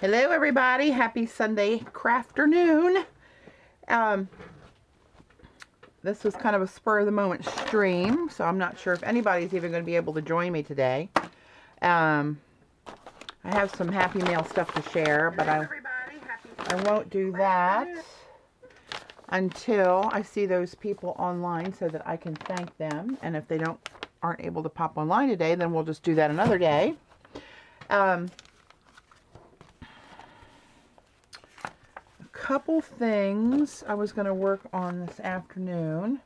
Hello everybody, happy Sunday crafternoon. This was kind of a spur of the moment stream, so I'm not sure if anybody's even going to be able to join me today. I have some Happy Mail stuff to share, but I won't do that until I see those people online so that I can thank them. And if they aren't able to pop online today, then we'll just do that another day. Couple things I was going to work on this afternoon.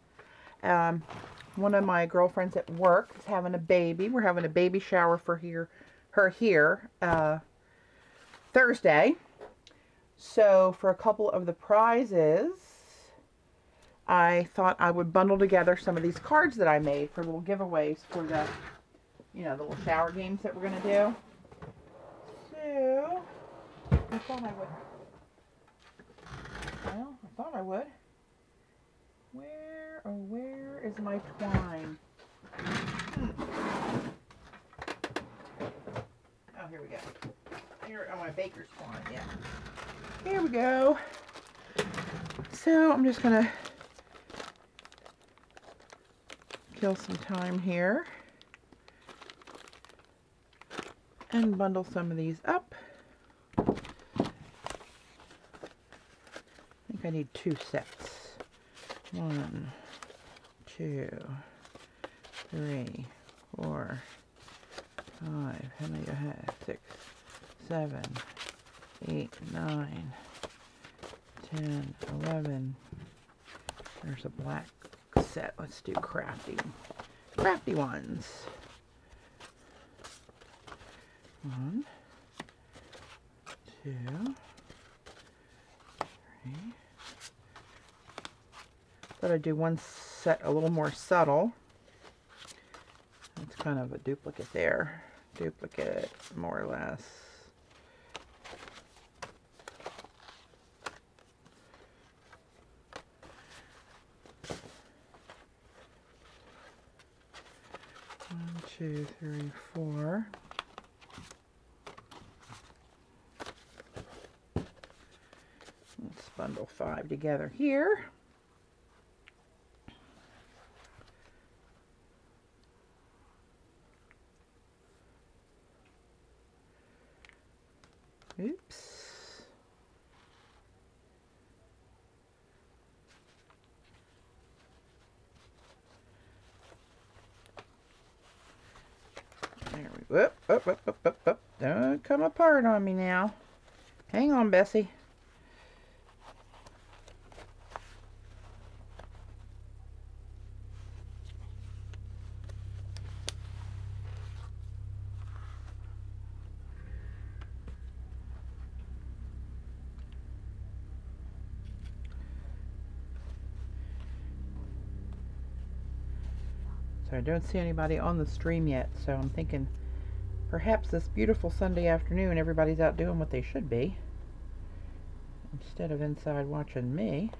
One of my girlfriends at work is having a baby. We're having a baby shower for her here Thursday. So for a couple of the prizes, I thought I would bundle together some of these cards that I made for little giveaways for the, the little shower games that we're going to do. So I thought I would. Well, I thought I would. Where is my twine? Oh, here we go. Here, my baker's twine, yeah. Here we go. So, I'm just going to kill some time here and bundle some of these up. I need 2 sets. 1, 2, 3, 4, 5. How many do I have? 6, 7, 8, 9, 10, 11. There's a black set. Let's do crafty ones. 1, 2, 3. Thought I'd do one set a little more subtle. It's kind of a duplicate there. Duplicate, more or less. One, 2, 3, 4. Let's bundle 5 together here. Oops. There we go. Up. Don't come apart on me now. Hang on, Bessie. So I don't see anybody on the stream yet, so I'm thinking perhaps this beautiful Sunday afternoon everybody's out doing what they should be instead of inside watching me.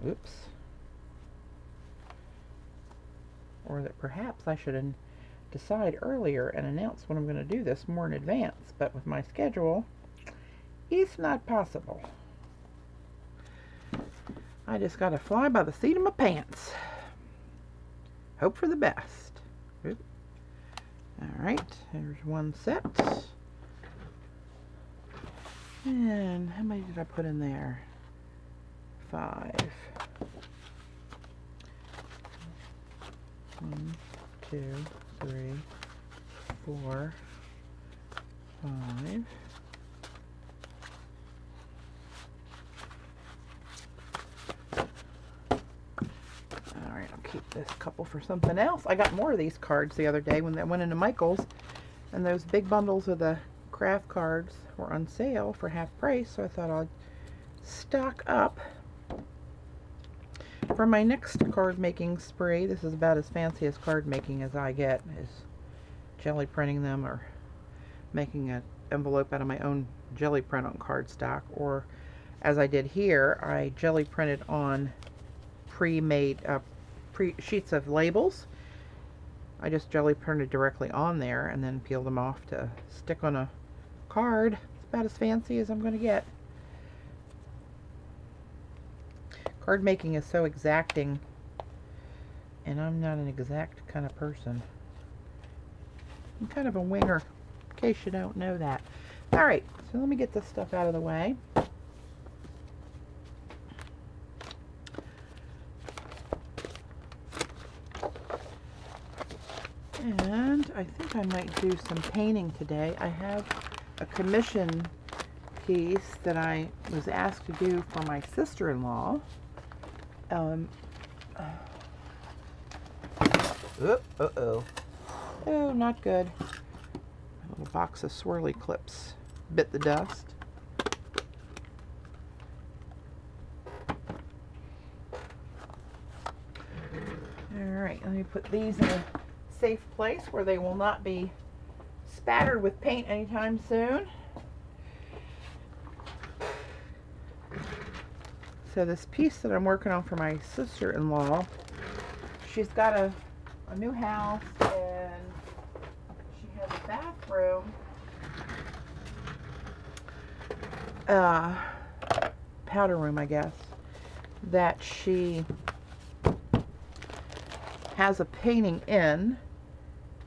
Oops. Or that perhaps I should decide earlier and announce when I'm going to do this more in advance, but with my schedule, it's not possible. I just got to fly by the seat of my pants. Hope for the best. Oop. All right, there's one set. And how many did I put in there? 5. 1, 2, 3, 4, 5. Alright, I'll keep this couple for something else. I got more of these cards the other day when they went into Michael's, and those big bundles of the craft cards were on sale for half price, so I thought I'd stock up for my next card making spree. This is about as fancy as card making as I get, is jelly printing them or making an envelope out of my own jelly print on cardstock, or as I did here, I jelly printed on pre-made sheets of labels. I just jelly printed directly on there and then peeled them off to stick on a card. It's about as fancy as I'm going to get. Card making is so exacting, and I'm not an exact kind of person. I'm kind of a winger, in case you don't know that. Alright, so let me get this stuff out of the way. And I think I might do some painting today. I have a commission piece that I was asked to do for my sister-in-law. Uh-oh. Oh, not good. A little box of swirly clips bit the dust. Alright, let me put these in a safe place where they will not be spattered with paint anytime soon. So this piece that I'm working on for my sister-in-law, she's got a new house, and she has a bathroom powder room, I guess, that she has a painting in,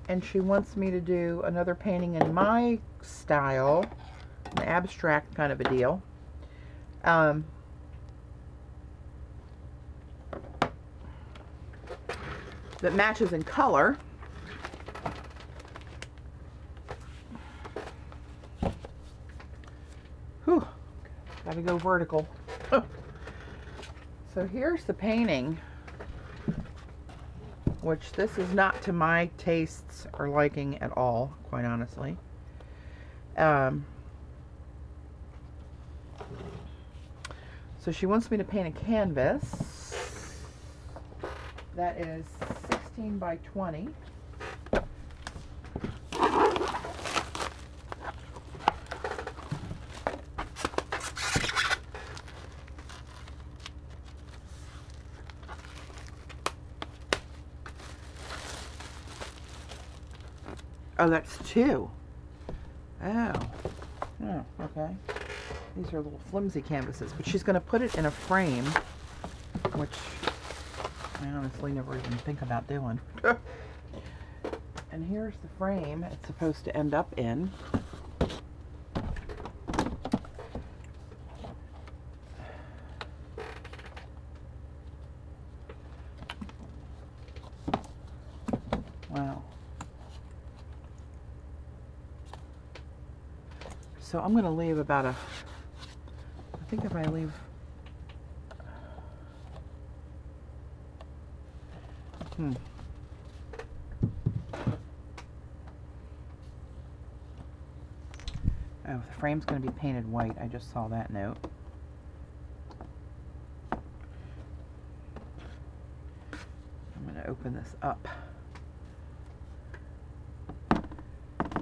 and she wants me to do another painting in my style, an abstract kind of a deal. That matches in color. Whew, gotta go vertical. So here's the painting, which this is not to my tastes or liking at all, quite honestly. So she wants me to paint a canvas that is 16 by 20. Oh, that's 2. Oh, okay. These are little flimsy canvases, but she's going to put it in a frame, which I honestly never even think about doing. And here's the frame it's supposed to end up in. Wow. So I'm going to leave about I think if I leave Oh, the frame's going to be painted white. I just saw that note. I'm going to open this up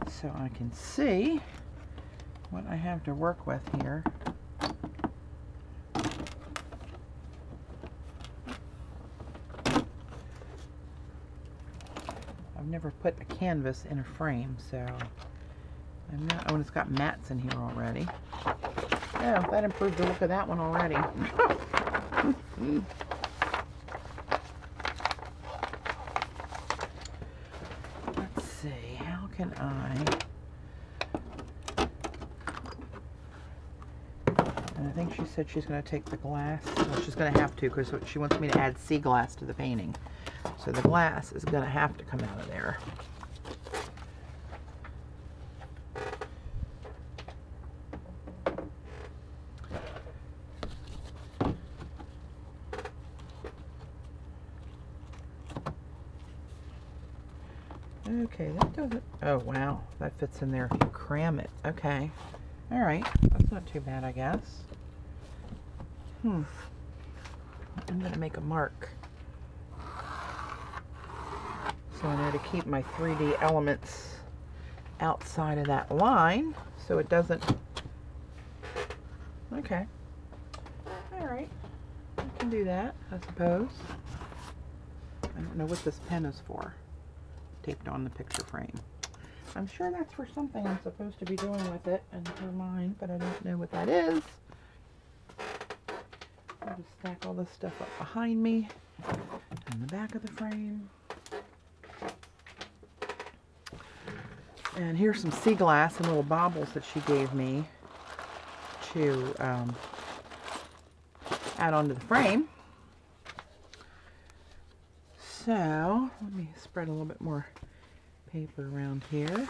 so I can see what I have to work with here. I've never put a canvas in a frame, so I'm not. Oh, and it's got mats in here already. Oh, that improved the look of that one already. Let's see, how can I? And I think she said she's going to take the glass. Well, she's going to have to, because she wants me to add sea glass to the painting. So the glass is going to have to come out of there. Okay, that doesn't... Oh, wow. That fits in there if you cram it. Okay. All right. That's not too bad, I guess. I'm going to make a mark, so I know to keep my 3D elements outside of that line so it doesn't... Okay. Alright. I can do that, I suppose. I don't know what this pen is for. Taped on the picture frame. I'm sure that's for something I'm supposed to be doing with it, and for mine, but I don't know what that is. I'll just stack all this stuff up behind me in the back of the frame. And here's some sea glass and little baubles that she gave me to add onto the frame. So let me spread a little bit more paper around here.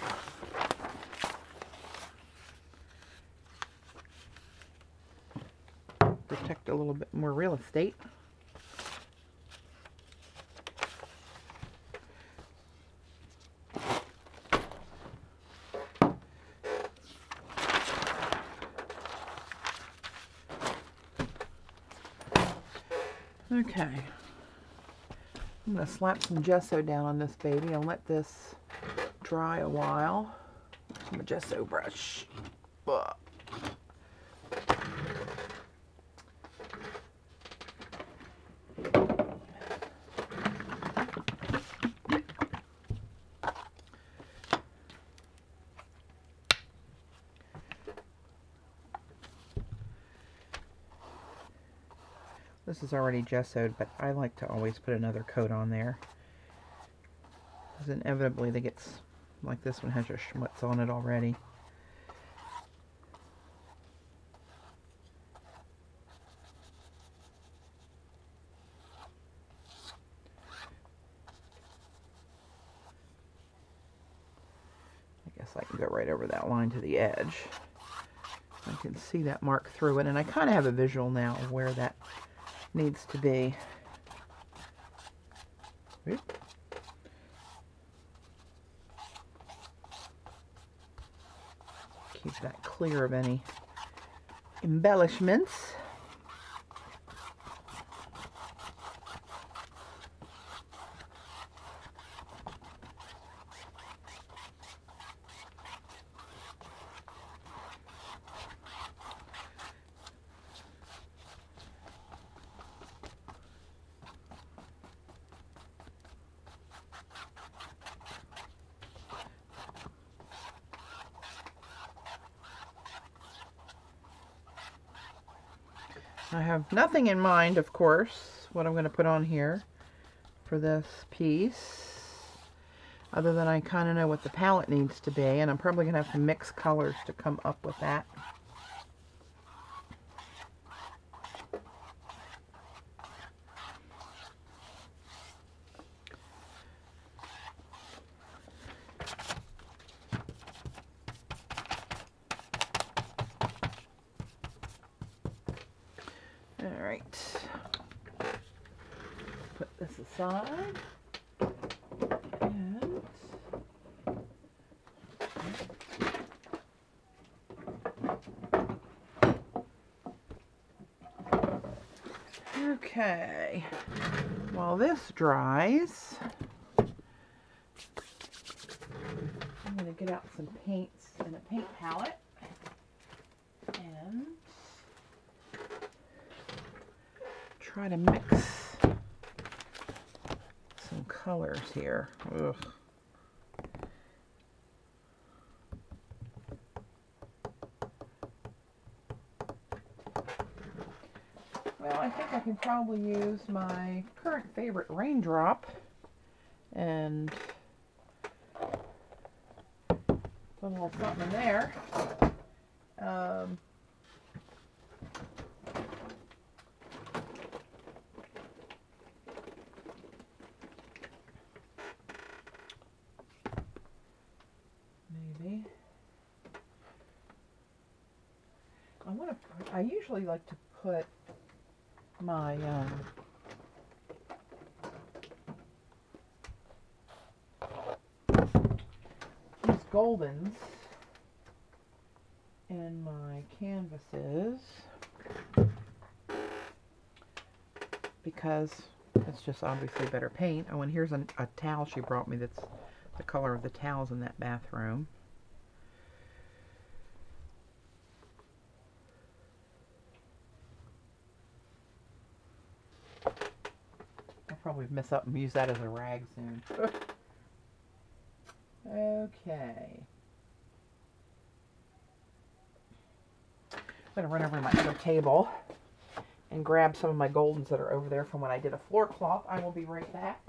Protect a little bit more real estate. Okay, I'm going to slap some gesso down on this baby and let this dry a while. My gesso brush. Ugh. This is already gessoed, but I like to always put another coat on there, because inevitably they get, like this one has your schmutz on it already. I guess I can go right over that line to the edge. I can see that mark through it, and I kind of have a visual now of where that needs to be. Oop. Keep that clear of any embellishments. I have nothing in mind, of course, what I'm going to put on here for this piece, other than I kind of know what the palette needs to be, and I'm probably going to have to mix colors to come up with that. All right, put this aside, and okay, while this dries, I'm going to get out some paints and a paint palette and try to mix some colors here. Ugh. Well, I think I can probably use my current favorite raindrop and put a little something in there. Maybe. I usually like to put my these goldens in my canvases because it's just obviously better paint. Oh, and here's a towel she brought me that's the color of the towels in that bathroom. I'll probably mess up and use that as a rag soon. Okay. I'm going to run over to my other table and grab some of my goldens that are over there from when I did a floor cloth. I will be right back.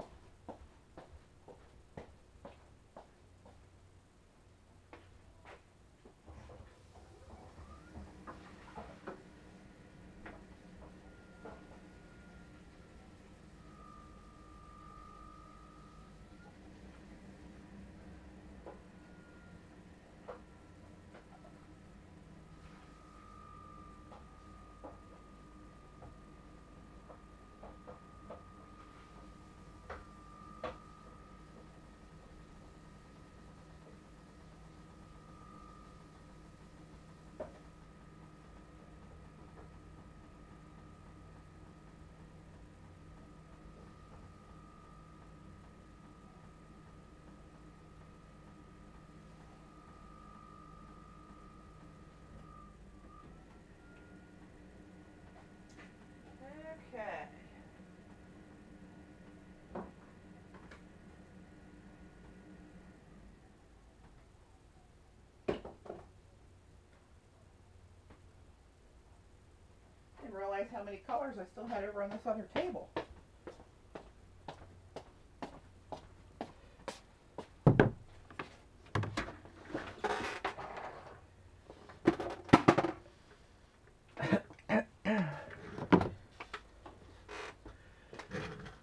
Okay. Didn't realize how many colors I still had over on this other table.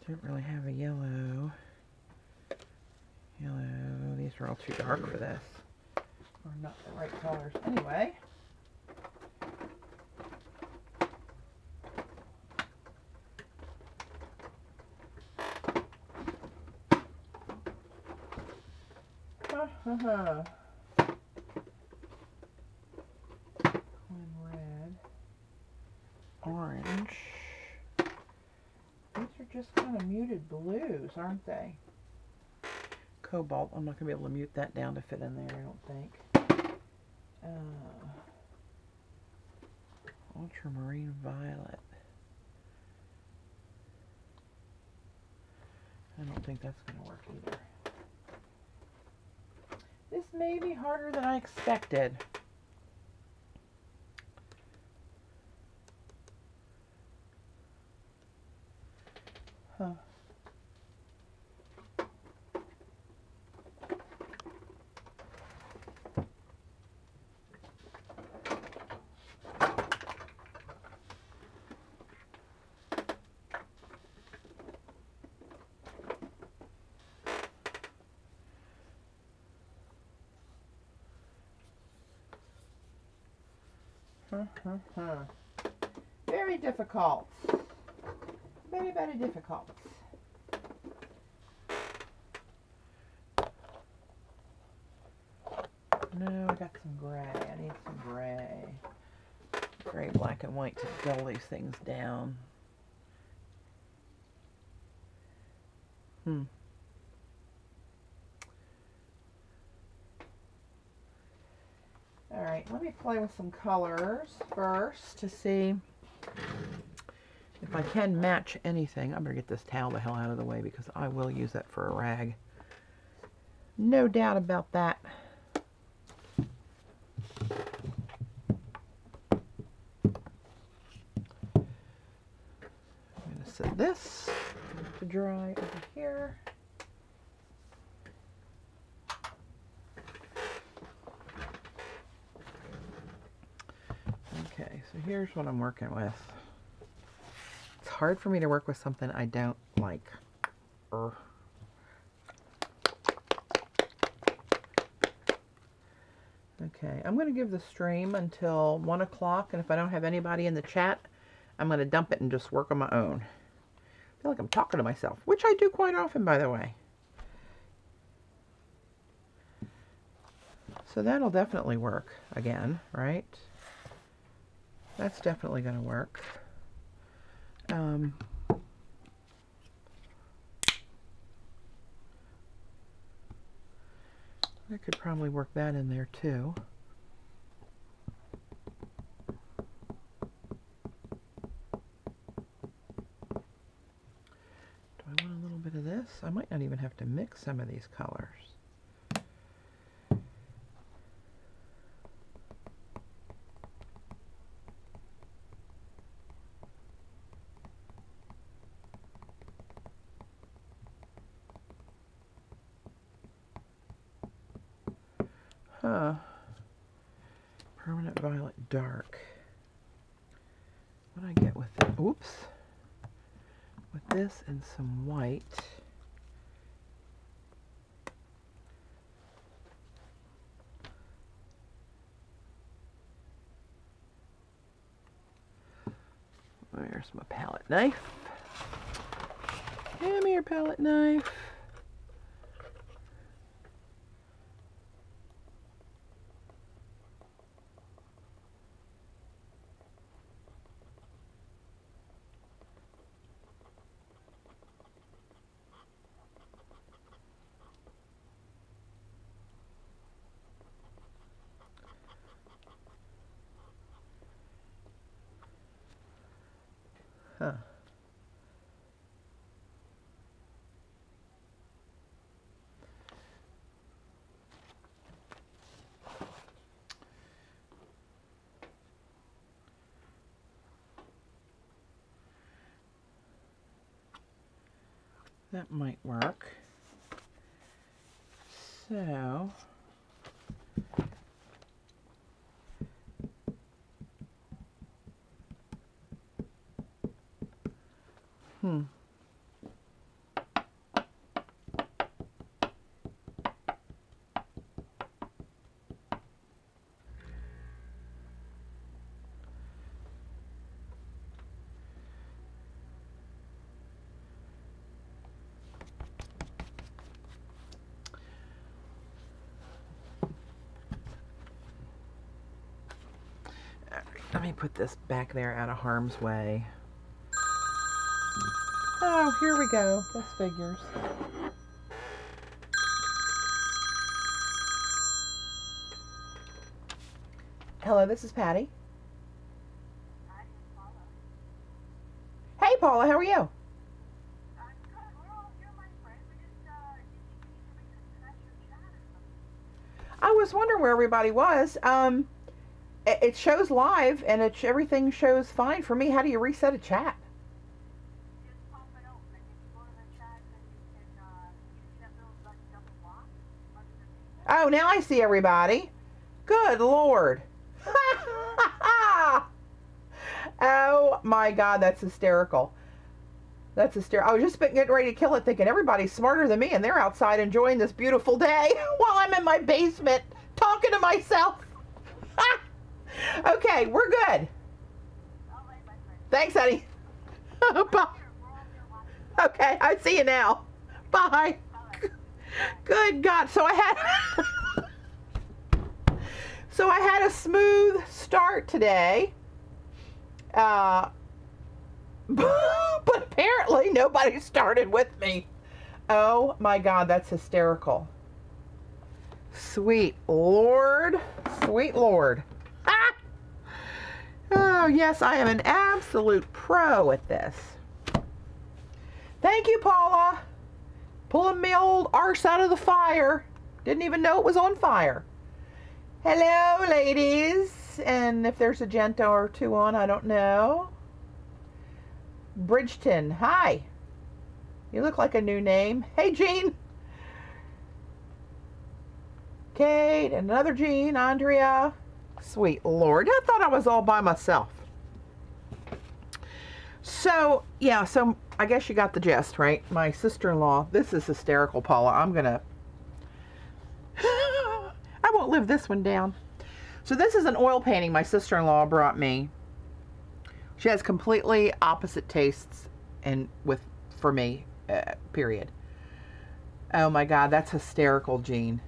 Don't really have a yellow. These are all too dark for this. Or not the right colors. Anyway. One red. Orange. These are just kind of muted blues, aren't they? Cobalt. I'm not going to be able to mute that down to fit in there, I don't think. Ultramarine violet. I don't think that's going to work either. This may be harder than I expected. Huh. Very difficult. Very, very difficult. No, I got some gray. I need some gray. Gray, black, and white to dull these things down. Alright, let me play with some colors first to see if I can match anything. I better get this towel the hell out of the way because I will use that for a rag. No doubt about that. I'm going to set this to dry over here. Okay, so here's what I'm working with. It's hard for me to work with something I don't like. Okay, I'm going to give the stream until 1 o'clock, and if I don't have anybody in the chat, I'm going to dump it and just work on my own. I feel like I'm talking to myself, which I do quite often, by the way. So that'll definitely work again, right? That's definitely going to work. I could probably work that in there too. Do I want a little bit of this? I might not even have to mix some of these colors. Huh. Permanent Violet Dark. What do I get with it? Oops. With this and some white. There's my palette knife. Come here, palette knife. Huh. That might work. So, let me put this back there out of harm's way. Oh, here we go. This figures. Hello, this is Patty. Hi, Paula. Hey, Paula, how are you? I'm good. We're all here, my friend. We just need to refresh your chat or something. I was wondering where everybody was. It shows live, and everything shows fine for me. How do you reset a chat? Just pop it open. And if you go to the chat, then you see that little double box under the name. Oh, now I see everybody. Good Lord. Oh my God, that's hysterical. That's hysterical. I was just getting ready to kill it, thinking everybody's smarter than me, and they're outside enjoying this beautiful day while I'm in my basement talking to myself. Okay, we're good. All right, my friend. Thanks, honey. Bye. We're all here watching. Okay, I see you now. Bye. All right. Good God. So I had a smooth start today. But apparently nobody started with me. Oh my God, that's hysterical. Sweet Lord. Sweet Lord. Ah! Oh yes, I am an absolute pro at this. Thank you, Paula. Pulling me old arse out of the fire. Didn't even know it was on fire. Hello, ladies. And if there's a gent or two on, I don't know. Bridgeton, hi. You look like a new name. Hey, Jean. Kate, another Jean, Andrea. Sweet Lord, I thought I was all by myself. So, yeah, so I guess you got the gist, right? My sister-in-law, this is hysterical, Paula. I'm gonna, I won't live this one down. So this is an oil painting my sister-in-law brought me. She has completely opposite tastes for me, period. Oh my God, that's hysterical, Jean.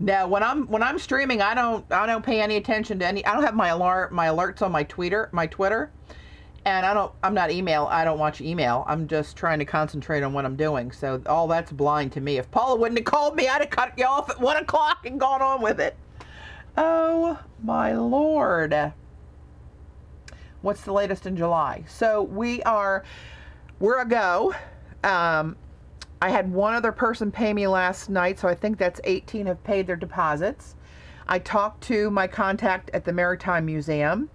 No, when I'm streaming, I don't pay any attention to any. I don't have my alerts on my Twitter, and I don't watch email. I'm just trying to concentrate on what I'm doing. So all that's blind to me. If Paula wouldn't have called me, I'd have cut you off at 1 o'clock and gone on with it. Oh my Lord. What's the latest in July? So we're a go. I had one other person pay me last night, so I think that's 18 have paid their deposits. I talked to my contact at the Maritime Museum.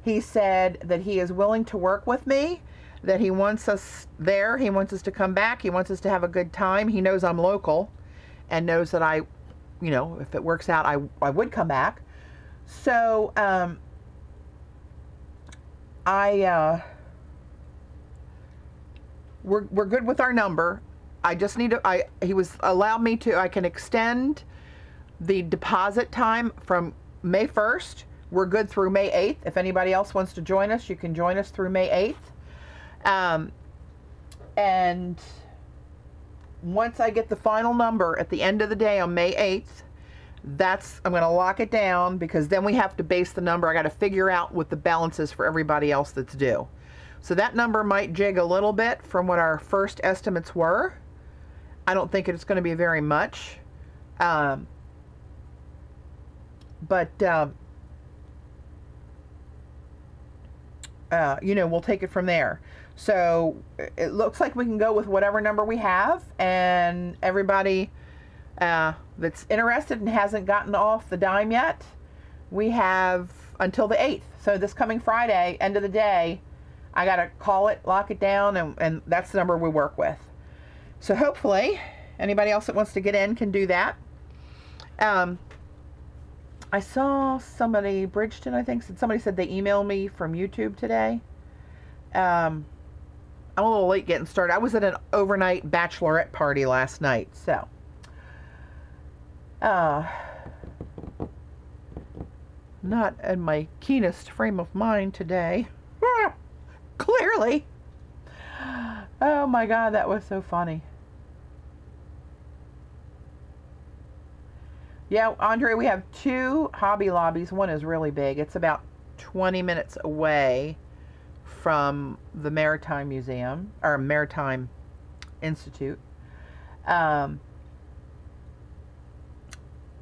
He said that he is willing to work with me, that he wants us there, he wants us to come back, he wants us to have a good time. He knows I'm local and knows that I you know, if it works out, I would come back. So, we're good with our number. I just need to, he was allowed me to, I can extend the deposit time from May 1st. We're good through May 8th. If anybody else wants to join us, you can join us through May 8th. And once I get the final number at the end of the day on May 8th, I'm going to lock it down, because then we have to base the number. I got to figure out what the balance is for everybody else that's due. So that number might jig a little bit from what our first estimates were. I don't think it's going to be very much. You know, we'll take it from there. So it looks like we can go with whatever number we have, and everybody that's interested and hasn't gotten off the dime yet, we have until the 8th. So this coming Friday, end of the day, I got to call it, lock it down, and that's the number we work with. So hopefully anybody else that wants to get in can do that. I saw somebody, Bridgeton, I think, somebody said they emailed me from YouTube today. I'm a little late getting started. I was at an overnight bachelorette party last night, so. Not in my keenest frame of mind today. Clearly. Oh my God, that was so funny. Yeah, Andre, we have 2 Hobby Lobbies. One is really big. It's about 20 minutes away from the Maritime Museum, or Maritime Institute.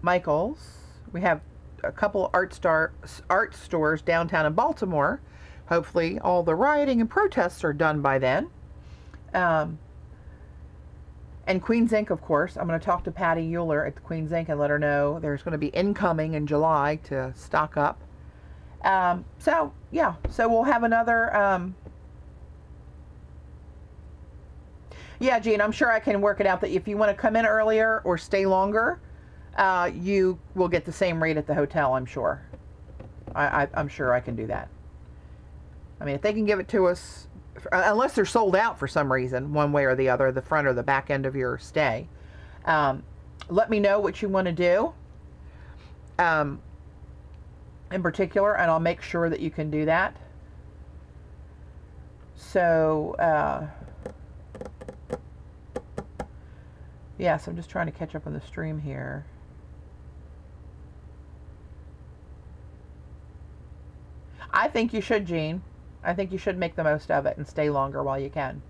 Michael's. We have a couple art stores downtown in Baltimore. Hopefully all the rioting and protests are done by then. And Queen's Ink, of course. I'm going to talk to Patty Euler at the Queen's Ink and let her know there's going to be incoming in July to stock up. So, yeah. So we'll have another... yeah, Jean, I'm sure I can work it out that if you want to come in earlier or stay longer, you will get the same rate at the hotel, I'm sure. I'm sure I can do that. I mean, if they can give it to us, unless they're sold out for some reason, one way or the other, the front or the back end of your stay, let me know what you want to do in particular, and I'll make sure that you can do that. So, yes, I'm just trying to catch up on the stream here. I think you should, Jean. I think you should make the most of it and stay longer while you can.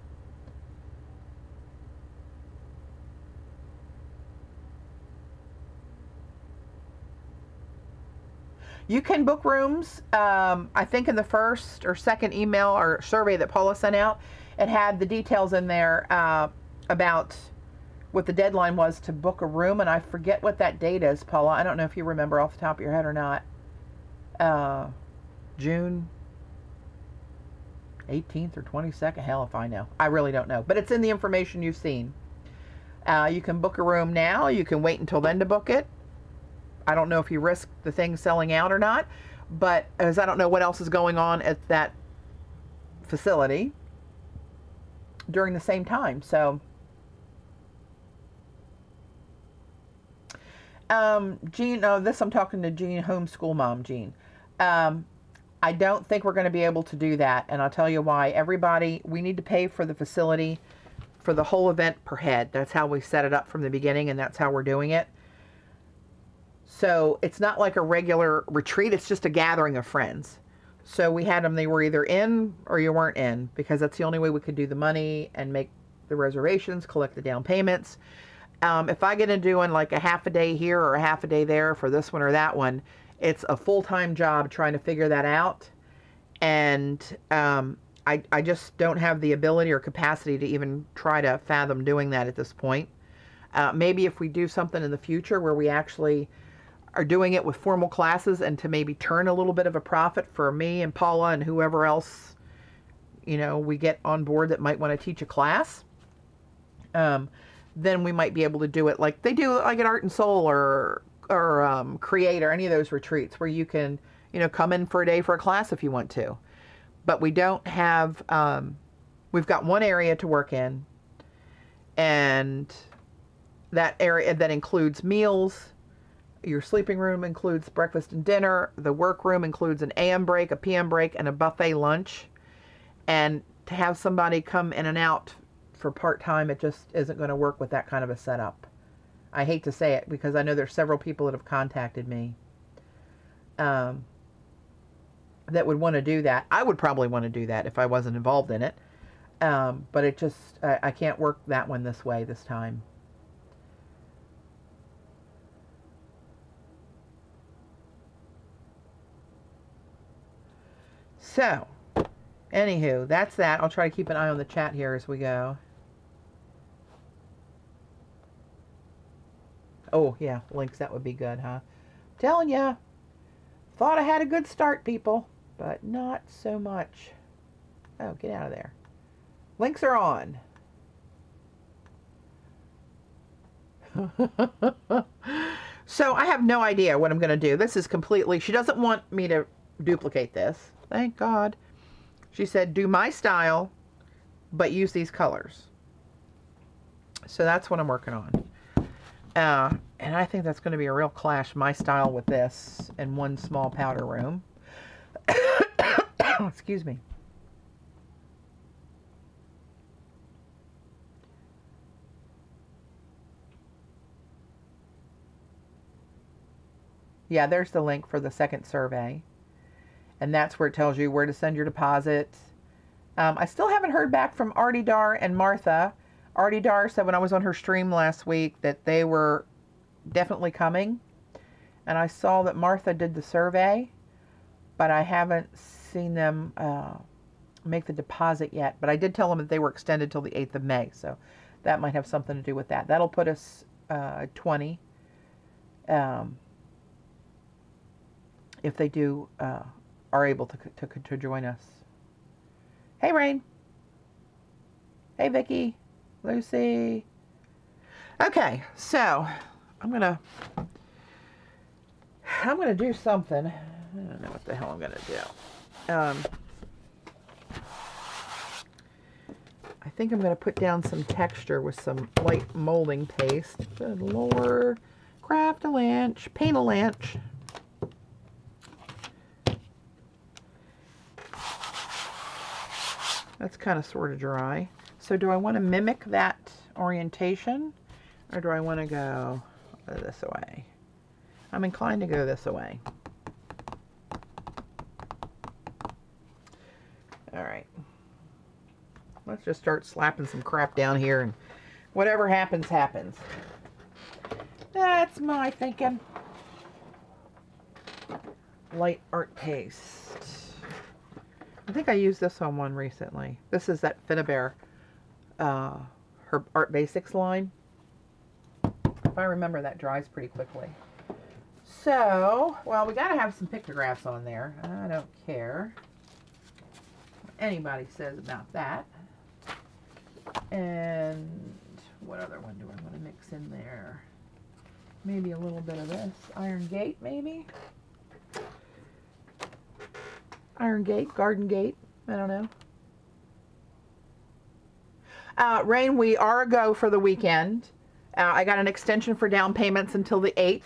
You can book rooms. I think in the first or second email or survey that Paula sent out, it had the details in there about what the deadline was to book a room, and I forget what that date is, Paula. I don't know if you remember off the top of your head or not. June 18th or 22nd, hell if I know. I really don't know, but it's in the information you've seen. You can book a room now. You can wait until then to book it. I don't know if you risk the thing selling out or not, but as I don't know what else is going on at that facility during the same time. So, Jean, this I'm talking to Jean, homeschool mom, Jean. I don't think we're going to be able to do that, and I'll tell you why. Everybody, we need to pay for the facility for the whole event per head. That's how we set it up from the beginning, and that's how we're doing it. So it's not like a regular retreat. It's just a gathering of friends. So we had them, they were either in or you weren't in, because that's the only way we could do the money and make the reservations, collect the down payments. If I get into doing like a half a day here or a half a day there for this one or that one, it's a full-time job trying to figure that out. And I just don't have the ability or capacity to even try to fathom doing that at this point. Maybe if we do something in the future where we actually are doing it with formal classes and to maybe turn a little bit of a profit for me and Paula and whoever else, you know, we get on board that might want to teach a class. then we might be able to do it like they do like at Art and Soul or Create or any of those retreats where you can, you know, come in for a day for a class if you want to. But we don't have, we've got one area to work in, and that area that includes meals. Your sleeping room includes breakfast and dinner. The workroom includes an AM break, a PM break, and a buffet lunch. And to have somebody come in and out for part-time, it just isn't going to work with that kind of a setup. I hate to say it because I know there's several people that have contacted me that would want to do that. I would probably want to do that if I wasn't involved in it. But it just, I can't work that one this way this time. So, anywho, that's that. I'll try to keep an eye on the chat here as we go. Oh, yeah, links, that would be good, huh? Telling ya. Thought I had a good start, people, but not so much. Oh, get out of there. Links are on. So I have no idea what I'm going to do. This is completely, she doesn't want me to duplicate this. Thank God. She said, do my style, but use these colors. So that's what I'm working on. And I think that's going to be a real clash, my style with this in one small powder room. Excuse me. Yeah, there's the link for the second survey. And that's where it tells you where to send your deposit. I still haven't heard back from Artie Dar and Martha. Artie Dar said when I was on her stream last week that they were definitely coming. And I saw that Martha did the survey, but I haven't seen them make the deposit yet. But I did tell them that they were extended till the 8th of May. So that might have something to do with that. That'll put us 20. If they do are able to join us. Hey, Rain. Hey, Vicky. Lucy. Okay, so I'm gonna do something. I don't know what the hell I'm gonna do. I think I'm gonna put down some texture with some light molding paste. Good Lord. Craft a lanch. Paint a lanch. That's kind of sort of dry. So do I want to mimic that orientation, or do I want to go this way? I'm inclined to go this way. All right. Let's just start slapping some crap down here, and whatever happens, happens. That's my thinking. Light art paste. I think I used this on one recently. This is that Finnabair, her Art Basics line. If I remember, that dries pretty quickly. So, well, we got to have some pictographs on there. I don't care what anybody says about that. And what other one do I want to mix in there? Maybe a little bit of this. Iron Gate, maybe? Iron Gate, Garden Gate, I don't know. Rain, we are a go for the weekend. I got an extension for down payments until the 8th.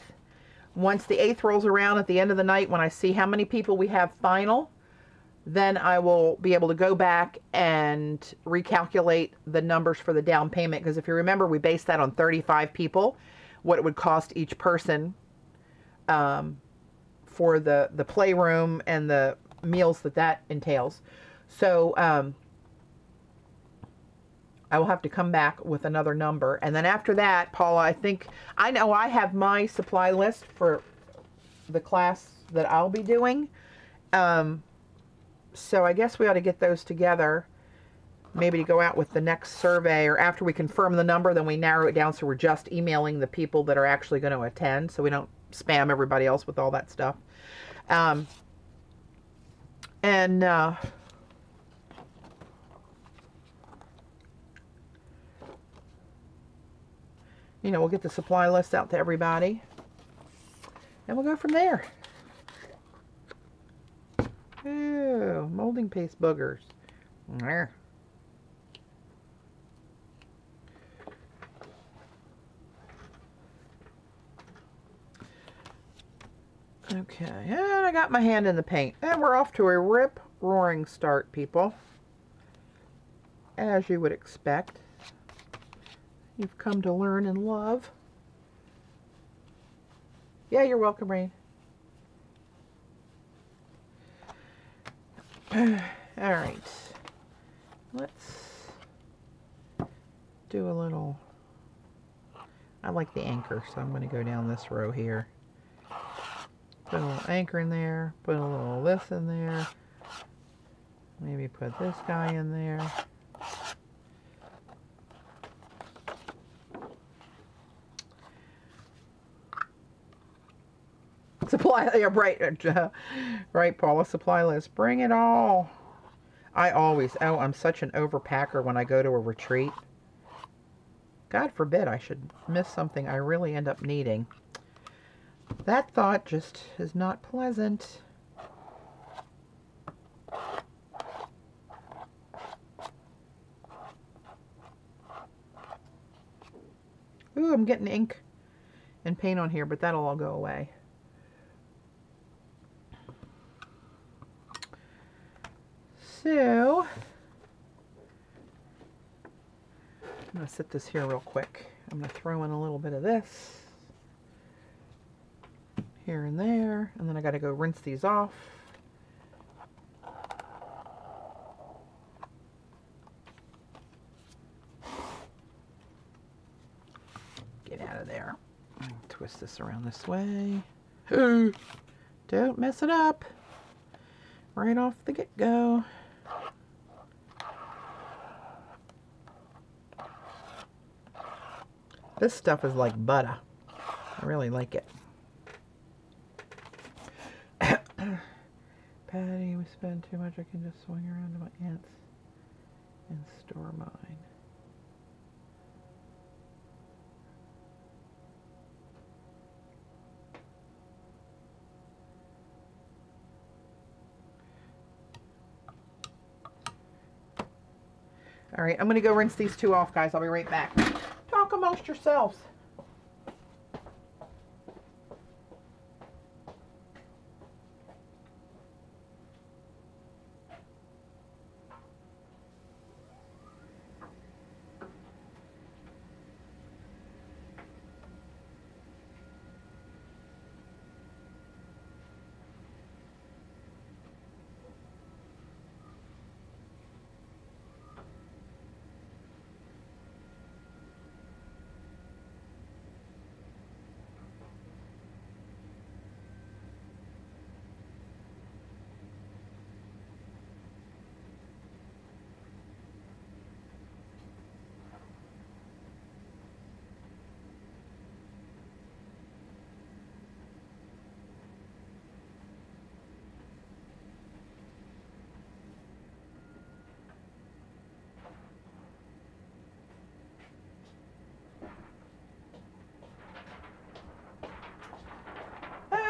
Once the 8th rolls around at the end of the night, when I see how many people we have final, then I will be able to go back and recalculate the numbers for the down payment. Because if you remember, we based that on 35 people, what it would cost each person for the playroom and the meals that entails. So I will have to come back with another number. And then after that, Paula, I know I have my supply list for the class that I'll be doing. So I guess we ought to get those together, maybe to go out with the next survey, or after we confirm the number, then we narrow it down so we're just emailing the people that are actually going to attend, so we don't spam everybody else with all that stuff. You know, we'll get the supply list out to everybody. And we'll go from there. Ooh, molding paste boogers. There. Okay, and I got my hand in the paint. And we're off to a rip-roaring start, people. As you would expect. You've come to learn and love. Yeah, you're welcome, Rain. Alright. Let's do a little... I like the anchor, so I'm going to go down this row here. Put a little anchor in there. Put a little this in there. Maybe put this guy in there. Supply, yeah, right, Paula. Supply list. Bring it all. I'm such an overpacker when I go to a retreat. God forbid I should miss something I really end up needing. That thought just is not pleasant. Ooh, I'm getting ink and paint on here, but that'll all go away. So, I'm going to set this here real quick. I'm going to throw in a little bit of this here and there, and then I got to go rinse these off. Get out of there. Twist this around this way. Ooh, don't mess it up. Right off the get-go. This stuff is like butter. I really like it. Patty, we spend too much. I can just swing around to my aunt's and store mine. All right, I'm going to go rinse these two off, guys. I'll be right back. Talk amongst yourselves.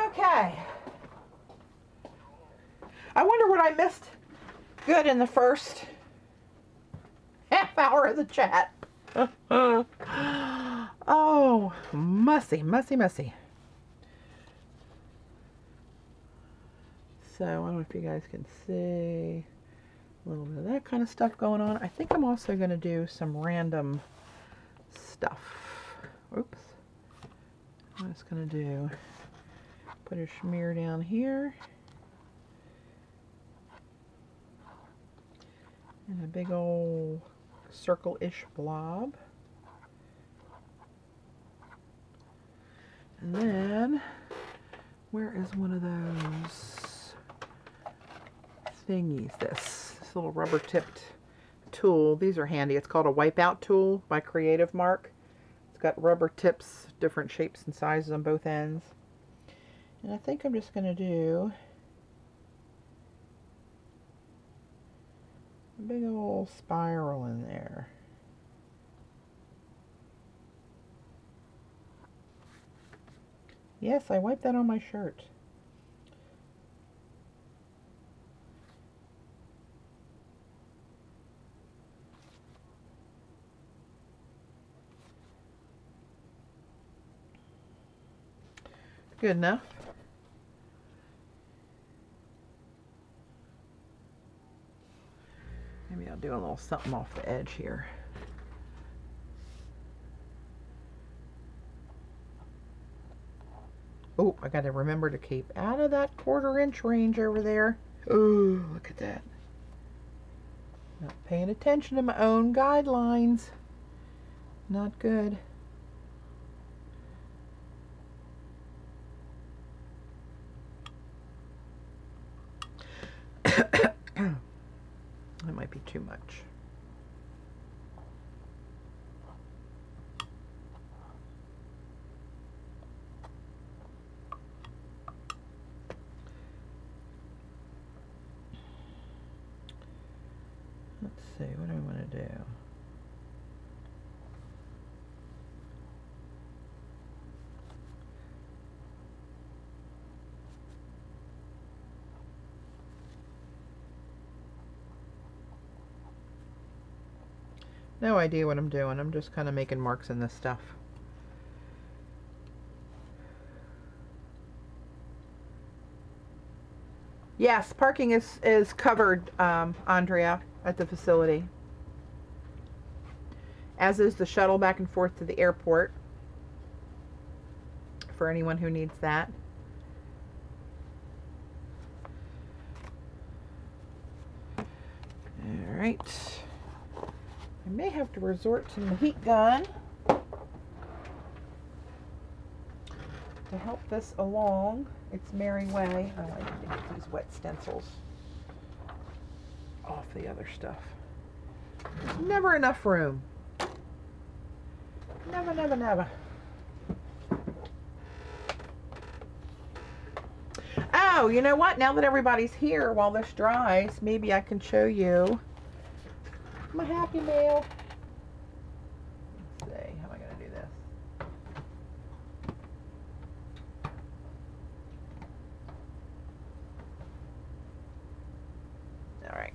Okay. I wonder what I missed good in the first half hour of the chat. Oh, messy, messy, messy. So, I don't know if you guys can see a little bit of that kind of stuff going on. I think I'm also going to do some random stuff. Oops. I'm just going to do, put a smear down here. And a big old circle-ish blob. And then, where is one of those thingies? This little rubber-tipped tool. These are handy. It's called a wipeout tool by Creative Mark. It's got rubber tips, different shapes and sizes on both ends. And I think I'm just going to do a big old spiral in there. Yes, I wiped that on my shirt. Good enough. Maybe I'll do a little something off the edge here. Oh, I got to remember to keep out of that 1/4 inch range over there. Oh, look at that. Not paying attention to my own guidelines. Not good. That might be too much. Let's see, what do I want to do? No idea what I'm doing. I'm just kind of making marks in this stuff. Yes, parking is covered, Andrea, at the facility. As is the shuttle back and forth to the airport for anyone who needs that. All right. I may have to resort to the heat gun to help this along its merry way. I like to get these wet stencils off the other stuff. There's never enough room. Never, never, never. Oh, you know what? Now that everybody's here, while this dries, maybe I can show you my Happy Mail. Let's see, how am I going to do this? All right.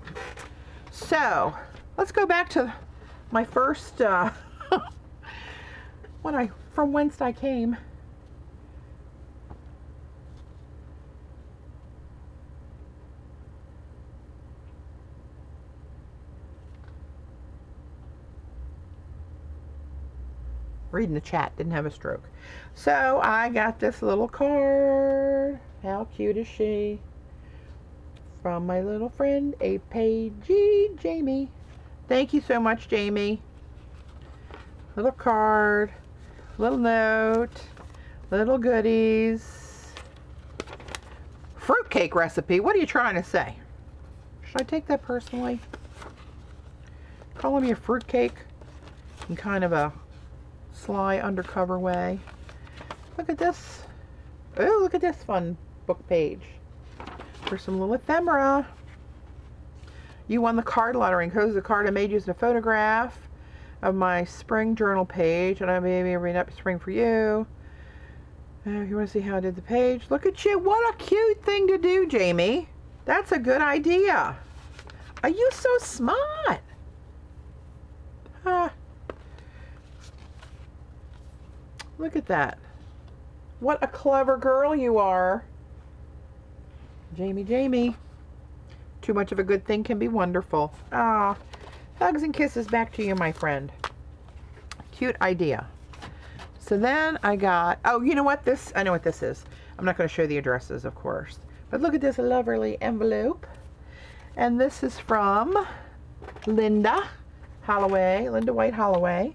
So, let's go back to my first, from whence I came. Reading the chat, didn't have a stroke. So I got this little card. How cute is she? From my little friend, a pagey Jamie. Thank you so much, Jamie. Little card, little note, little goodies. Fruitcake recipe. What are you trying to say? Should I take that personally? Calling me a fruitcake in kind of a sly undercover way. Look at this. Oh, look at this fun book page for some little ephemera. You won the card lettering. Here's the card I made using a photograph of my spring journal page, and I may be reading up spring for you. If you want to see how I did the page, look at you. What a cute thing to do, Jamie. That's a good idea. Are you so smart? Huh. Look at that. What a clever girl you are. Jamie, Jamie. Too much of a good thing can be wonderful. Ah, hugs and kisses back to you, my friend. Cute idea. So then I got, oh, you know what this, I know what this is. I'm not going to show the addresses, of course. But look at this lovely envelope. And this is from Linda Holloway, Linda White Holloway,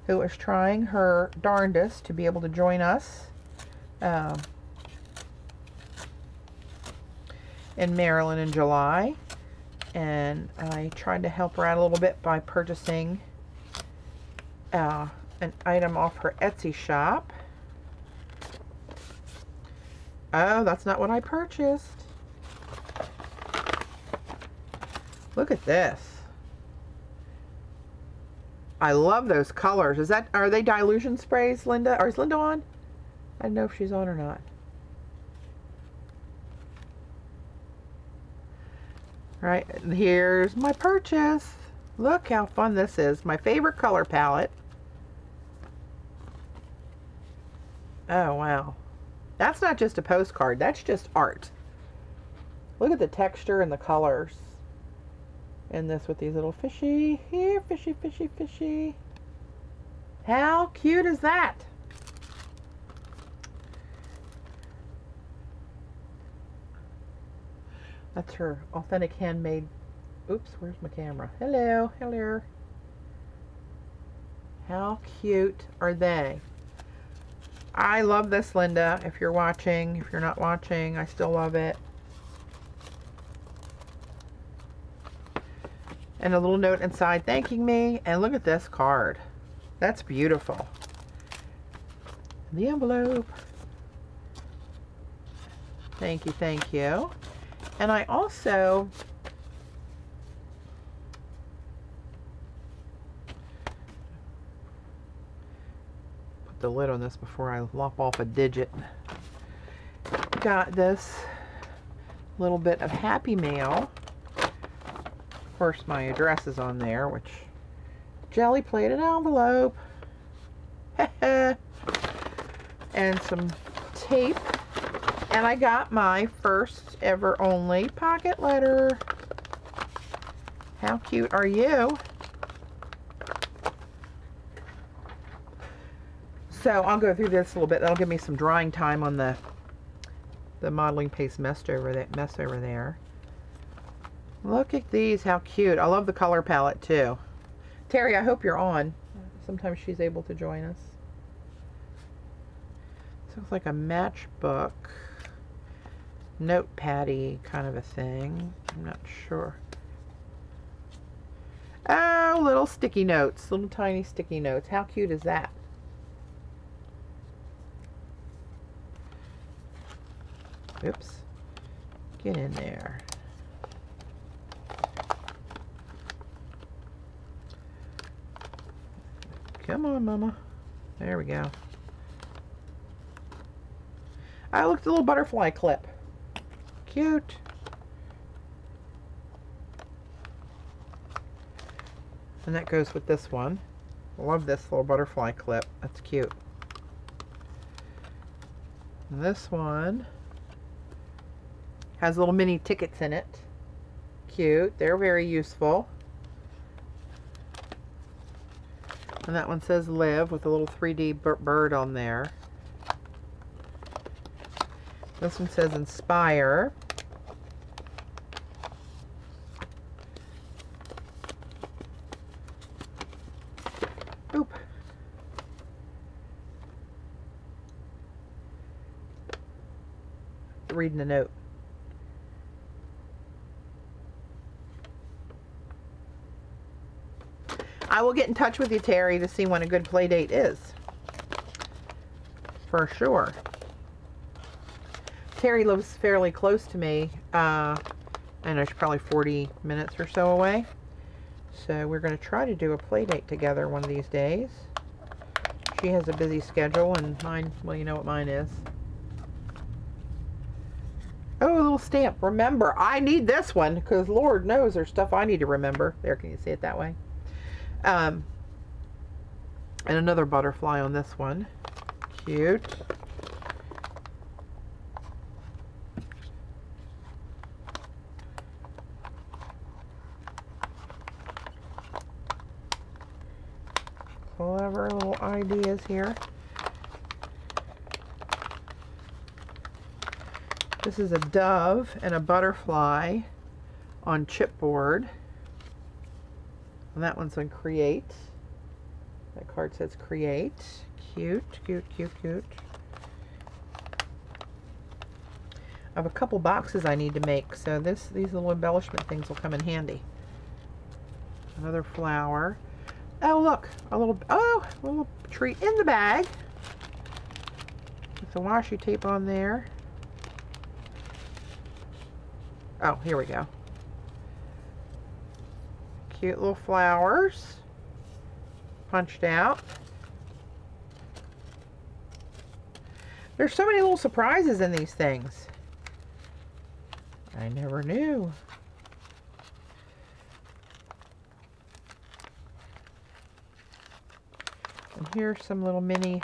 who is trying her darndest to be able to join us in Maryland in July. And I tried to help her out a little bit by purchasing an item off her Etsy shop. Oh, that's not what I purchased. Look at this. I love those colors. Are they dilution sprays, Linda? Or is Linda on? I don't know if she's on or not. Right, and here's my purchase. Look how fun this is. My favorite color palette. Oh, wow. That's not just a postcard. That's just art. Look at the texture and the colors. And this with these little fishy. Here, fishy, fishy, fishy. How cute is that? That's her authentic handmade. Oops, where's my camera? Hello, hello. How cute are they? I love this, Linda. If you're watching, if you're not watching, I still love it. And a little note inside thanking me. And look at this card. That's beautiful. The envelope. Thank you, thank you. And I also put the lid on this before I lop off a digit. Got this little bit of Happy Mail. Of course, my address is on there, which jelly plated envelope. And some tape. And I got my first ever only pocket letter. How cute are you? So I'll go through this a little bit. That'll give me some drying time on the modeling paste mess over there. Look at these, how cute. I love the color palette too. Terry, I hope you're on. Sometimes she's able to join us. This looks like a matchbook. Notepad-y kind of a thing. I'm not sure. Oh, little sticky notes. Little tiny sticky notes. How cute is that? Oops. Get in there. Come on, Mama. There we go. I looked at the little butterfly clip. Cute. And that goes with this one. I love this little butterfly clip. That's cute. And this one has little mini tickets in it. Cute. They're very useful. And that one says live with a little 3D bird on there. This one says inspire. Oop. Reading the note. I will get in touch with you, Terry, to see when a good play date is. For sure. Terry lives fairly close to me. I know she's probably 40 minutes or so away. So we're going to try to do a play date together one of these days. She has a busy schedule, and mine, well, you know what mine is. Oh, a little stamp. Remember, I need this one, because Lord knows there's stuff I need to remember. There, can you see it that way? And another butterfly on this one. Cute. Clever little ideas here. This is a dove and a butterfly on chipboard. And that one's on create. That card says create. Cute, cute, cute, cute. I have a couple boxes I need to make, so these little embellishment things will come in handy. Another flower. Oh, look, a little treat in the bag. With the washi tape on there. Oh, here we go. Cute little flowers. Punched out. There's so many little surprises in these things. I never knew. And here's some little mini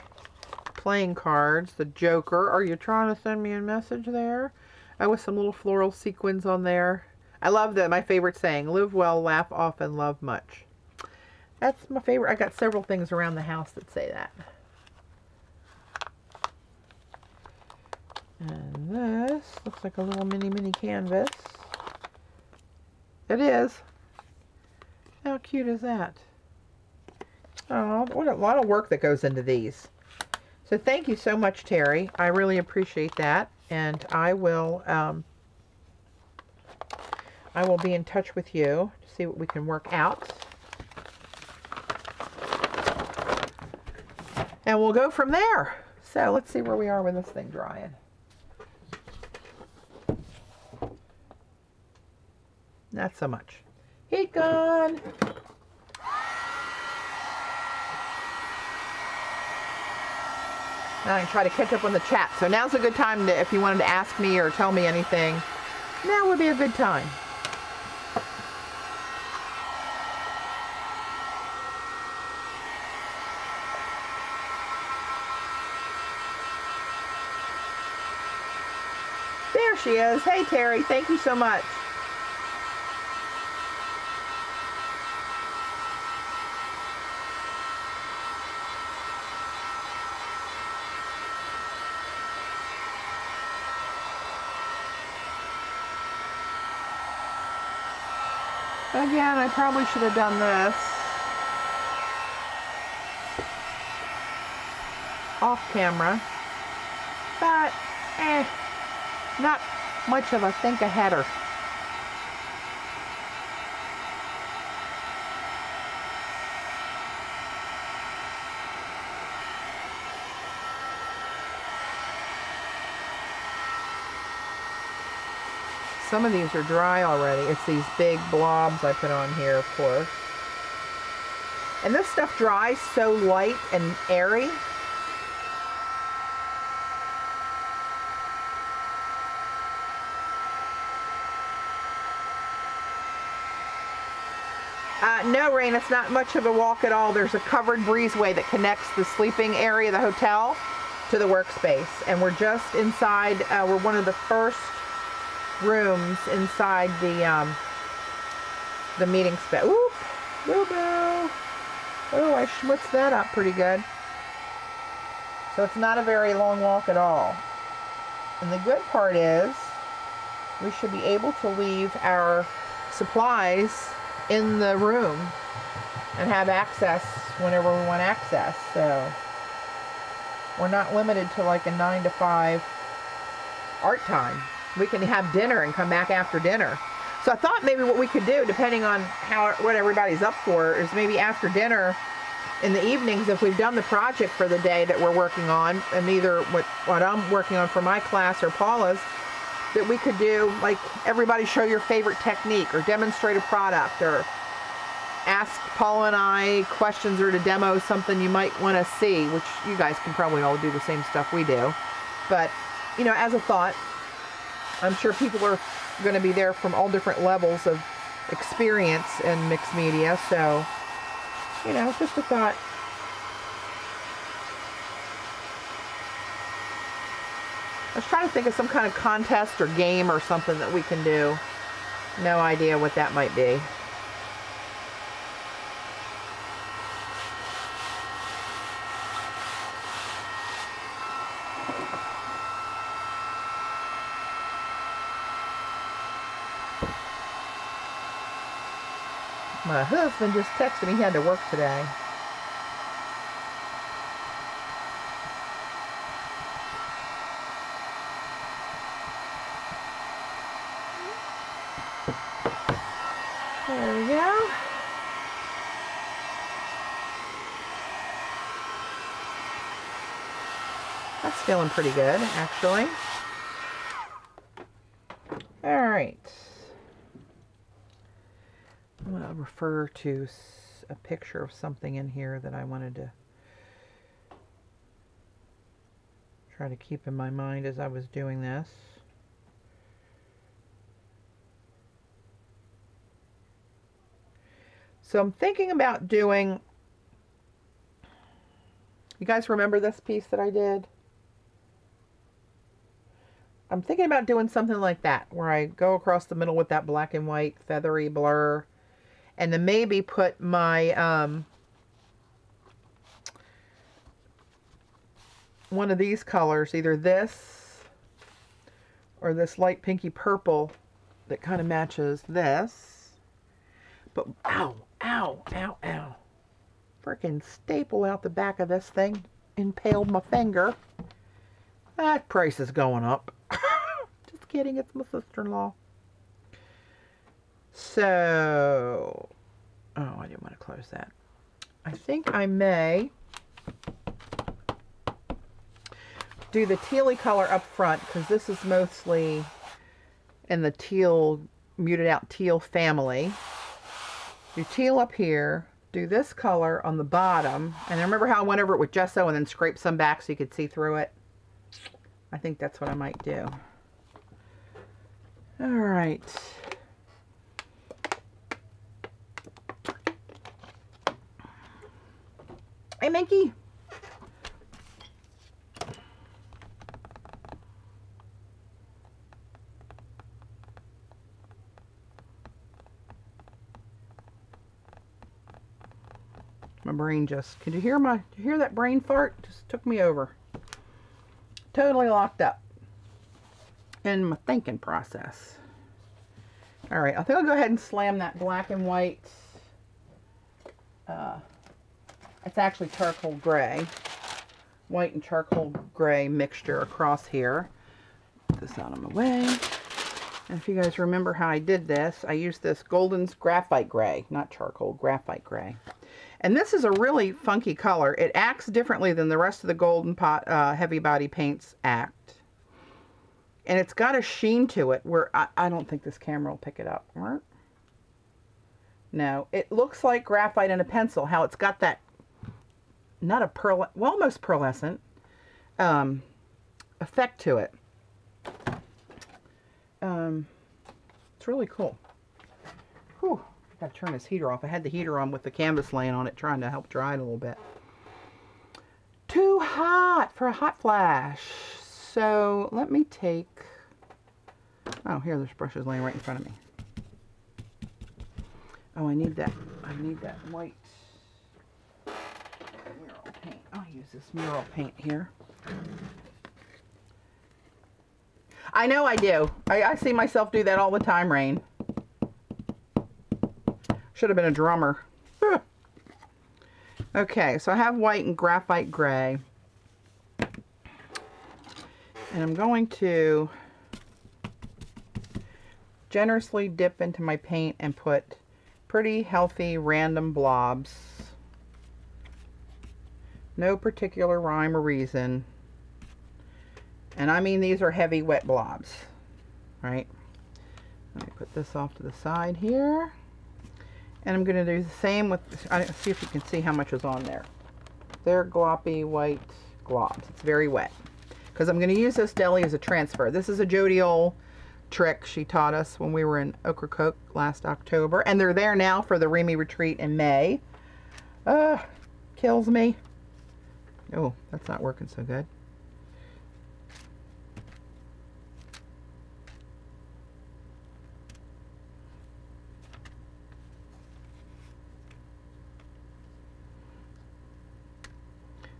playing cards. The Joker. Are you trying to send me a message there? Oh, with some little floral sequins on there. I love that. My favorite saying, live well, laugh often, love much. That's my favorite. I got several things around the house that say that. And this looks like a little mini canvas. It is. How cute is that? Oh, what a lot of work that goes into these. So thank you so much, Terry. I really appreciate that. And I will be in touch with you to see what we can work out. And we'll go from there. So let's see where we are with this thing drying. Not so much. Heat gun. Now I can try to catch up on the chat. So now's a good time to, if you wanted to ask me or tell me anything, now would be a good time. There she is. Hey Terry, thank you so much. Again, I probably should have done this off camera, but not much of a think-aheader. Some of these are dry already. It's these big blobs I put on here, of course. And this stuff dries so light and airy. No, Rain, it's not much of a walk at all. There's a covered breezeway that connects the sleeping area of the hotel to the workspace. And we're just inside, we're one of the first rooms inside the meeting space. Oop, boo-boo. Oh, I schmutzed that up pretty good. So it's not a very long walk at all. And the good part is we should be able to leave our supplies in the room and have access whenever we want access. So we're not limited to like a 9 to 5 art time. We can have dinner and come back after dinner. So I thought maybe what we could do, depending on what everybody's up for, is maybe after dinner in the evenings, if we've done the project for the day that we're working on, and either what I'm working on for my class or Paula's, that we could do, like, everybody show your favorite technique, or demonstrate a product, or ask Paula and I questions, or to demo something you might want to see, which you guys can probably all do the same stuff we do. But, you know, as a thought, I'm sure people are going to be there from all different levels of experience in mixed media, so, you know, just a thought. I was trying to think of some kind of contest or game or something that we can do. No idea what that might be. My husband just texted me he had to work today. There we go. That's feeling pretty good, actually. All right. I'm going to refer to a picture of something in here that I wanted to try to keep in my mind as I was doing this. So I'm thinking about doing, you guys remember this piece that I did? I'm thinking about doing something like that, where I go across the middle with that black and white feathery blur, and then maybe put my, one of these colors, either this or this light pinky purple that kind of matches this. But, ow, ow, ow, ow. Freaking staple out the back of this thing. Impaled my finger. That price is going up. Just kidding, it's my sister-in-law. So, oh, I didn't want to close that. I think I may do the tealy color up front, because this is mostly in the teal, muted out teal family. Do teal up here, do this color on the bottom, and remember how I went over it with gesso and then scraped some back so you could see through it? I think that's what I might do. All right. Hey, Inky. My brain just, could you hear that brain fart? Just took me over. Totally locked up in my thinking process. All right, I think I'll go ahead and slam that black and white. It's actually charcoal gray. White and charcoal gray mixture across here. Put this out of my way. And if you guys remember how I did this, I used this Golden's graphite gray, not charcoal, graphite gray. And this is a really funky color. It acts differently than the rest of the Golden Pot heavy body paints act. And it's got a sheen to it where I don't think this camera will pick it up. No, it looks like graphite in a pencil. How it's got that, not a pearl, well, almost pearlescent effect to it. It's really cool. Whew. Gotta turn this heater off. I had the heater on with the canvas laying on it, trying to help dry it a little bit. Too hot for a hot flash. So let me take, oh, here, there's brushes laying right in front of me. Oh, I need that white mural paint. I'll use this mural paint here. I know I do. I see myself do that all the time, Rain. Should have been a drummer. Okay, so I have white and graphite gray. And I'm going to generously dip into my paint and put pretty healthy random blobs. No particular rhyme or reason. And I mean these are heavy wet blobs, right? Let me put this off to the side here. And I'm going to do the same with, see if you can see how much is on there. They're gloppy white globs. It's very wet. Because I'm going to use this deli as a transfer. This is a Jodiole trick she taught us when we were in Ocracoke last October. And they're there now for the Remy retreat in May. Kills me. Oh, that's not working so good.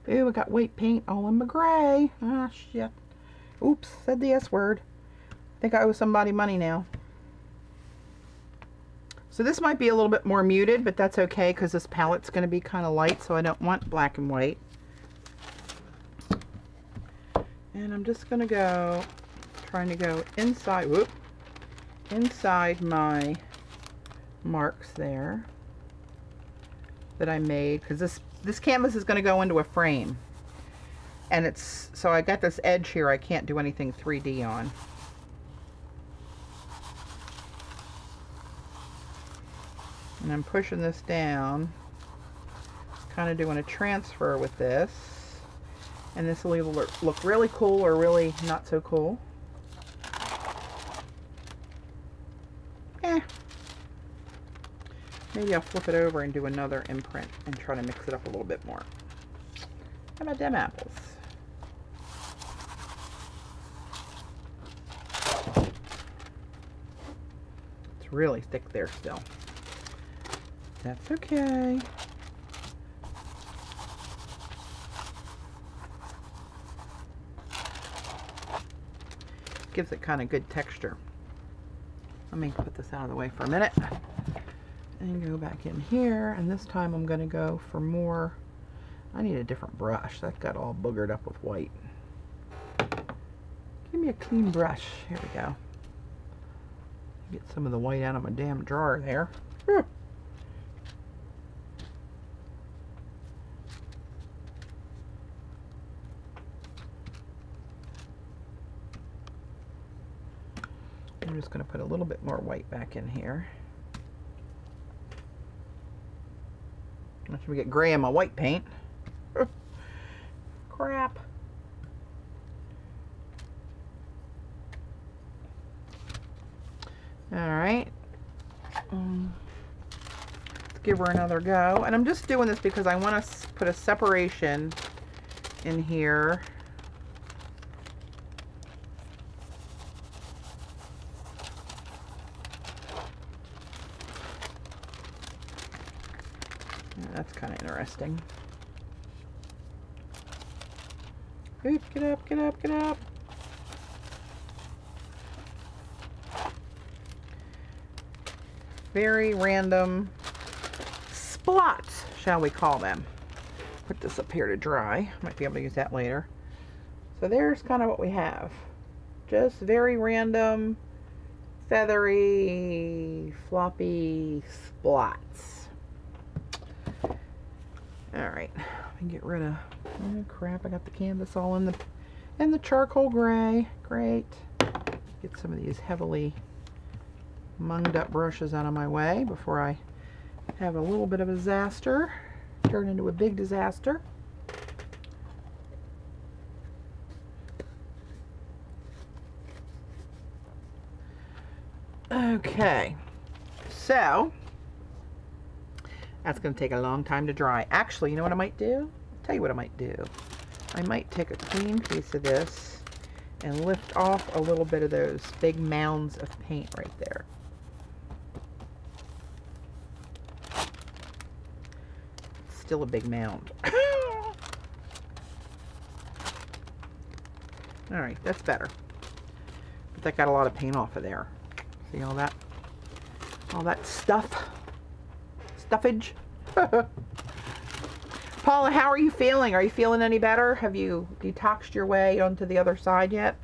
Ooh, I got white paint all in my gray. Ah, shit. Oops, said the S word. I think I owe somebody money now. So this might be a little bit more muted, but that's okay because this palette's going to be kind of light, so I don't want black and white. And I'm just going to go, trying to go inside, whoop, inside my marks there that I made, because this canvas is going to go into a frame. And it's, so I got this edge here I can't do anything 3D on. And I'm pushing this down, kind of doing a transfer with this. And this will either look really cool or really not so cool. Maybe I'll flip it over and do another imprint and try to mix it up a little bit more. How about them apples? It's really thick there still. That's okay. Gives it kind of good texture. Let me put this out of the way for a minute and go back in here, and this time I'm going to go for more. I need a different brush. That got all boogered up with white. Give me a clean brush. Here we go. Get some of the white out of my damn drawer there. I'm just going to put a little bit more white back in here. Not sure we get gray in my white paint. Crap. Alright. Let's give her another go. And I'm just doing this because I want to put a separation in here. That's kind of interesting. Oops, get up, get up, get up. Very random splots, shall we call them. Put this up here to dry. Might be able to use that later. So there's kind of what we have. Just very random, feathery, floppy splots. Alright, let me get rid of, oh crap, I got the canvas all in the charcoal gray. Great. Get some of these heavily munged up brushes out of my way before I have a little bit of a disaster turn into a big disaster. Okay, so that's going to take a long time to dry. Actually, you know what I might do? I'll tell you what I might do. I might take a clean piece of this and lift off a little bit of those big mounds of paint right there. It's still a big mound. Alright, that's better. But that got a lot of paint off of there. See all that? All that stuff? Stuffage. Paula, how are you feeling? Are you feeling any better? Have you detoxed your way onto the other side yet?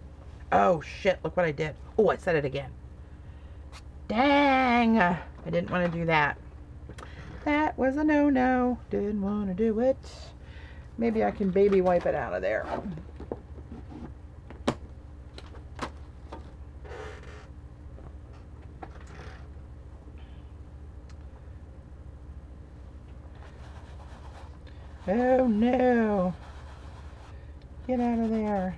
Oh shit, look what I did. Oh, I said it again. Dang, I didn't want to do that. That was a no-no. Didn't want to do it. Maybe I can baby wipe it out of there. Oh no! Get out of there.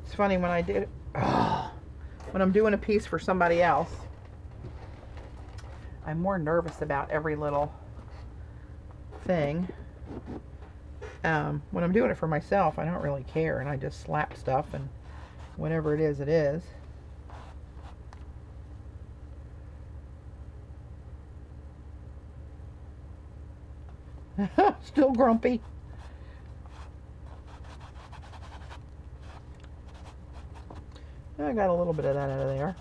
It's funny when I did, when I'm doing a piece for somebody else, I'm more nervous about every little thing. When I'm doing it for myself, I don't really care, and I just slap stuff and whatever it is, it is. Still grumpy. I got a little bit of that out of there.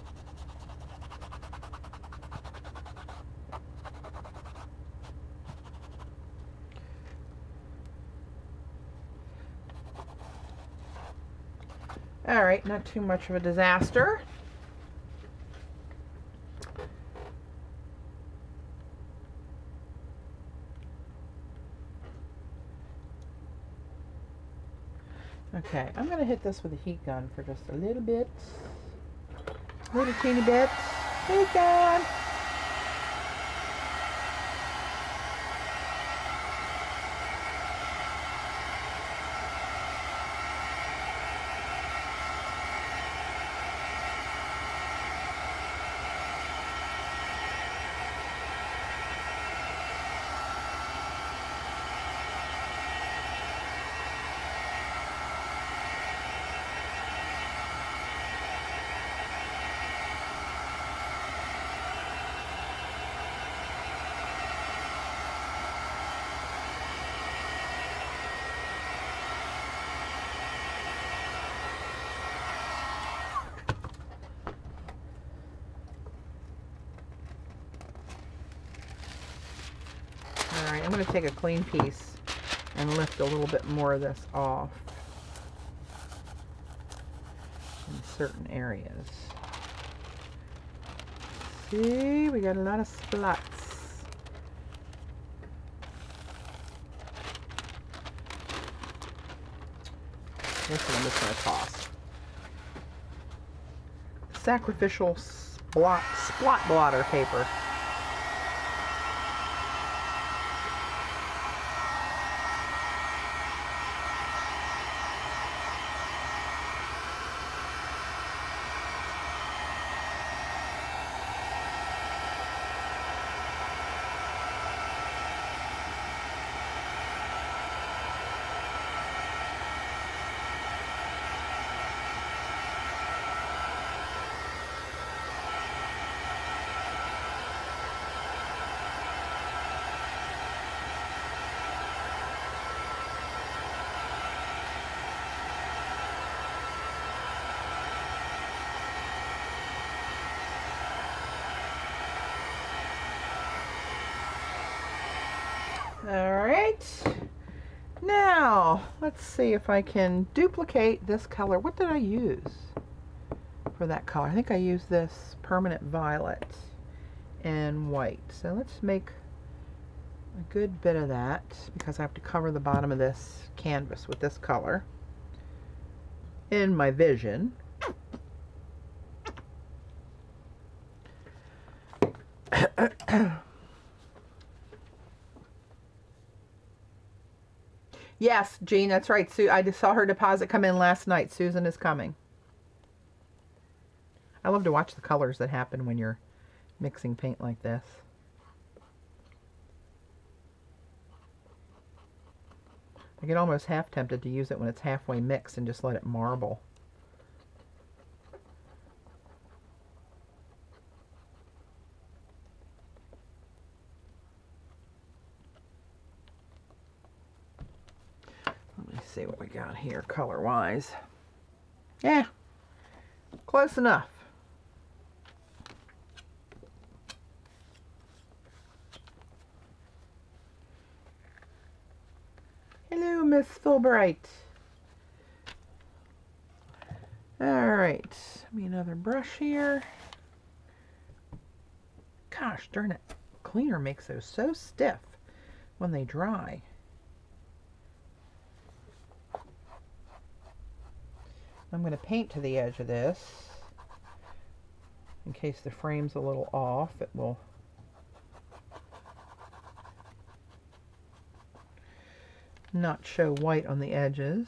Alright, not too much of a disaster. Okay, I'm going to hit this with a heat gun for just a little bit. Little teeny bit. Hey, Dad. Alright, I'm going to take a clean piece and lift a little bit more of this off in certain areas. See, we got a lot of spots. This one I'm just going to toss. Sacrificial spot blotter paper. Alright, now let's see if I can duplicate this color. What did I use for that color? I think I used this permanent violet and white. So let's make a good bit of that because I have to cover the bottom of this canvas with this color in my vision. Yes, Jean, that's right. Sue, I just saw her deposit come in last night. Susan is coming. I love to watch the colors that happen when you're mixing paint like this. I get almost half tempted to use it when it's halfway mixed and just let it marble. Let me see what we got here color-wise. Yeah, close enough. Hello, Miss Fulbright. Alright, let me another brush here. Gosh darn it, cleaner makes those so stiff when they dry. I'm going to paint to the edge of this in case the frame's a little off. It will not show white on the edges.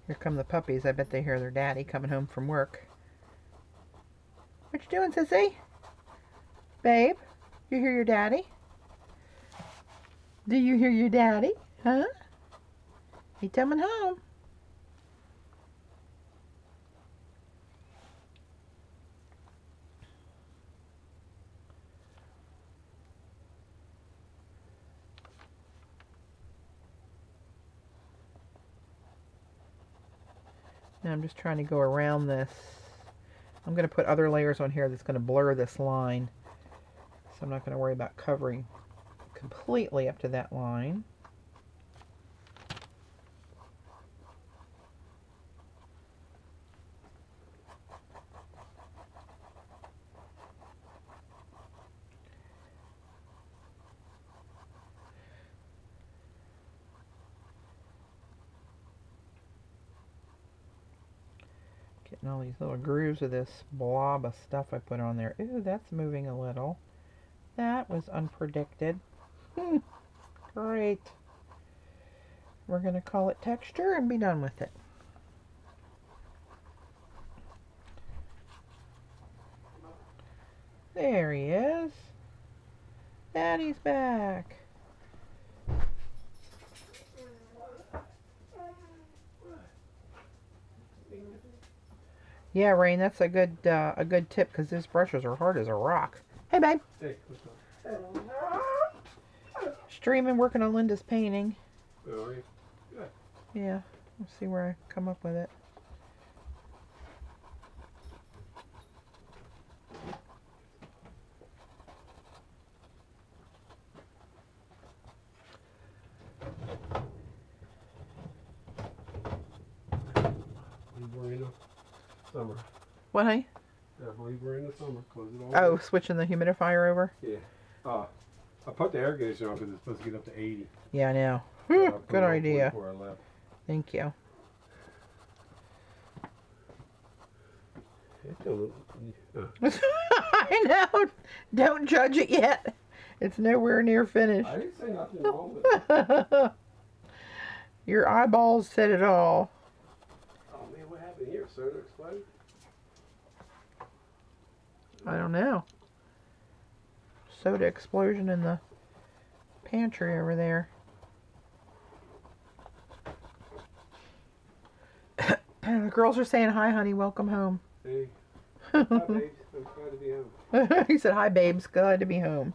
Here come the puppies. I bet they hear their daddy coming home from work. What you doing, sissy? Babe, you hear your daddy? Do you hear your daddy? Huh? He coming home. Now I'm just trying to go around this. I'm going to put other layers on here that's going to blur this line. So I'm not going to worry about covering completely up to that line. Getting all these little grooves of this blob of stuff I put on there. Ooh, that's moving a little. That was unpredicted. Great. We're going to call it texture and be done with it. There he is. Daddy's back. Yeah, Rain, that's a good tip because these brushes are hard as a rock. Hey, babe. Hey, what's up? Streaming, working on Linda's painting. Oh, are you? Good. Yeah, we'll see where I come up with it. We're in the summer. What, honey? I believe we're in the summer. Close it all. Oh, switching the humidifier over? Yeah. I put the air conditioner on because it's supposed to get up to 80. Yeah, I know. So I put Good it on idea. 44 I left. Thank you. It's a little, I know. Don't judge it yet. It's nowhere near finished. I didn't say nothing wrong with it. Your eyeballs said it all. Oh man, what happened here? Soda exploded? I don't know. Soda explosion in the pantry over there. The girls are saying hi, honey. Welcome home. Hey. Hi, babes. I'm glad to be home. He said, hi, babes. Glad to be home.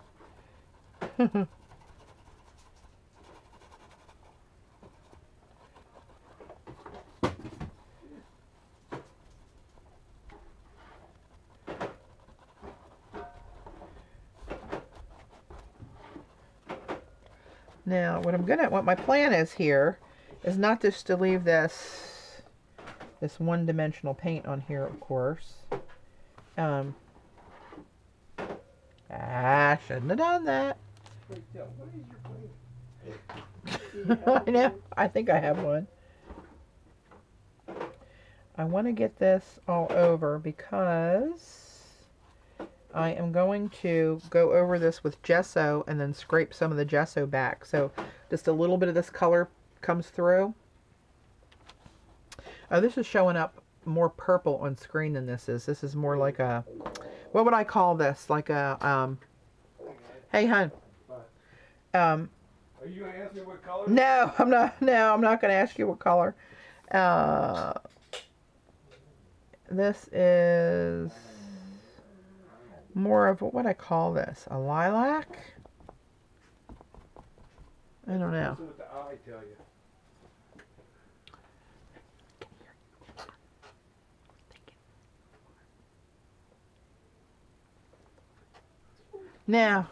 Now, what my plan is here is not just to leave this one-dimensional paint on here, of course. Shouldn't have done that. What is your plan? I know. I think I have one. I want to get this all over because I am going to go over this with gesso and then scrape some of the gesso back. So just a little bit of this color comes through. Oh, this is showing up more purple on screen than this is. This is more like a, what would I call this? Like a, hey, hon. Are you going to ask me what color? No, I'm not. No, I'm not going to ask you what color. This is more of, what would I call this? A lilac? I don't know. That's what the eye tell you. Now,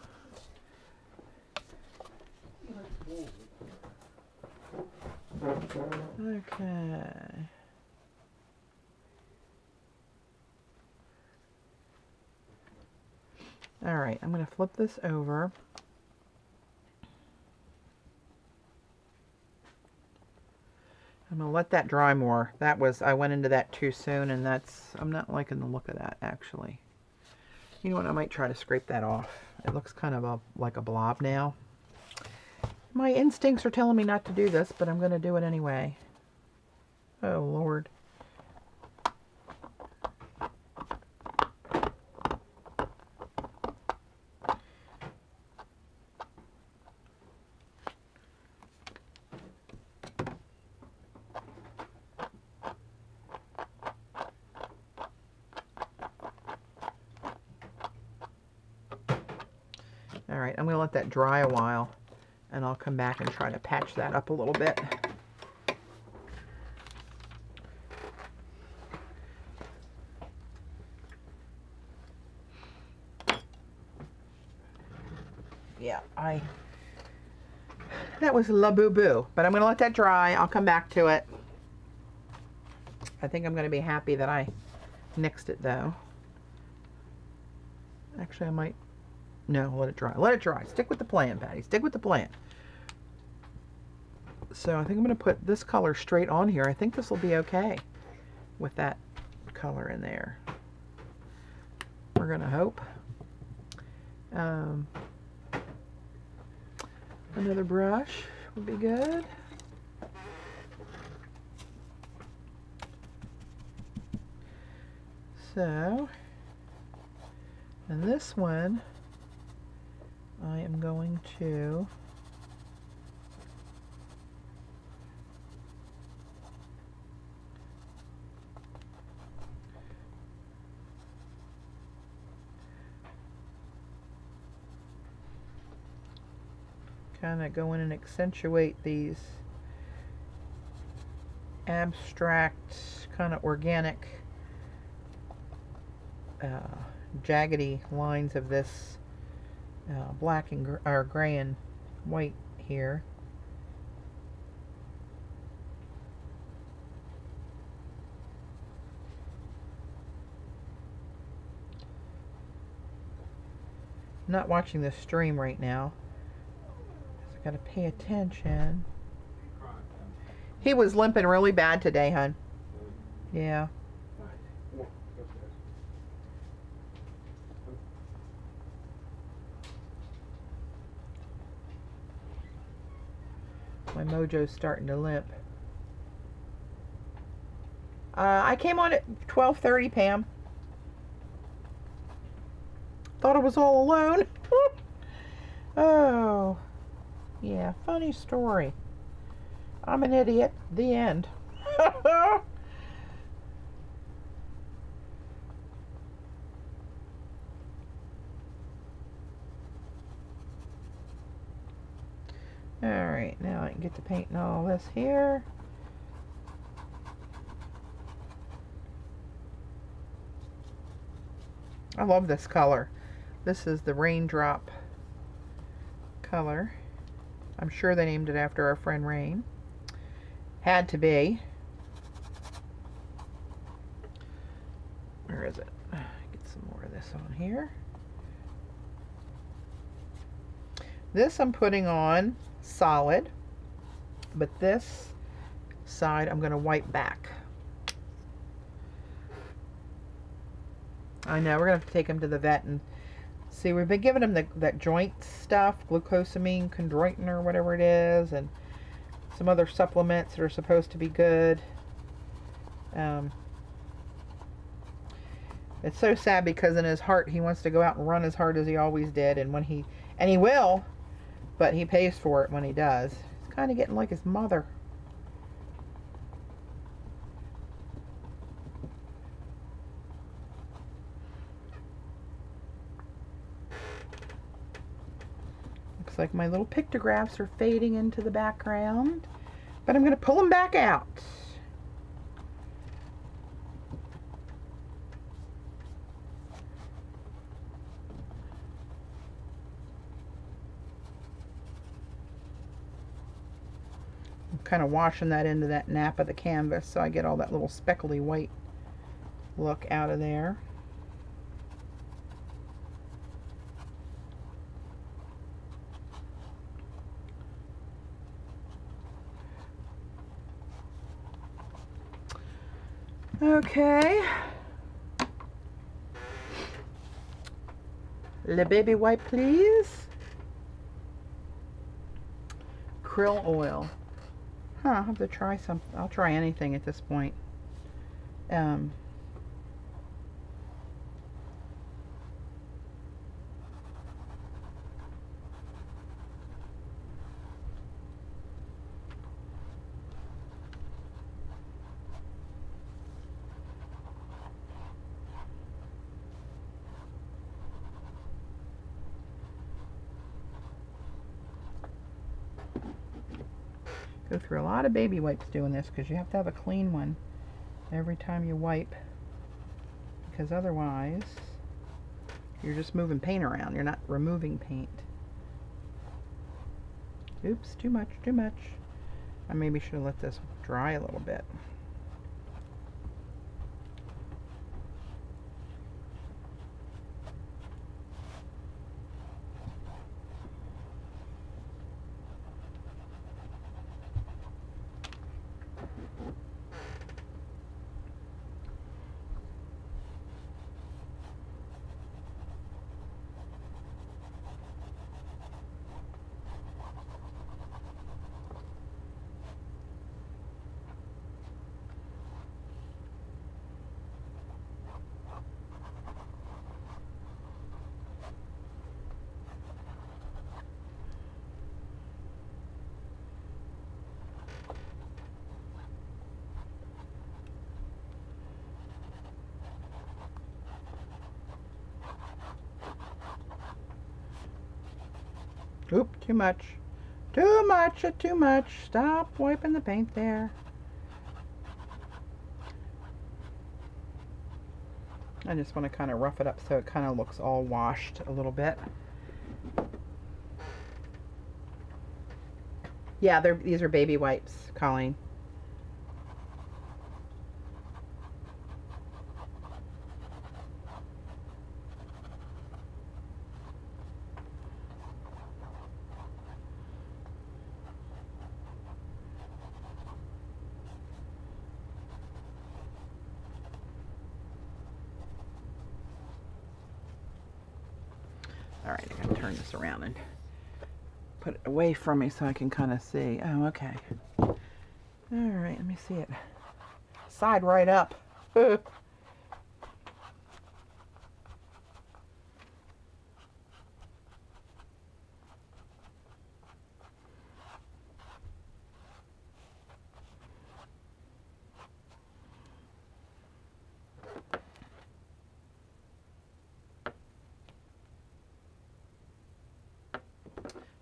okay. All right, I'm going to flip this over. I'm going to let that dry more. I went into that too soon, and I'm not liking the look of that, actually. You know what, I might try to scrape that off. It looks kind of like a blob now. My instincts are telling me not to do this, but I'm going to do it anyway. Oh, Lord. Alright, I'm going to let that dry a while, and I'll come back and try to patch that up a little bit. Yeah, that was la boo boo, but I'm going to let that dry. I'll come back to it. I think I'm going to be happy that I nixed it, though. Actually, I might... No, let it dry. Let it dry. Stick with the plan, Patty. Stick with the plan. So I think I'm going to put this color straight on here. I think this will be okay with that color in there. We're gonna hope. Another brush would be good. So, and this one I am going to kind of go in and accentuate these abstract, kind of organic, jaggedy lines of this black and or gray and white here. I'm not watching this stream right now. I gotta pay attention. He was limping really bad today, hon. Yeah. My mojo's starting to limp. I came on at 12:30, Pam. Thought I was all alone. Oh. Yeah, funny story. I'm an idiot. The end. Alright, now I can get to painting all this here. I love this color. This is the raindrop color. I'm sure they named it after our friend Rain. Had to be. Where is it? Get some more of this on here. This I'm putting on solid, but this side I'm going to wipe back. I know, we're going to have to take him to the vet and see. We've been giving him that joint stuff, glucosamine, chondroitin or whatever it is, and some other supplements that are supposed to be good. It's so sad because in his heart he wants to go out and run as hard as he always did, and he will, but he pays for it when he does. He's kind of getting like his mother. Looks like my little pictographs are fading into the background, but I'm going to pull them back out. I'm kind of washing that into that nap of the canvas so I get all that little speckly white look out of there. Okay. Le baby wipe, please. Krill oil. Huh, I'll have to try some. I'll try anything at this point. Go through a lot of baby wipes doing this because you have to have a clean one every time you wipe, because otherwise you're just moving paint around. You're not removing paint. Oops, too much, too much. I maybe should have let this dry a little bit. Oop, too much. Too much, too much. Stop wiping the paint there. I just want to kind of rough it up so it kind of looks all washed a little bit. Yeah, these are baby wipes, Colleen. All right, I gotta turn this around and put it away from me so I can kind of see. Oh, okay. All right, let me see it. Side right up.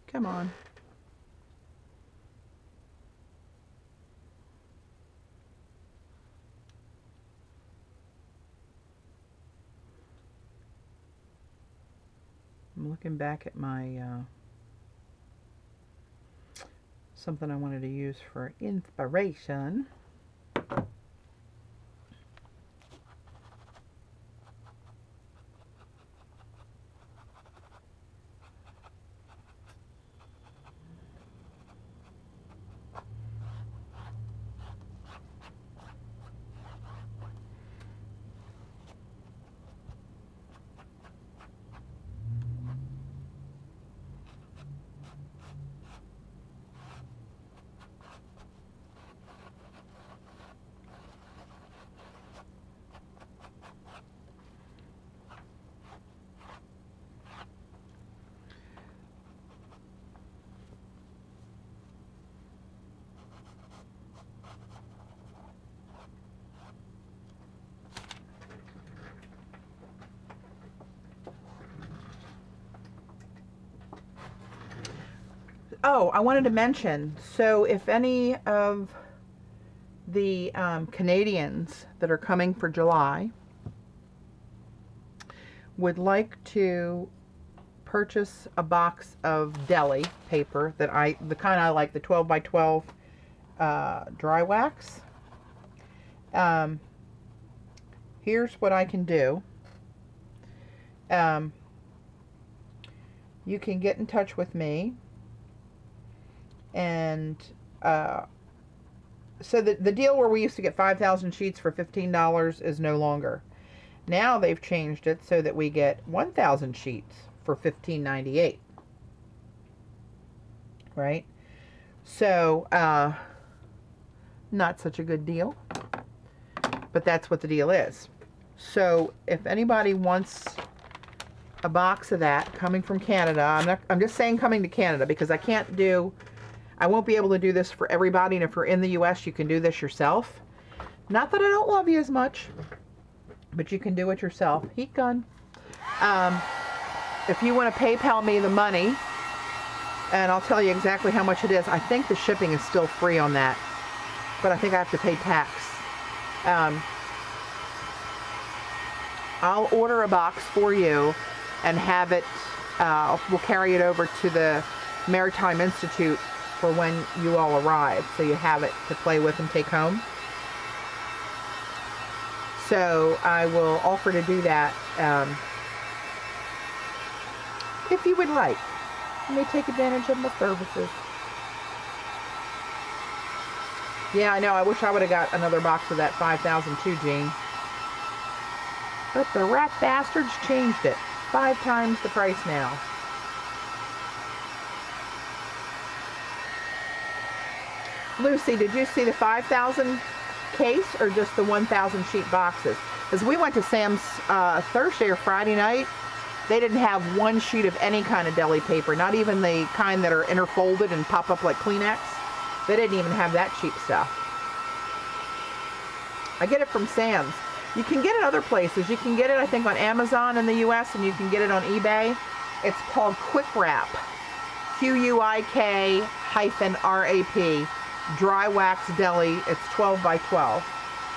Come on. I'm looking back at my something I wanted to use for inspiration. Oh, I wanted to mention, so if any of the Canadians that are coming for July would like to purchase a box of deli paper that the kind I like, the 12 by 12 dry wax, here's what I can do. You can get in touch with me. And so the deal where we used to get 5,000 sheets for $15 is no longer. Now they've changed it so that we get 1,000 sheets for $15.98. Right? So, not such a good deal. But that's what the deal is. So, if anybody wants a box of that coming from Canada, I'm just saying coming to Canada because I won't be able to do this for everybody, and if you're in the U.S., you can do this yourself. Not that I don't love you as much, but you can do it yourself. Heat gun. If you want to PayPal me the money, and I'll tell you exactly how much it is. I think the shipping is still free on that, but I think I have to pay tax. I'll order a box for you and have it, we'll carry it over to the Maritime Institute for when you all arrive, so you have it to play with and take home. So I will offer to do that if you would like. You may take advantage of my services. Yeah, I know, I wish I would have got another box of that 5,000 too, Jean. But the rat bastards changed it. 5 times the price now. Lucy, did you see the 5,000 case or just the 1,000 sheet boxes? As we went to Sam's Thursday or Friday night, they didn't have one sheet of any kind of deli paper, not even the kind that are interfolded and pop up like Kleenex. They didn't even have that cheap stuff. I get it from Sam's. You can get it other places. You can get it, I think, on Amazon in the US, and you can get it on eBay. It's called Quick Wrap. QUIK-RAP dry wax deli. It's 12 by 12.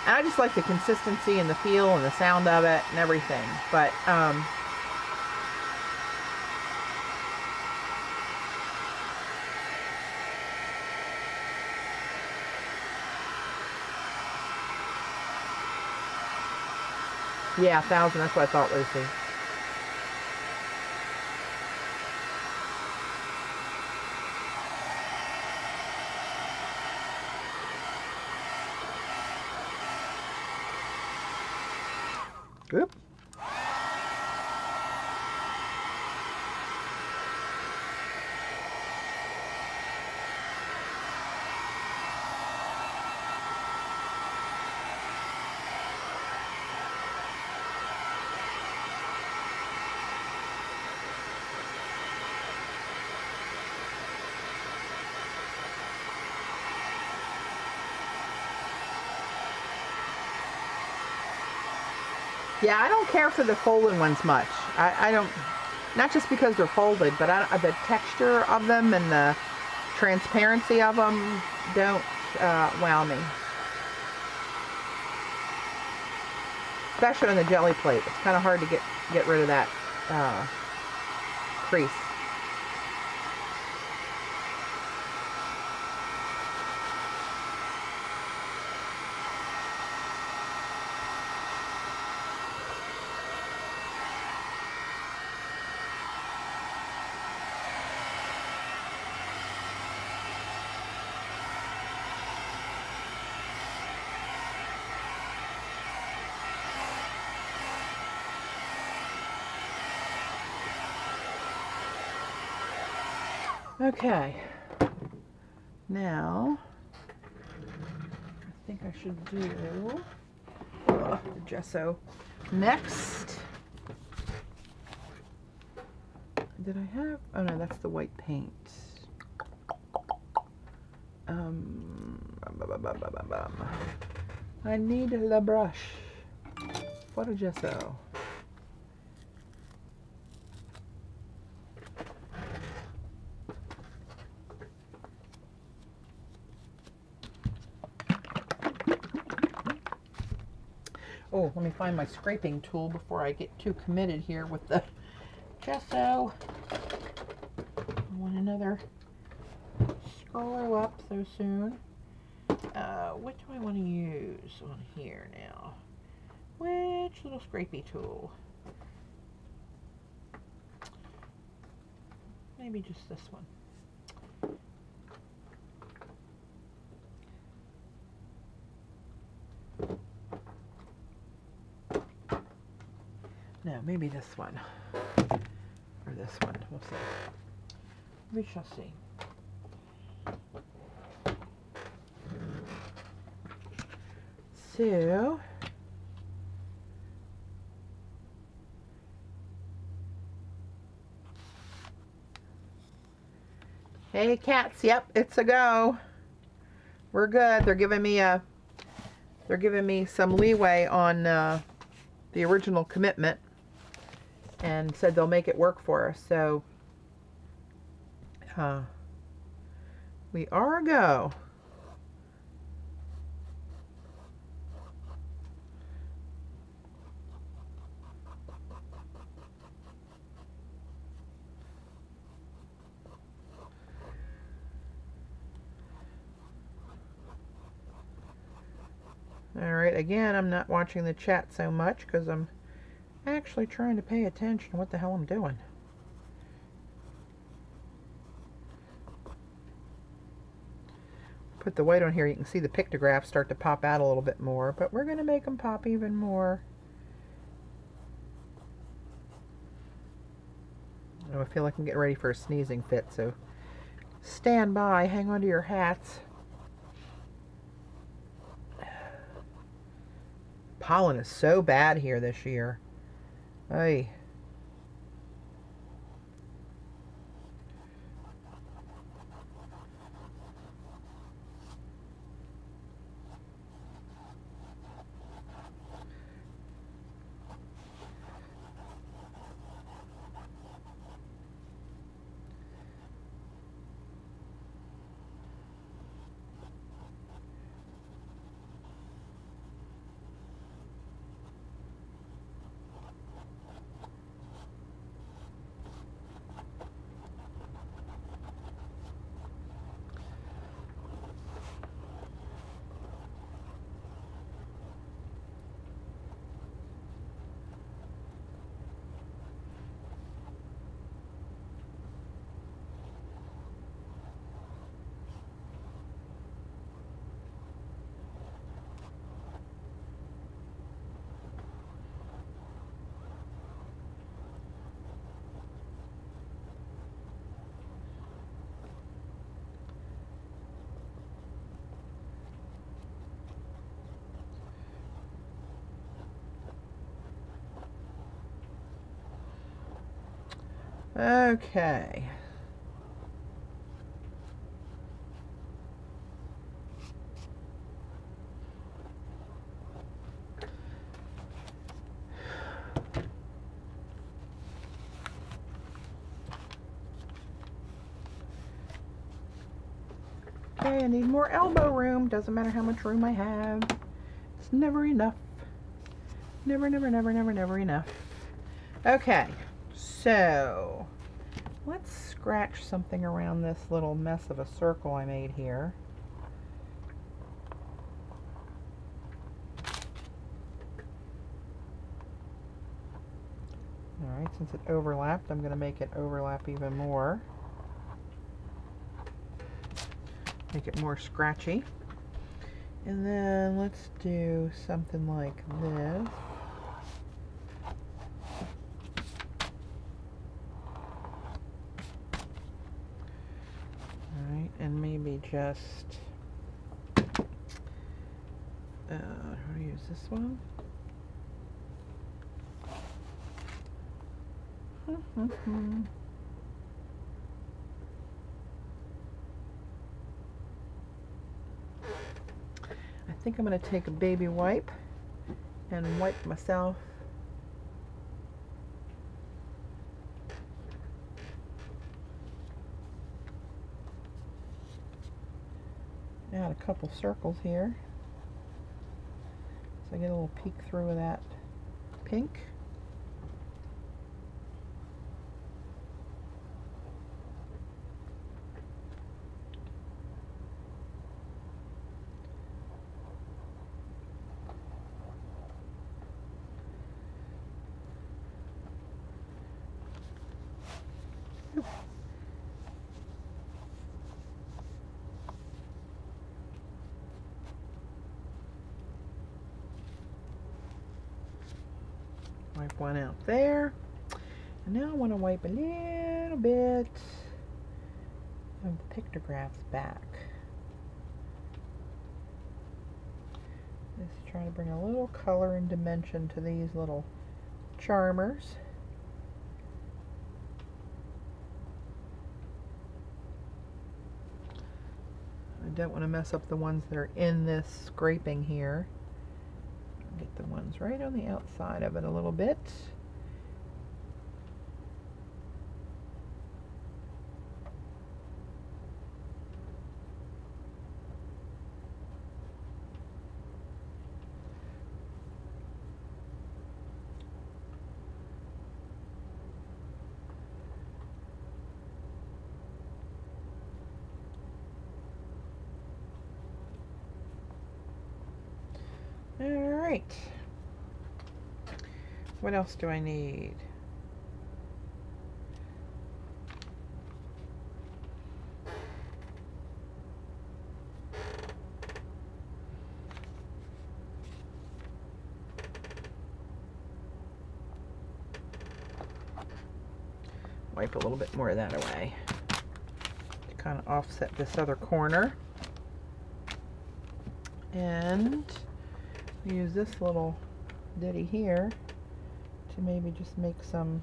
And I just like the consistency and the feel and the sound of it and everything. But yeah, 1,000. That's what I thought, Lucy. Oop. Yeah, I don't care for the folded ones much. I don't, not just because they're folded, but the texture of them and the transparency of them don't wow me. Especially on the jelly plate. It's kind of hard to get rid of that crease. Okay, now I think I should do the gesso next. Did I have, oh no, that's the white paint. I need the brush for the gesso. Oh, let me find my scraping tool before I get too committed here with the gesso. I want another screw up so soon. What do I want to use on here now? Which little scrapey tool? Maybe just this one. No, maybe this one. Or this one. We'll see. We shall see. So, hey cats, yep, it's a go. We're good. They're giving me some leeway on the original commitment and said they'll make it work for us. So we are a go. Alright, again, I'm not watching the chat so much because I'm actually trying to pay attention to what the hell I'm doing. Put the white on here, you can see the pictographs start to pop out a little bit more, but we're going to make them pop even more. Oh, I feel like I'm getting ready for a sneezing fit, so stand by, hang on to your hats. Pollen is so bad here this year. Ay. Okay. Okay, I need more elbow room. Doesn't matter how much room I have. It's never enough. Never, never, never, never, never enough. Okay, so let's scratch something around this little mess of a circle I made here. Alright, since it overlapped, I'm going to make it overlap even more. Make it more scratchy. And then let's do something like this. Alright, and maybe just how do I use this one? I think I'm going to take a baby wipe and wipe myself. Add a couple circles here so I get a little peek through of that pink. Wipe one out there. And now I want to wipe a little bit of the pictographs back. Just trying to bring a little color and dimension to these little charmers. I don't want to mess up the ones that are in this scraping here. Get the ones right on the outside of it a little bit. All right. What else do I need? Wipe a little bit more of that away to kind of offset this other corner. And use this little ditty here to maybe just make some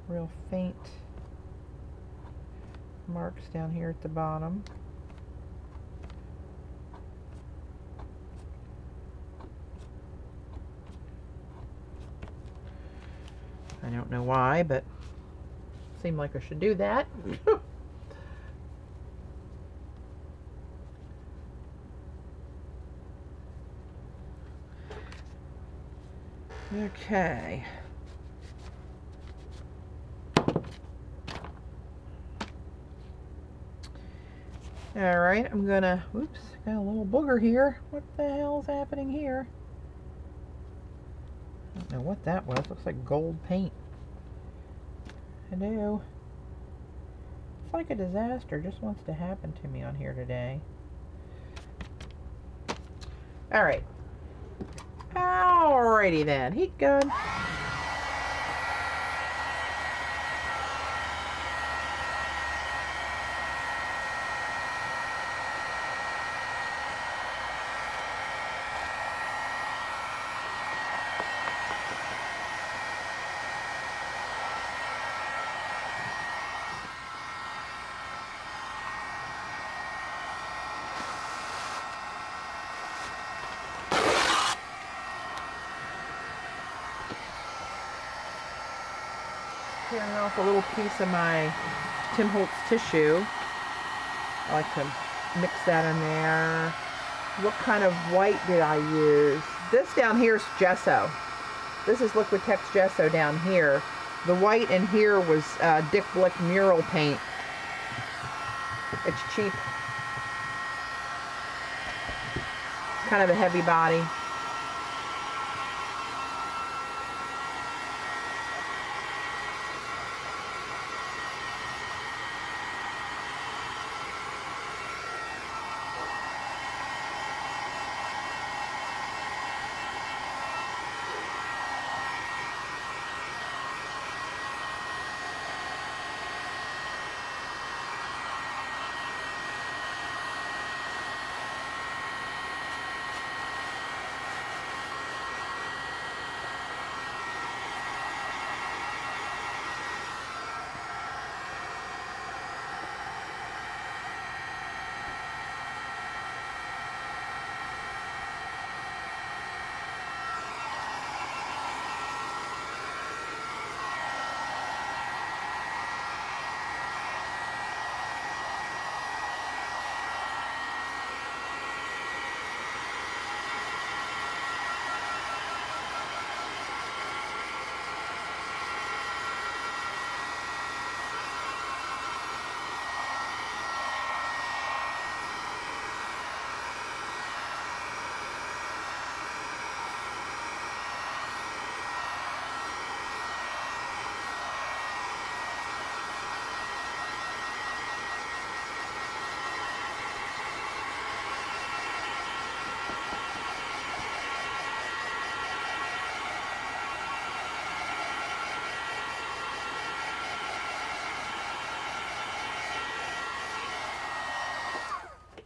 real faint marks down here at the bottom. I don't know why, but it seemed like I should do that. Okay. All right, I'm gonna, oops, got a little booger here. What the hell's happening here? I don't know what that was. Looks like gold paint. I know. It's like a disaster just wants to happen to me on here today. All right. Alrighty then, heat gun. tearing off a little piece of my Tim Holtz tissue. I like to mix that in there. What kind of white did I use? This down here is gesso. This is Liquitex gesso down here. The white in here was Dick Blick mural paint. It's cheap. Kind of a heavy body.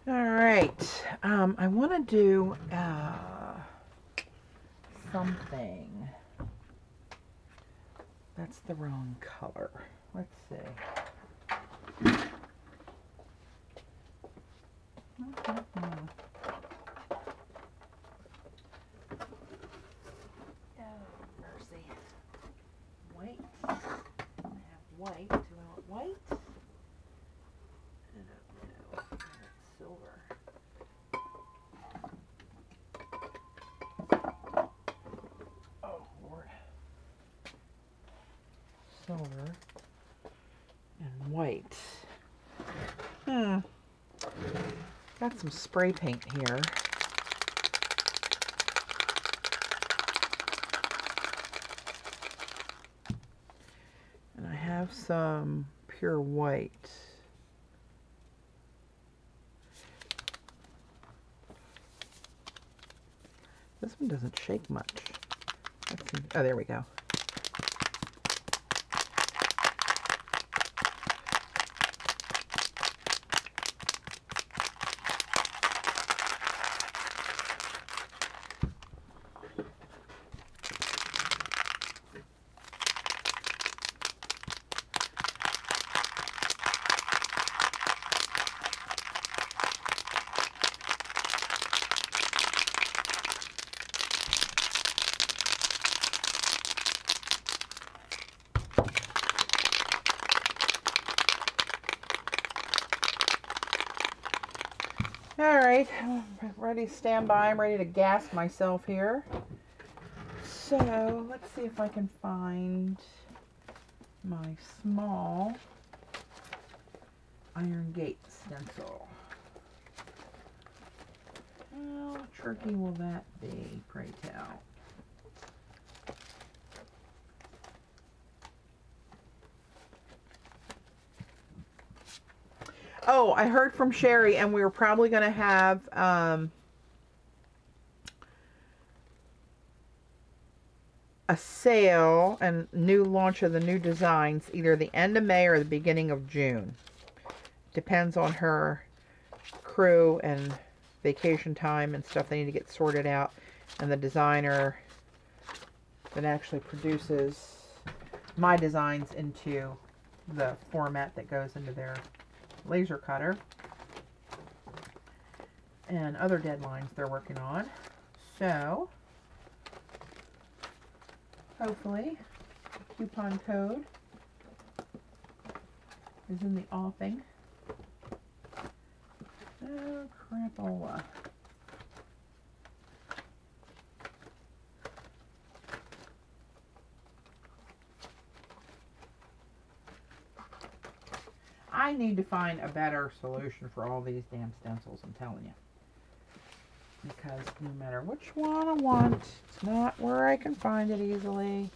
Alright, I want to do something. That's the wrong color. Let's see. Oh, mercy. White. I have white. Do I want white? No. Silver. Oh, Lord. Silver and white. Got some spray paint here. And I have some pure white. This one doesn't shake much. Let's see. Oh, there we go. Alright, I'm ready to stand by. I'm ready to gas myself here. So, let's see if I can find my small iron gate stencil. How tricky will that be, pray tell? Oh, I heard from Sherry, and we were probably going to have a sale and new launch of the new designs either the end of May or the beginning of June. Depends on her crew and vacation time and stuff they need to get sorted out, and the designer that actually produces my designs into the format that goes into their laser cutter, and other deadlines they're working on. So hopefully coupon code is in the offing. Oh, crapola. I need to find a better solution for all these damn stencils, I'm telling you. Because no matter which one I want, it's not where I can find it easily.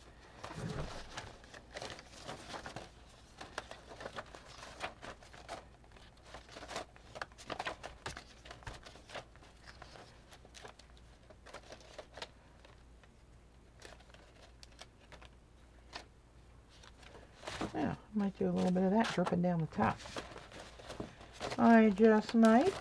Yeah, I might do a little bit of that dripping down the top. I just might.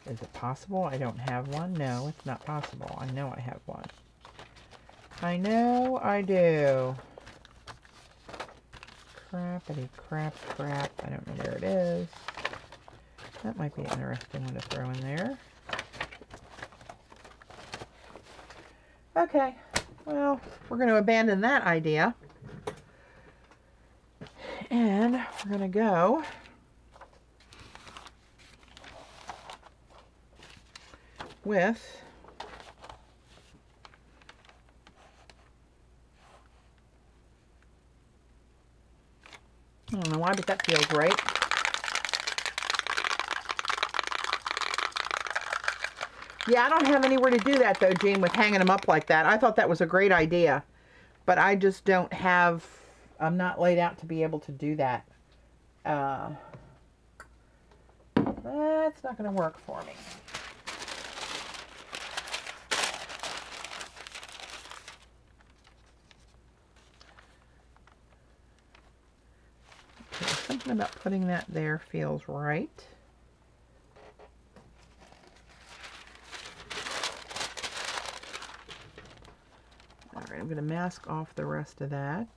Is it possible I don't have one? No, it's not possible. I know I have one. I know I do. Crappity crap crap. I don't know where it is. That might be an interesting one to throw in there. Okay, well, we're going to abandon that idea. And we're going to go with I don't know why, but that feels right. Yeah, I don't have anywhere to do that though, Jean, with hanging them up like that. I thought that was a great idea, but I just don't have, I'm not laid out to be able to do that. That's not going to work for me. Okay, something about putting that there feels right. I'm going to mask off the rest of that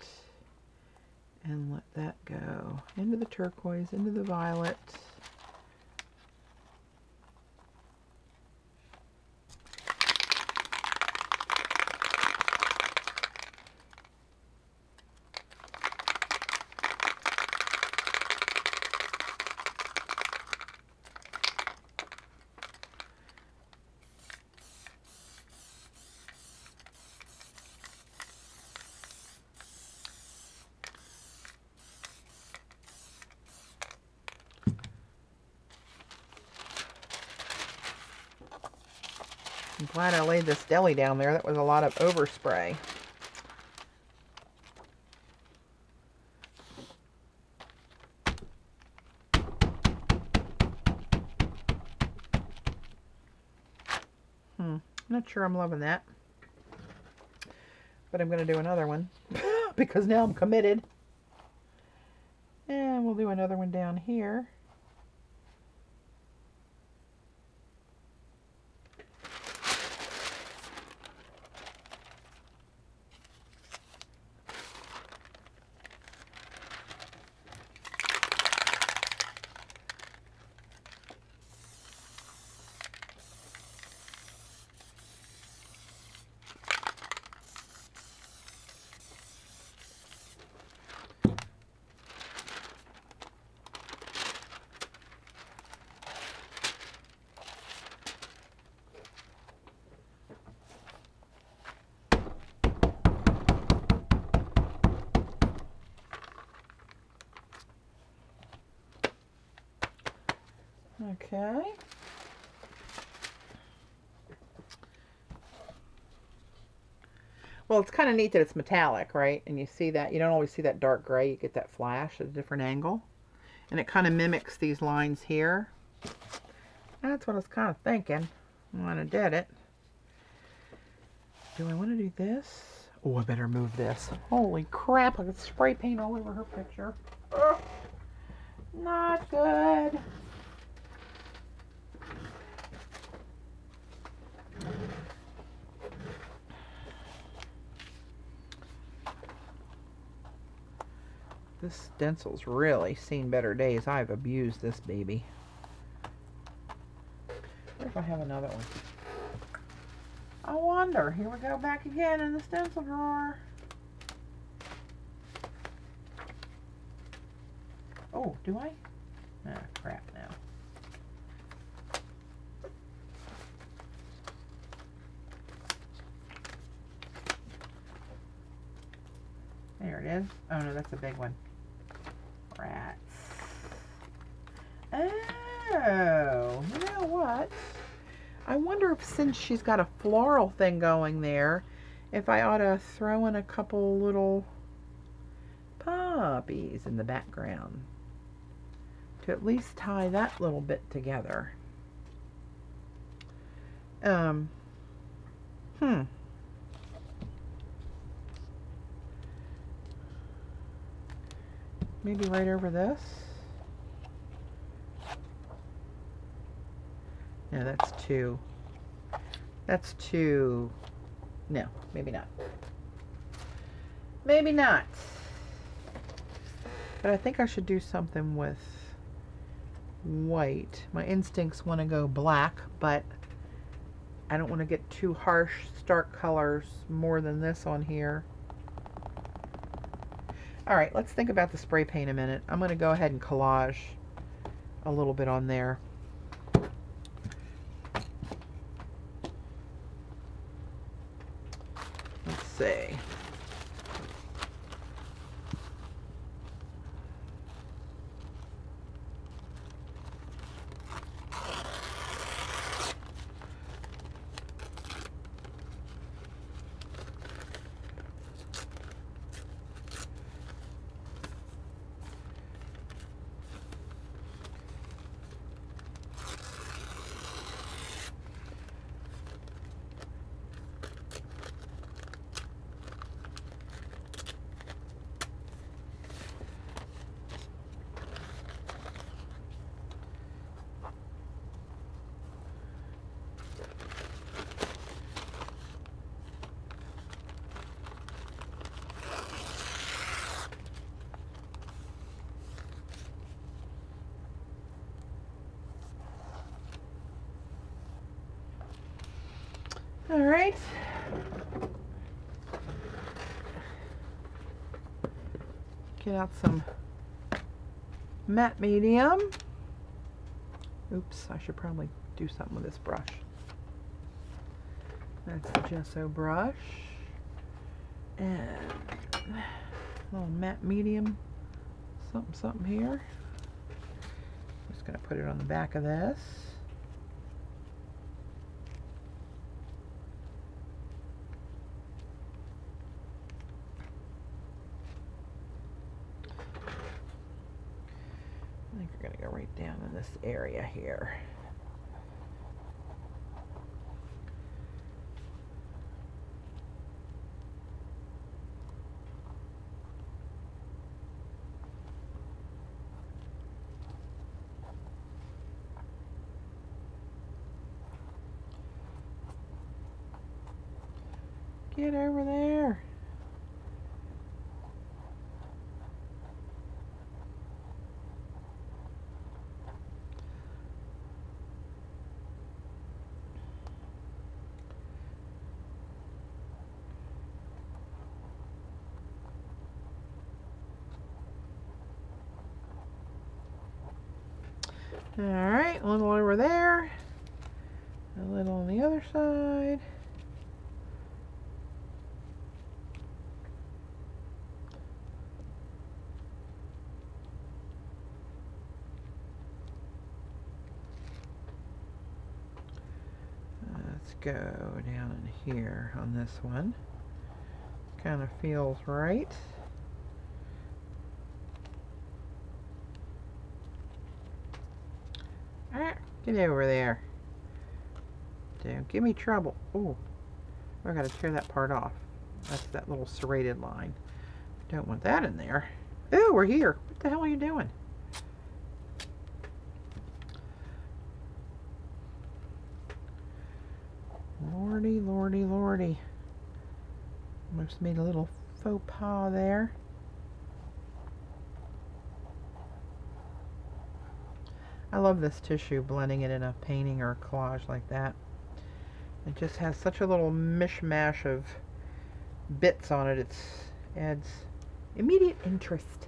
and let that go into the turquoise, into the violet. I'm glad I laid this deli down there. That was a lot of overspray. I'm not sure I'm loving that. But I'm going to do another one because now I'm committed. And we'll do another one down here. Okay. Well, it's kind of neat that it's metallic, right? And you see that, you don't always see that dark gray. You get that flash at a different angle. And it kind of mimics these lines here. That's what I was kind of thinking when I did it. Do I want to do this? Oh, I better move this. Holy crap, I got spray paint all over her picture. Ugh. Not good. This stencil's really seen better days. I've abused this baby. if I have another one. I wonder. Here we go back again in the stencil drawer. Oh, do I? Ah, crap now. There it is. Oh no, that's a big one. Rats. Oh, you know what? I wonder if, since she's got a floral thing going there, if I ought to throw in a couple little poppies in the background to at least tie that little bit together. Maybe right over this. No, that's too. That's too. No, maybe not. Maybe not. But I think I should do something with white. My instincts want to go black, but I don't want to get too harsh, stark colors more than this on here. Alright, let's think about the spray paint a minute. I'm going to go ahead and collage a little bit on there. Let's see. All right. Get out some matte medium. Oops, I should probably do something with this brush. That's the gesso brush. And a little matte medium, something here. Just gonna put it on the back of this. I think we're going to go right down in this area here. Get over there. All right, a little over there, a little on the other side. Let's go down in here on this one. Kind of feels right. Get over there. Don't give me trouble. Oh, I gotta tear that part off. That's that little serrated line. Don't want that in there. Ooh, we're here. What the hell are you doing? Lordy, lordy, lordy. Almost made a little faux pas there. I love this tissue, blending it in a painting or a collage like that. It just has such a little mishmash of bits on it. It adds immediate interest.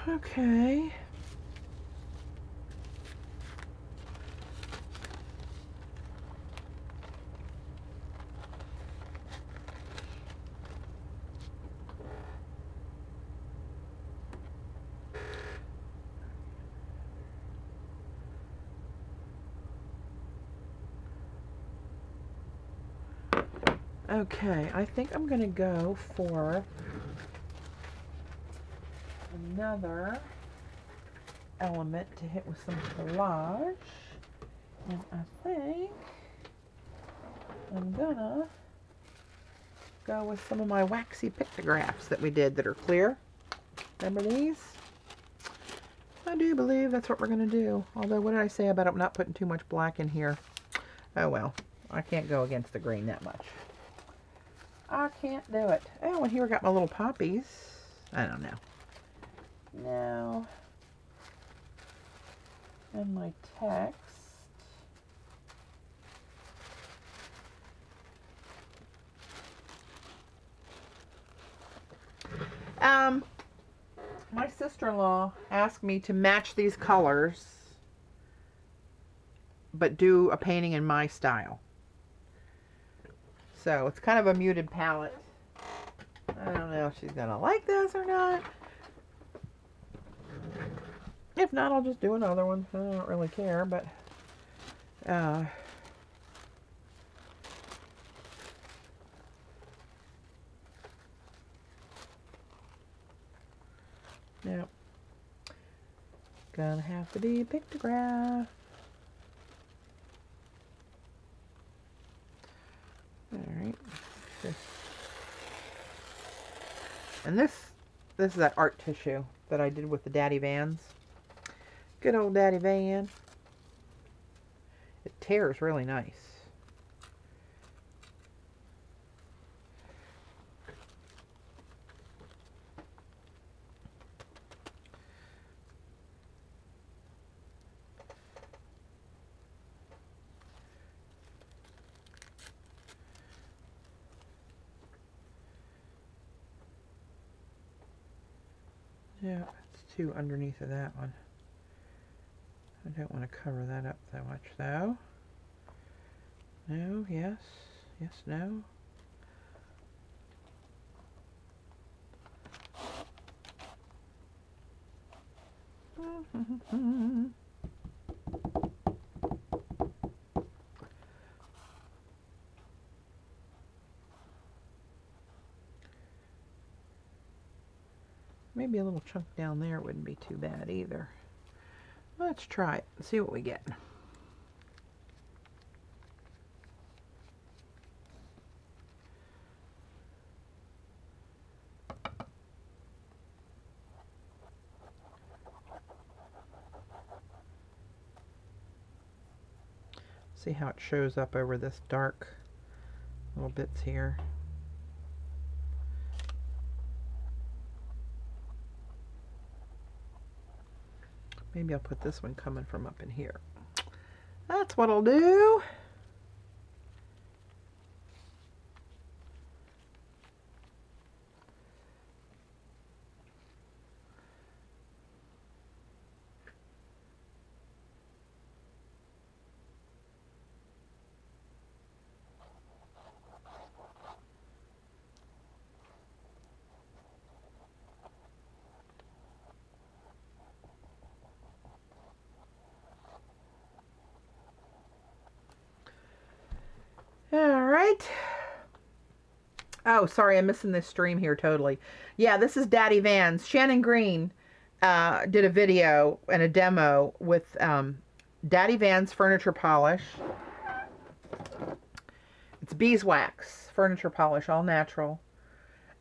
Okay. Okay, I think I'm going to go for another element to hit with some collage. And I think I'm gonna go with some of my waxy pictographs that we did that are clear. Remember these? I do believe that's what we're gonna do. Although, what did I say about not putting too much black in here? Oh well, I can't go against the grain that much. I can't do it. Oh, and here I got my little poppies. I don't know. Now, and my text. My sister-in-law asked me to match these colors, but do a painting in my style. So it's kind of a muted palette. I don't know if she's gonna like this or not. If not, I'll just do another one. I don't really care, but yep. Gonna have to be a pictograph. Alright. And this is that art tissue that I did with the Daddy Vans. Good old Daddy Van. It tears really nice. Yeah, it's two underneath of that one. I don't want to cover that up that much though. No, yes, yes, no. Maybe a little chunk down there wouldn't be too bad either. Let's try it and see what we get. See how it shows up over this dark little bits here. Maybe I'll put this one coming from up in here. That's what I'll do. All right. Oh, sorry, I'm missing this stream here totally. Yeah, this is Daddy Vans. Shannon Green did a video and a demo with Daddy Vans furniture polish. It's beeswax furniture polish, all natural.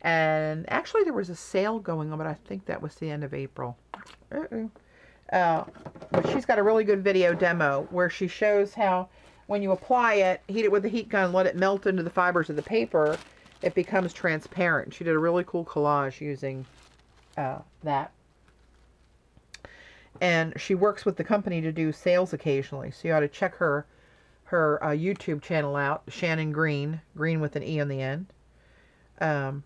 And actually there was a sale going on, but I think that was the end of April. But she's got a really good video demo where she shows how when you apply it, heat it with a heat gun, let it melt into the fibers of the paper, it becomes transparent. She did a really cool collage using that. And she works with the company to do sales occasionally. So you ought to check her YouTube channel out, Shannon Green, Green with an E on the end. And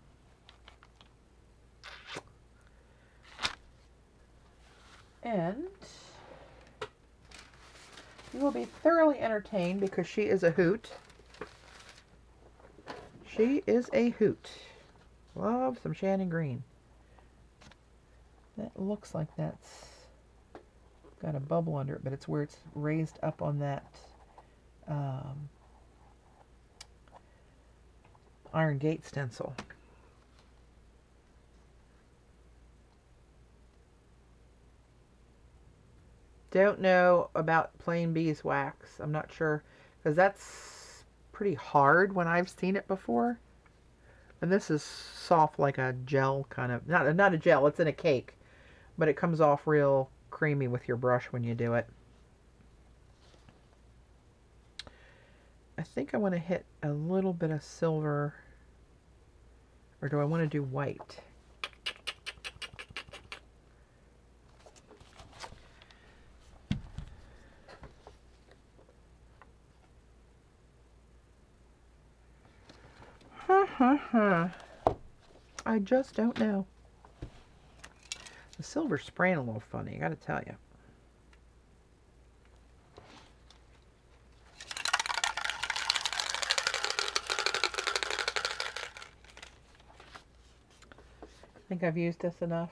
you will be thoroughly entertained because she is a hoot. She is a hoot. Love some Shannon Green. That looks like that's got a bubble under it, but it's where it's raised up on that iron gate stencil. Don't know about plain beeswax. I'm not sure, because that's pretty hard when I've seen it before. And this is soft like a gel kind of, not a gel, it's in a cake, but it comes off real creamy with your brush when you do it. I think I want to hit a little bit of silver, or do I want to do white? I just don't know. The silver's spraying a little funny, I gotta tell you. I think I've used this enough.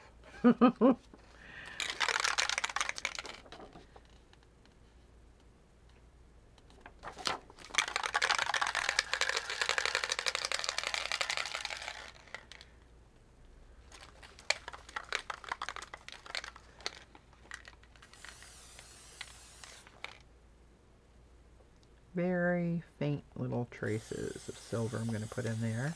Very faint little traces of silver I'm going to put in there.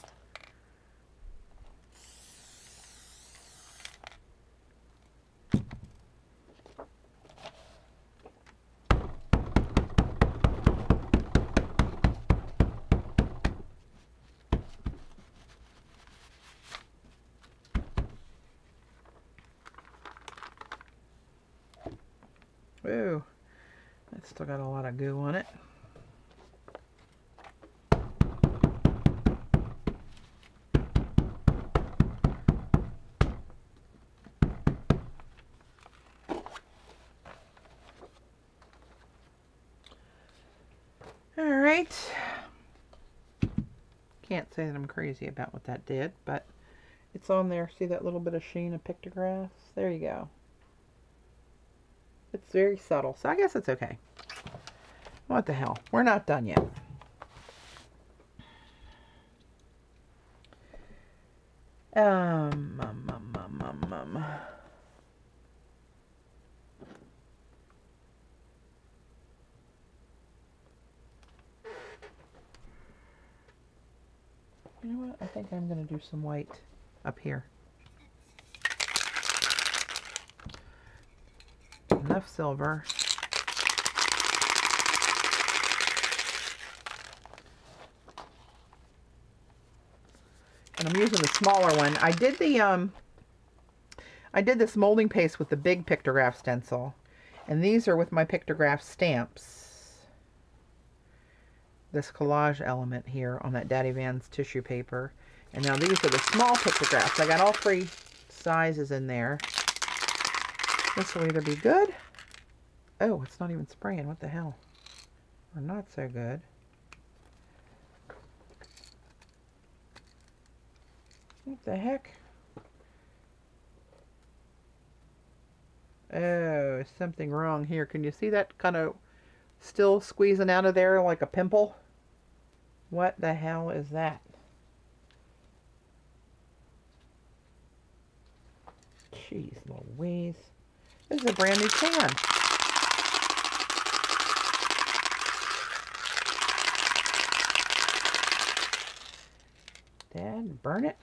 Ooh, that's still got a lot of goo on it. Alright. Can't say that I'm crazy about what that did, but it's on there. See that little bit of sheen of pictographs? There you go. It's very subtle, so I guess it's okay. What the hell? We're not done yet. You know what? I think I'm going to do some white up here. Enough silver. And I'm using the smaller one. I did this molding paste with the big pictograph stencil, and these are with my pictograph stamps. This collage element here on that Daddy Vans tissue paper. And now these are the small pictographs. I got all three sizes in there. This will either be good. Oh, it's not even spraying. What the hell? Or not so good. What the heck? Oh, something wrong here. Can you see that kind of still squeezing out of there like a pimple? What the hell is that? Jeez Louise. This is a brand new can. Dad, burn it.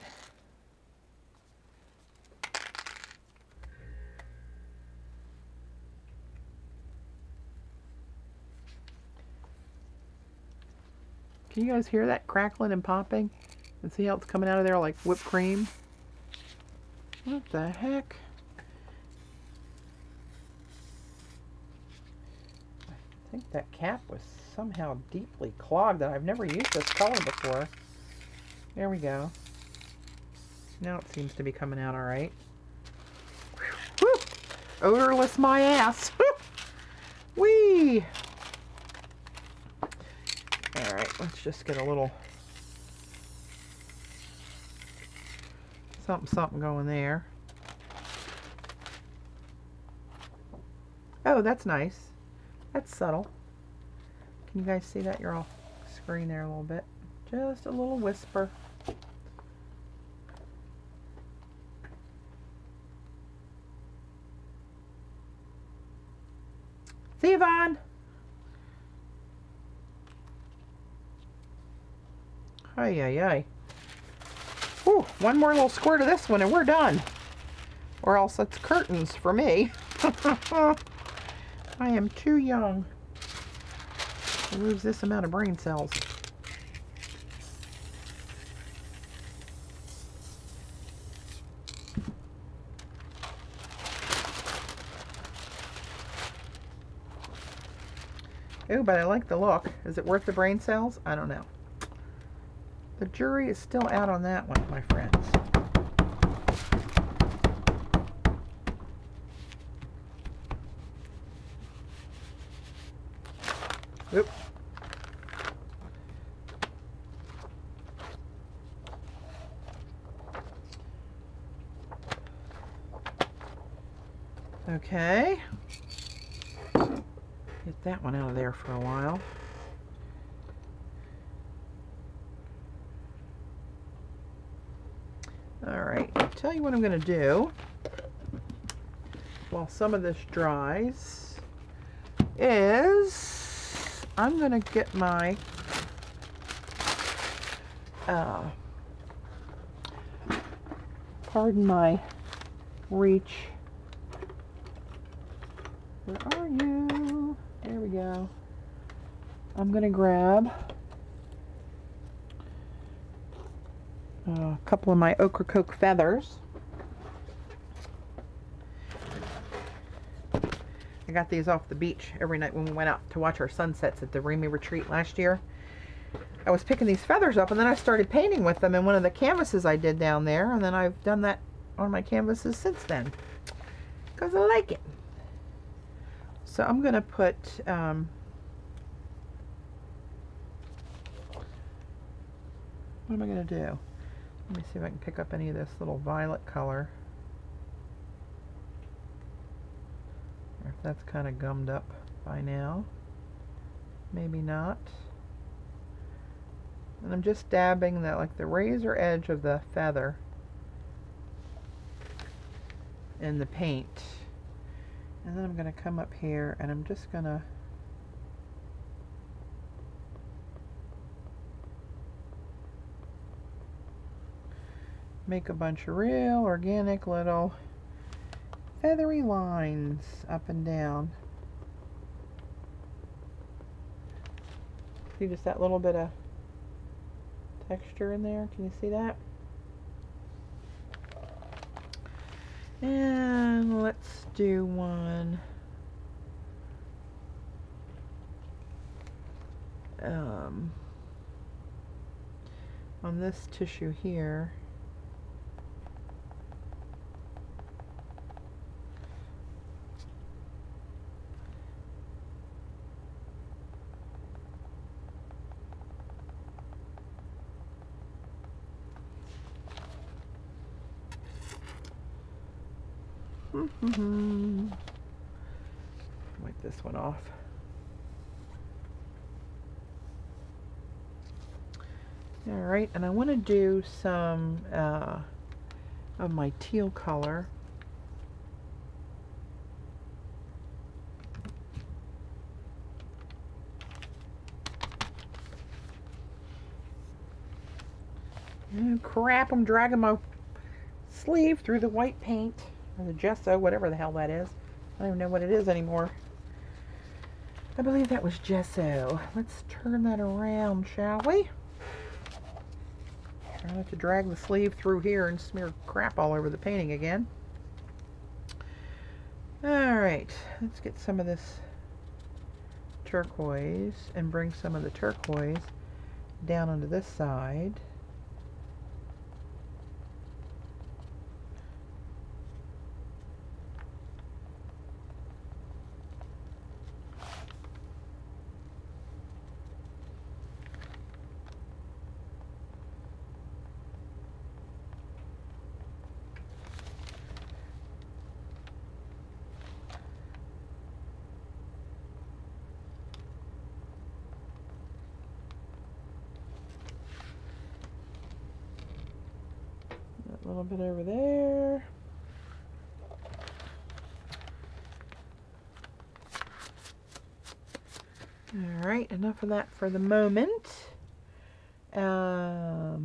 Can you guys hear that crackling and popping? And see how it's coming out of there like whipped cream? What the heck? I think that cap was somehow deeply clogged that I've never used this color before. There we go. Now it seems to be coming out all right. Whew. Odorless my ass. Whee! All right, let's just get a little something going there. Oh, that's nice. That's subtle. Can you guys see that? You're off screen there a little bit. Just a little whisper. See you, Vaughn. Ay, ay, ay. Whew, one more little squirt of this one and we're done. Or else it's curtains for me. I am too young to lose this amount of brain cells. Oh, but I like the look. Is it worth the brain cells? I don't know. The jury is still out on that one, my friends. Oop. Okay. Get that one out of there for a while. Alright, I'll tell you what I'm going to do while some of this dries is I'm going to get my pardon my reach. Where are you? There we go. I'm going to grab a couple of my ochre coke feathers. I got these off the beach every night when we went out to watch our sunsets at the Remy retreat last year. I was picking these feathers up and then I started painting with them in one of the canvases I did down there, and then I've done that on my canvases since then because I like it. So I'm going to put what am I going to do? Let me see if I can pick up any of this little violet color. Or if that's kind of gummed up by now. Maybe not. And I'm just dabbing that, like the razor edge of the feather in the paint. And then I'm going to come up here and I'm just going to make a bunch of real organic little feathery lines up and down. See just that little bit of texture in there? Can you see that? And let's do one on this tissue here. Wipe this one off. Alright, and I want to do some of my teal color. Oh crap, I'm dragging my sleeve through the white paint. Or the gesso, whatever the hell that is. I don't even know what it is anymore. I believe that was gesso. Let's turn that around, shall we? Try not to drag the sleeve through here and smear crap all over the painting again. Alright, let's get some of this turquoise and bring some of the turquoise down onto this side. A little bit over there. Alright, enough of that for the moment. I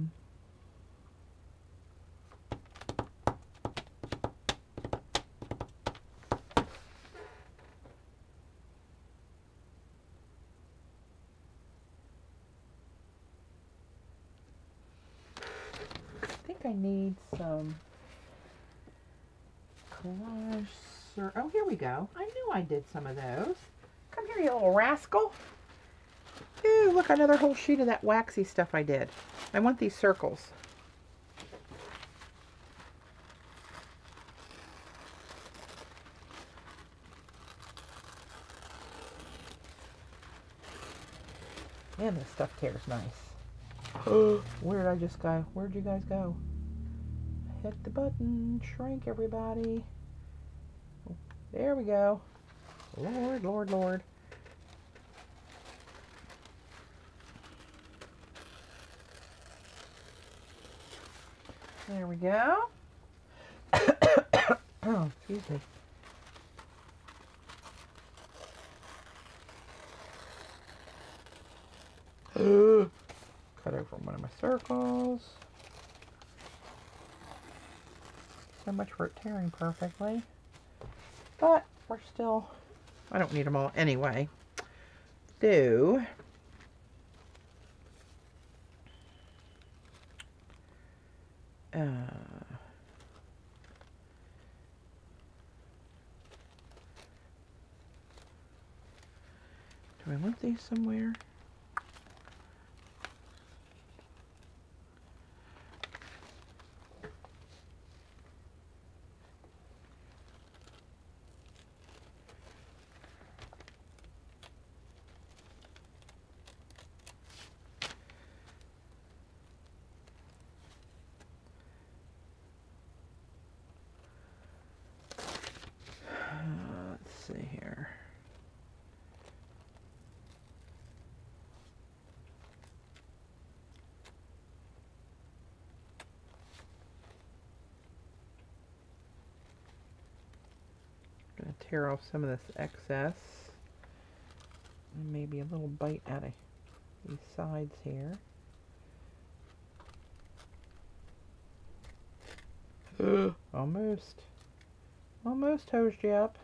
think I need some collage. Oh, here we go. I knew I did some of those. Come here, you little rascal. Ooh, look, another whole sheet of that waxy stuff I did. I want these circles. Man, this stuff tears nice. Where did I just go? Where'd you guys go? Hit the button. Shrink, everybody. There we go. Lord, Lord, Lord. There we go. Oh, excuse me. Cut over one of my circles. So much for it tearing perfectly. But we're still, I don't need them all anyway. Do I want these somewhere? Let's see here. I'm going to tear off some of this excess. And maybe a little bite out of these sides here. Almost. Almost hosed you up.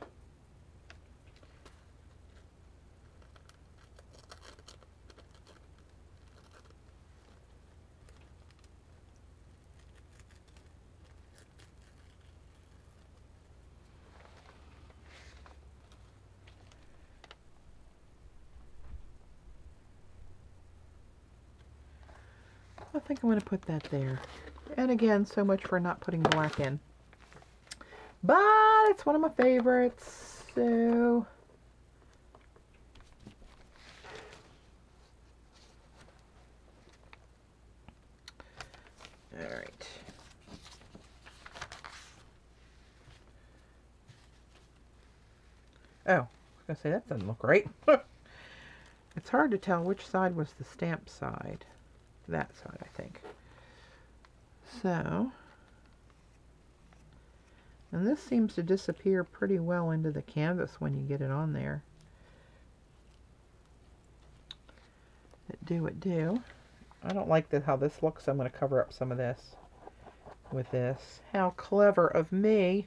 I think I'm going to put that there. And again, so much for not putting black in. But it's one of my favorites, so... Alright. Oh, I was going to say, that doesn't look right. It's hard to tell which side was the stamp side. That side, I think. So, and this seems to disappear pretty well into the canvas when you get it on there. It do. I don't like how this looks, so I'm going to cover up some of this with this. How clever of me.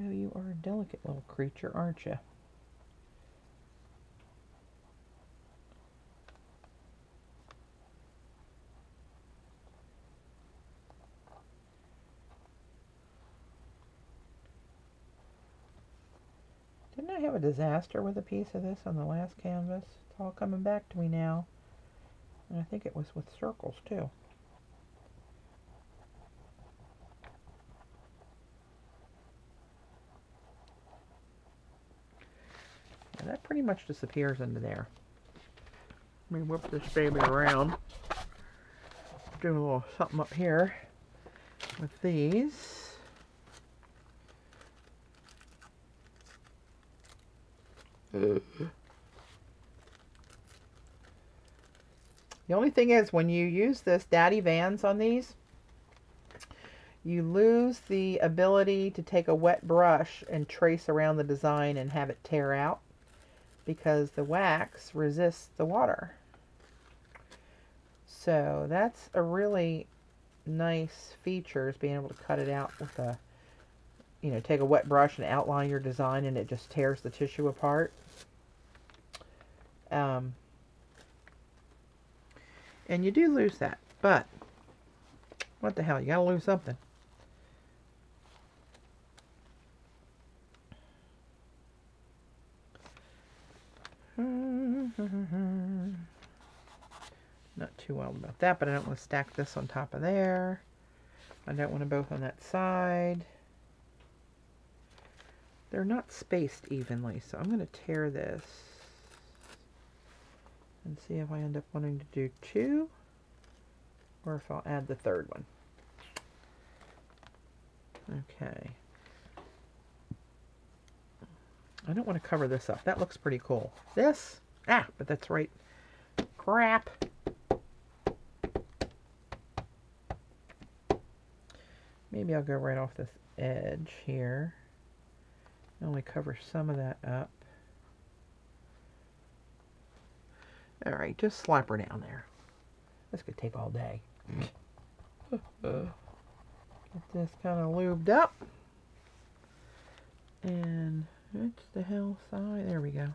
Oh, you are a delicate little creature, aren't you? Didn't I have a disaster with a piece of this on the last canvas? It's all coming back to me now. And I think it was with circles, too. And that pretty much disappears into there. Let me whip this baby around. Do a little something up here with these. The only thing is, when you use this Daddy Vans on these, you lose the ability to take a wet brush and trace around the design and have it tear out, because the wax resists the water. So that's a really nice feature, is being able to cut it out with a, you know, take a wet brush and outline your design and it just tears the tissue apart. And you do lose that, but what the hell, you gotta lose something. Not too wild about that, but I don't want to stack this on top of there. I don't want them both on that side. They're not spaced evenly, so I'm going to tear this and see if I end up wanting to do two, or if I'll add the third one. Okay. I don't want to cover this up. That looks pretty cool. This? Ah, but that's right. Crap. Maybe I'll go right off this edge here. Only cover some of that up. Alright, just slap her down there. This could take all day. Get this kind of lubed up. And which the hell side? There we go.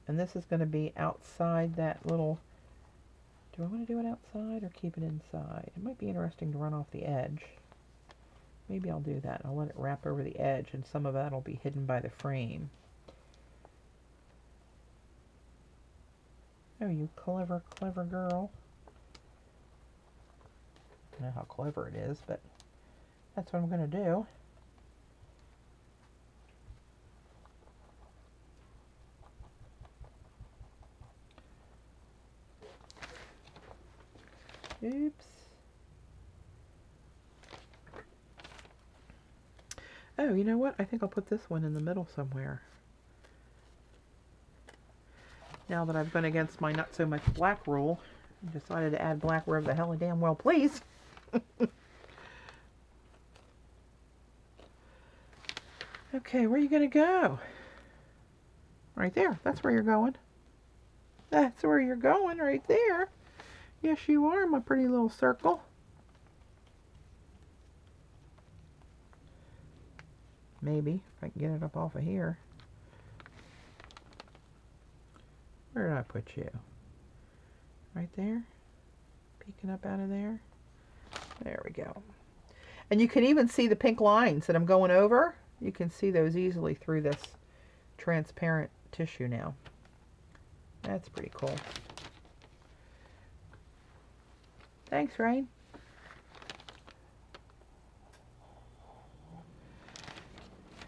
And this is going to be outside that little... Do I want to do it outside or keep it inside? It might be interesting to run off the edge. Maybe I'll do that. I'll let it wrap over the edge, and some of that will be hidden by the frame. Oh, you clever, clever girl. I don't know how clever it is, but that's what I'm going to do. Oops. Oh, you know what? I think I'll put this one in the middle somewhere. Now that I've gone against my not so much black rule, I decided to add black wherever the hell I damn well please. Okay, where are you going to go? Right there. That's where you're going. That's where you're going, right there. Yes, you are, my pretty little circle. Maybe, if I can get it up off of here. Where did I put you? Right there? Peeking up out of there? There we go. And you can even see the pink lines that I'm going over. You can see those easily through this transparent tissue now. That's pretty cool. Thanks, Rain.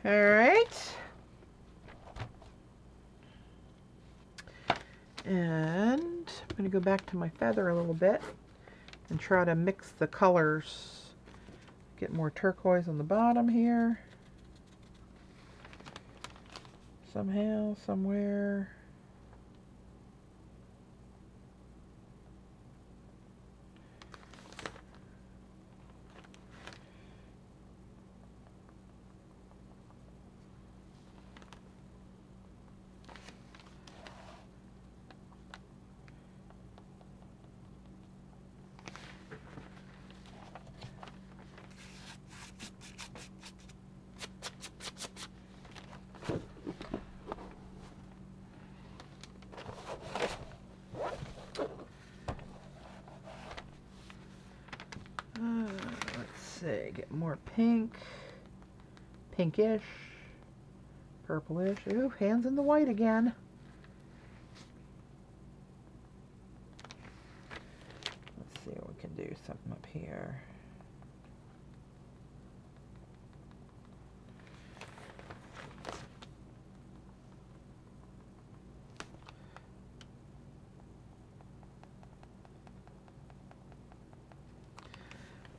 All right. And I'm going to go back to my feather a little bit and try to mix the colors. Get more turquoise on the bottom here. Somehow, somewhere. Okay, get more pink, pinkish, purplish. Ooh, hands in the white again. Let's see what we can do. Something up here.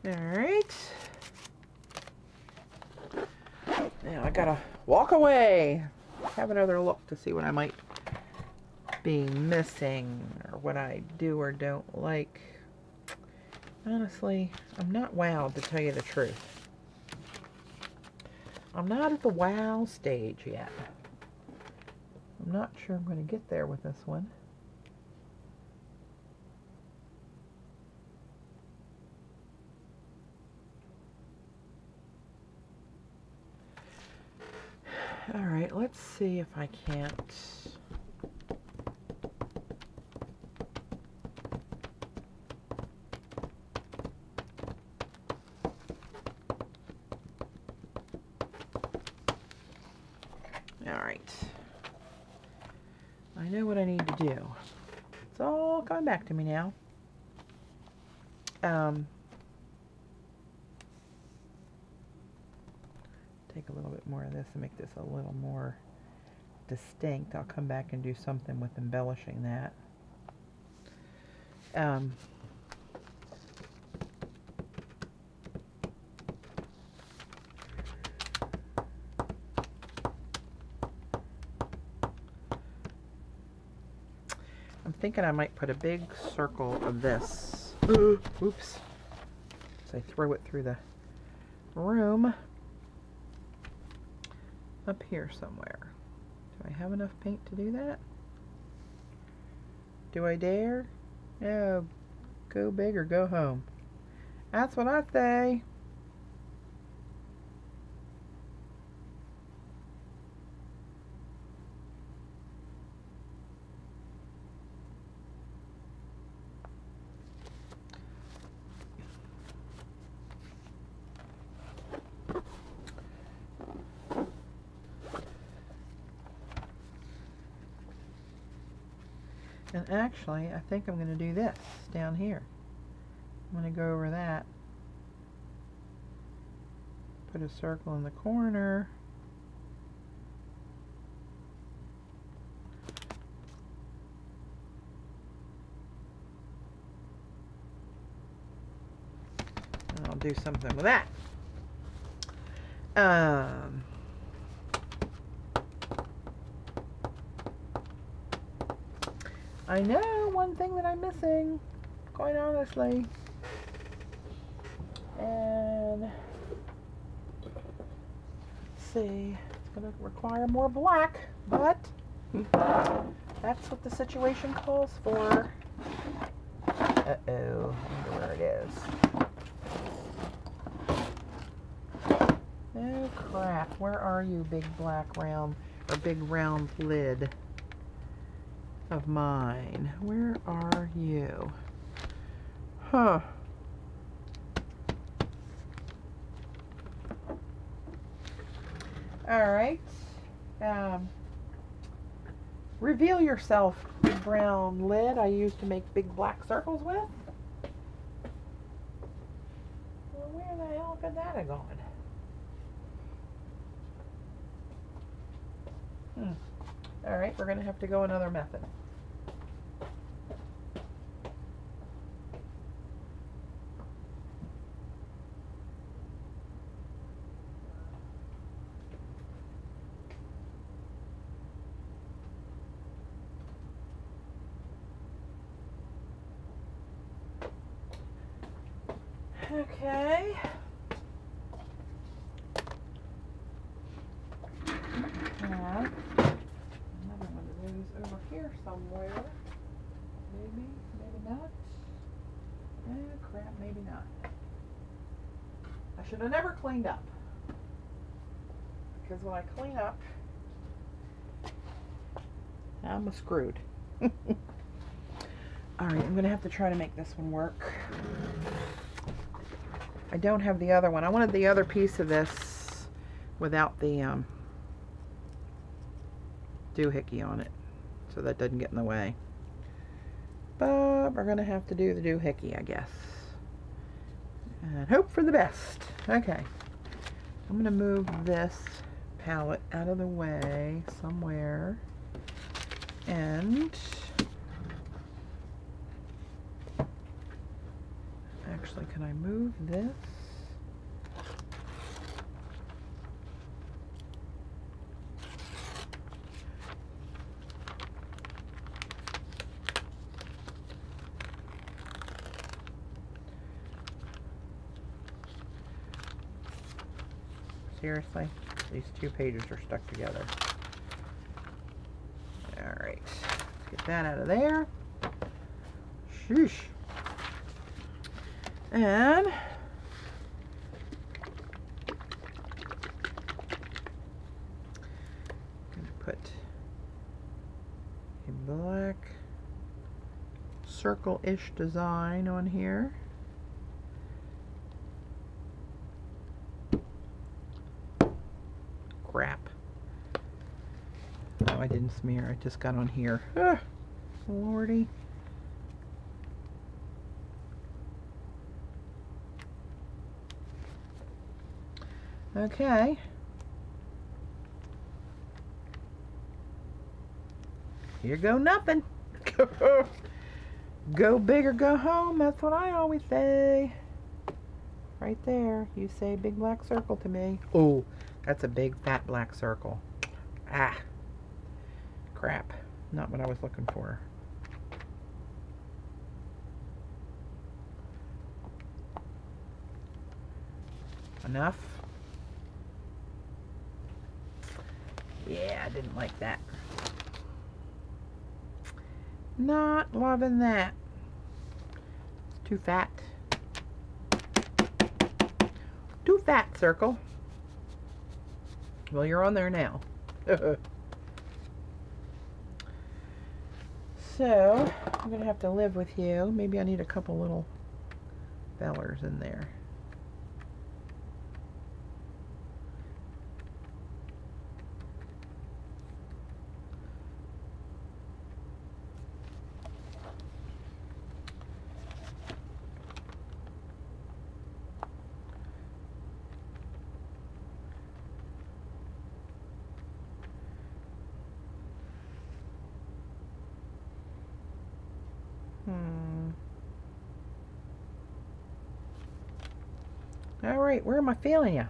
Alright. Now I gotta walk away. Have another look to see what I might be missing or what I do or don't like. Honestly, I'm not wowed, to tell you the truth. I'm not at the wow stage yet. I'm not sure I'm going to get there with this one. Alright, let's see if I can't... Alright. I know what I need to do. It's all coming back to me now. Take a little bit more of this and make this a little more distinct. I'll come back and do something with embellishing that. I'm thinking I might put a big circle of this. Oops. So I throw it through the room. Up here somewhere. Do I have enough paint to do that? Do I dare? No. Go big or go home. That's what I say. And actually, I think I'm going to do this down here. I'm going to go over that. Put a circle in the corner. And I'll do something with that. I know one thing that I'm missing, quite honestly. And let's see, it's going to require more black, but that's what the situation calls for. Uh-oh, I wonder where it is. Oh crap, where are you, big black round, or big round lid of mine? Where are you? Huh. Alright. Reveal yourself, big brown lid I used to make big black circles with. Well, where the hell could that have gone? Alright, we're going to have to go another method. Okay. Another one of those over here somewhere. Maybe, maybe not. Oh crap, maybe not. I should have never cleaned up. Because when I clean up, I'm screwed. Alright, I'm going to have to try to make this one work. I don't have the other one. I wanted the other piece of this without the doohickey on it, so that doesn't get in the way. But we're gonna have to do the doohickey, I guess, and hope for the best. Okay, I'm gonna move this palette out of the way somewhere, and actually, can I move this? Seriously? These two pages are stuck together. Alright, let's get that out of there. Sheesh. And I'm going to put a black circle-ish design on here. Crap. Oh, I didn't smear. I just got on here. Ah, Lordy. Okay. Here go nothing. Go big or go home. That's what I always say. Right there. You say big black circle to me. Oh, that's a big fat black circle. Ah. Crap. Not what I was looking for. Enough? Yeah, I didn't like that. Not loving that. It's too fat. Too fat, circle. Well, you're on there now. So, I'm going to have to live with you. Maybe I need a couple little fellers in there. All right, where am I failing you?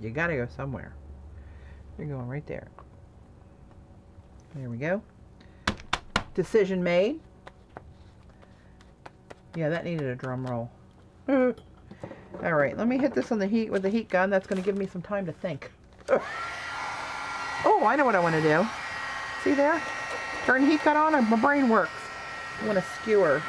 You gotta go somewhere. You're going right there. There we go. Decision made. Yeah, that needed a drum roll. All right, let me hit this on the heat with the heat gun. That's going to give me some time to think. Oh, I know what I want to do. See there? Turn heat gun on and my brain works. I want a skewer.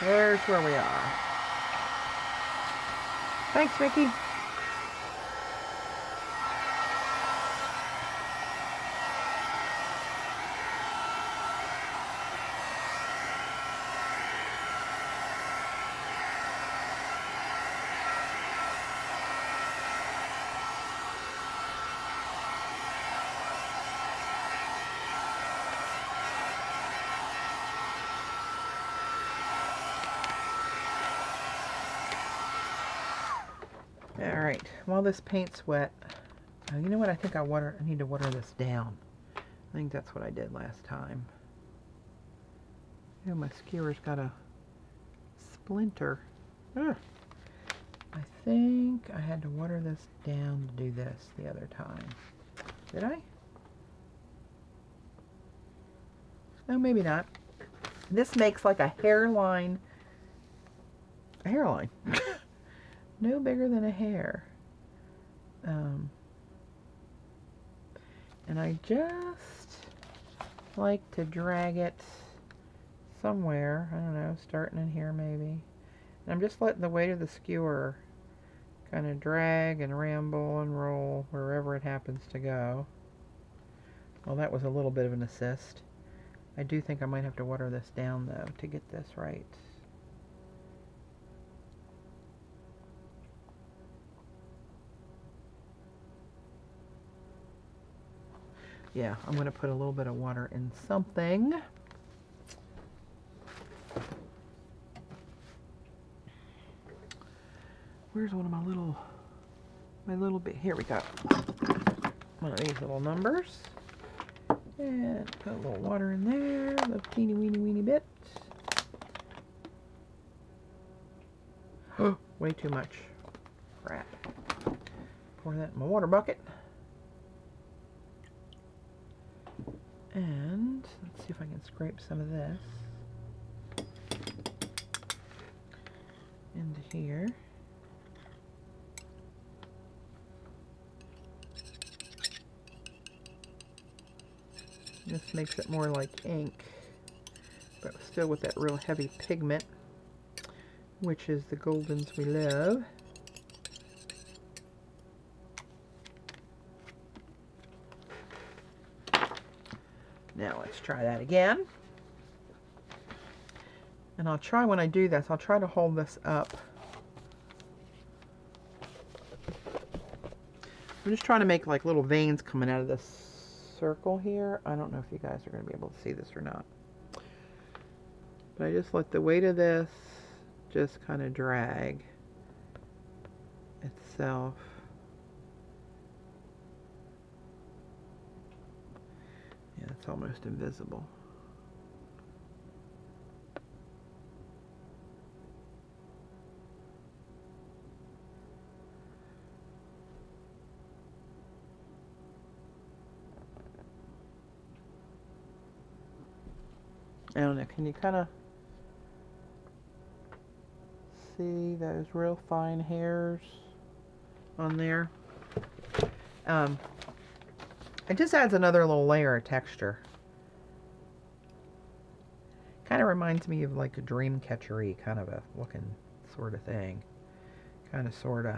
There's where we are. Thanks, Mickey. Alright, while this paint's wet, you know what, I think I need to water this down. I think that's what I did last time. Oh, my skewer's got a splinter. Ugh. I think I had to water this down to do this the other time. Did I? No, maybe not. This makes like a hairline. A hairline. No bigger than a hair. And I just like to drag it somewhere. I don't know, starting in here maybe. And I'm just letting the weight of the skewer kind of drag and ramble and roll wherever it happens to go. Well, that was a little bit of an assist. I do think I might have to water this down though to get this right. Yeah, I'm going to put a little bit of water in something. Where's one of my little bit? Here we go. One of these little numbers. And put a little water in there, a little teeny weeny bit. Oh, way too much. Crap. Pour that in my water bucket. And let's see if I can scrape some of this into here. This makes it more like ink, but still with that real heavy pigment, which is the goldens we love. Now let's try that again. And I'll try, when I do this, I'll try to hold this up. I'm just trying to make like little veins coming out of this circle here. I don't know if you guys are going to be able to see this or not. But I just let the weight of this just kind of drag itself. Yeah, it's almost invisible. I don't know, can you kind of see those real fine hairs on there? It just adds another little layer of texture. Kind of reminds me of like a dream catchery kind of a looking sort of thing. Kind of, sort of.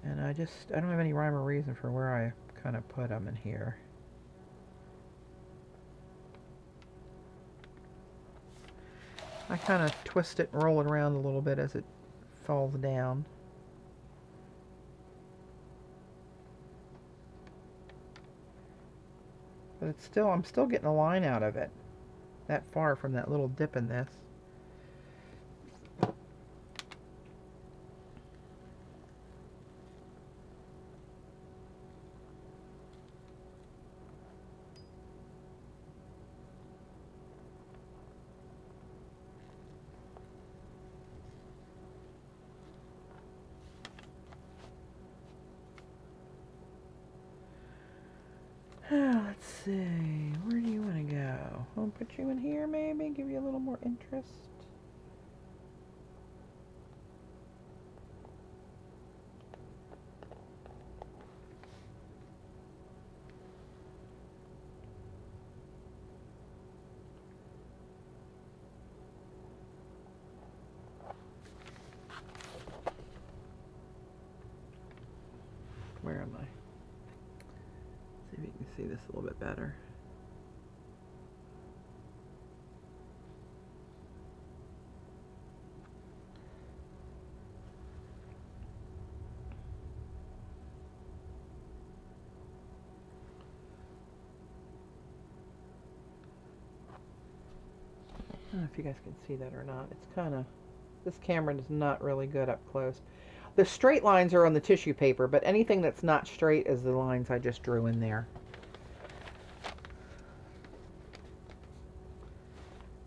And I don't have any rhyme or reason for where I kind of put them in here. I kind of twist it and roll it around a little bit as it falls down. But it's still, I'm still getting a line out of it. That far from that little dip in this. Let's see, where do you want to go? I'll put you in here maybe, give you a little more interest. Where am I? See if you can see this a little bit better. I don't know if you guys can see that or not. It's kind of, this camera is not really good up close. The straight lines are on the tissue paper, but anything that's not straight is the lines I just drew in there.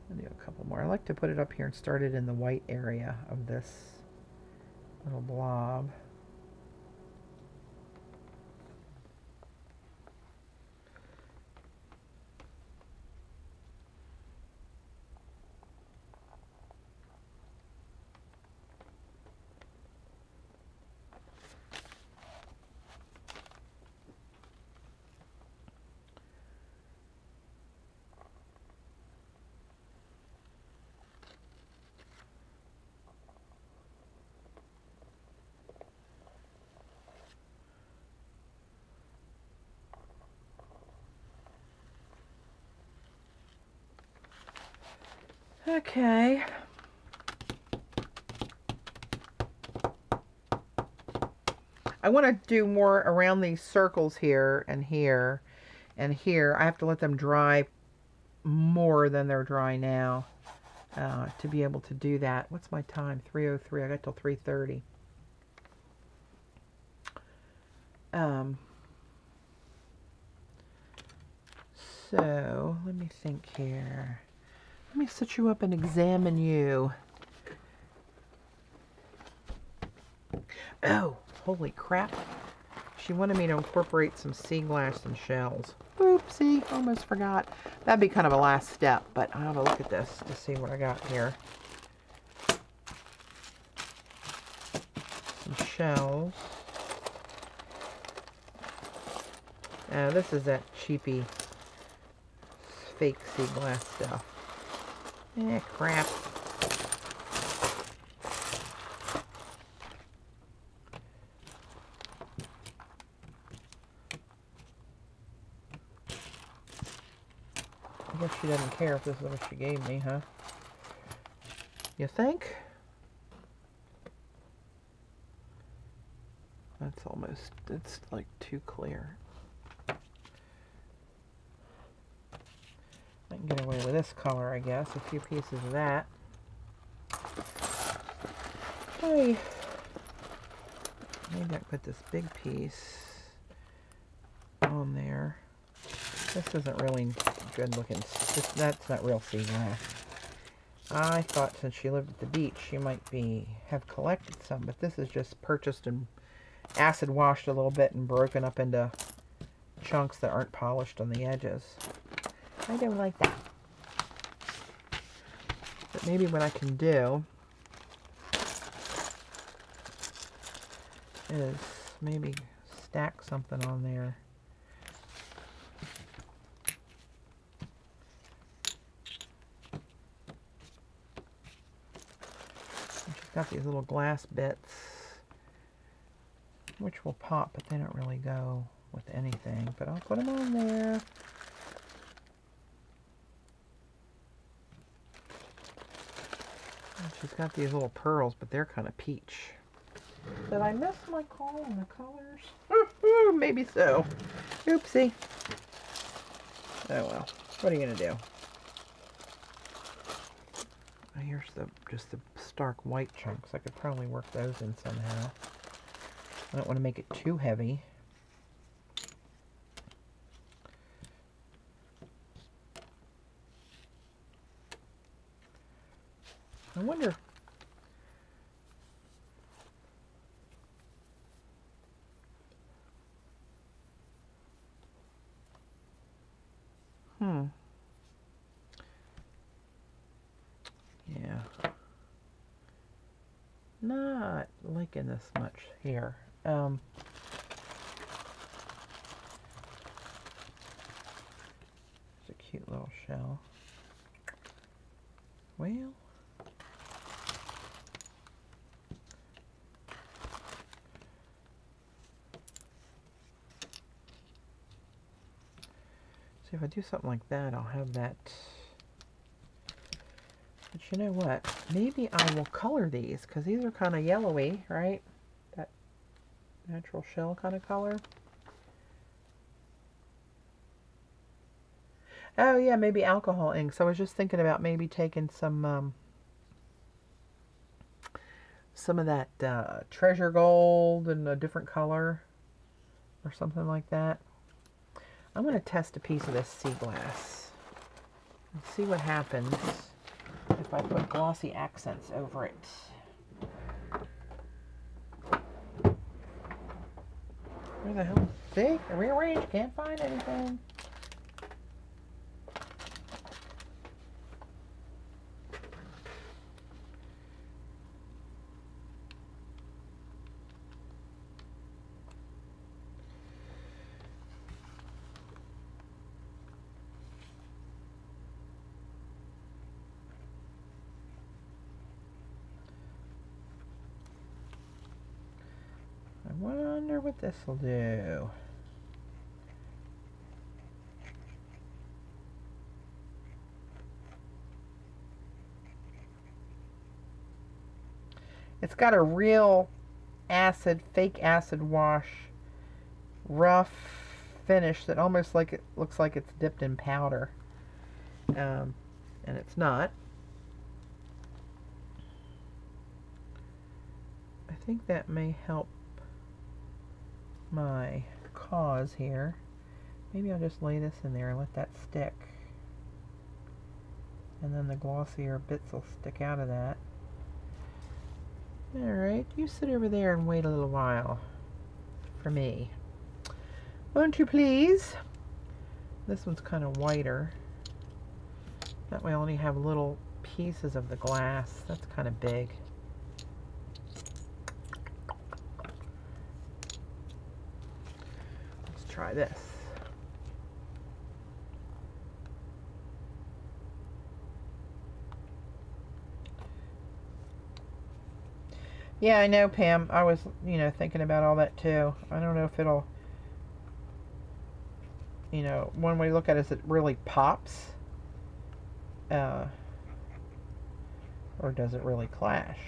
I'll do a couple more. I like to put it up here and start it in the white area of this little blob. Okay. I want to do more around these circles here and here and here. I have to let them dry more than they're dry now to be able to do that. What's my time? 3:03. I got till 3:30. So let me think here. Let me sit you up and examine you. Oh, holy crap. She wanted me to incorporate some sea glass and shells. Oopsie, almost forgot. That'd be kind of a last step, but I'll have a look at this to see what I got here. Some shells. This is that cheapy fake sea glass stuff. Crap. I guess she doesn't care if this is what she gave me, huh? You think? That's almost, it's like too clear. I can get away with this color, I guess. A few pieces of that. Hey. Maybe I can put this big piece on there. This isn't really good looking. That's not real sea glass. I thought since she lived at the beach, she might have collected some, but this is just purchased and acid washed a little bit and broken up into chunks that aren't polished on the edges. I don't like that. But maybe what I can do is maybe stack something on there. And she's got these little glass bits, which will pop, but they don't really go with anything. But I'll put them on there. She's got these little pearls, but they're kind of peach. Did I miss my call on the colors? Maybe so. Oopsie. Oh well. What are you going to do? Here's just the stark white chunks. I could probably work those in somehow. I don't want to make it too heavy. I wonder. Yeah. Not liking this much here. It's a cute little shell. Well. See, if I do something like that, I'll have that. But you know what? Maybe I will color these, because these are kind of yellowy, right? That natural shell kind of color. Oh yeah, maybe alcohol inks. I was just thinking about maybe taking some of that treasure gold in a different color or something like that. I'm going to test a piece of this sea glass and see what happens if I put glossy accents over it. Where the hell? See? I rearranged. Can't find anything. I wonder what this will do. It's got a real acid, fake acid wash, rough finish that almost like it looks like it's dipped in powder. And it's not. I think that may help my cause here. Maybe I'll just lay this in there and let that stick. And then the glossier bits will stick out of that. Alright, you sit over there and wait a little while for me. Won't you please? This one's kind of whiter. That way I only have little pieces of the glass. That's kind of big. Let's try this. Yeah, I know, Pam. I was, thinking about all that too. I don't know if it'll, one way to look at it is it really pops. Or does it really clash?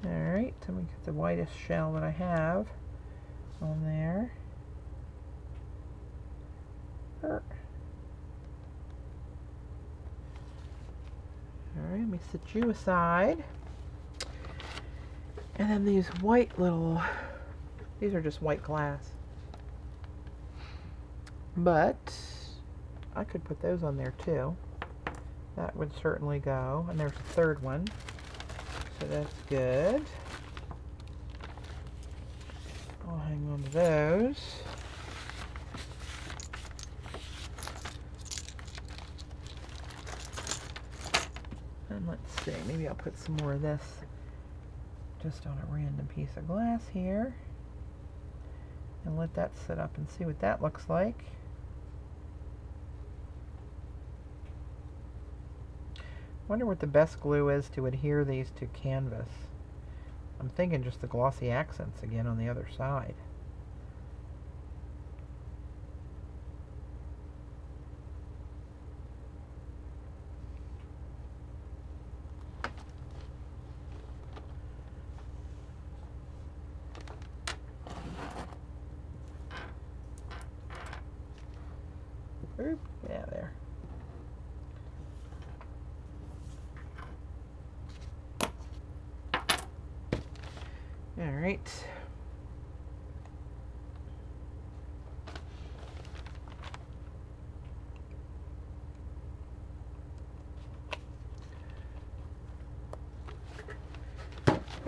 Alright, so we get the whitest shell that I have on there. Alright, let me set you aside. And then these white little, these are just white glass. But I could put those on there too. That would certainly go. And there's a third one. So that's good. I'll hang on to those. And let's see, maybe I'll put some more of this just on a random piece of glass here. And let that sit up and see what that looks like. Wonder what the best glue is to adhere these to canvas. I'm thinking just the glossy accents again on the other side. Oop, yeah, there. All right.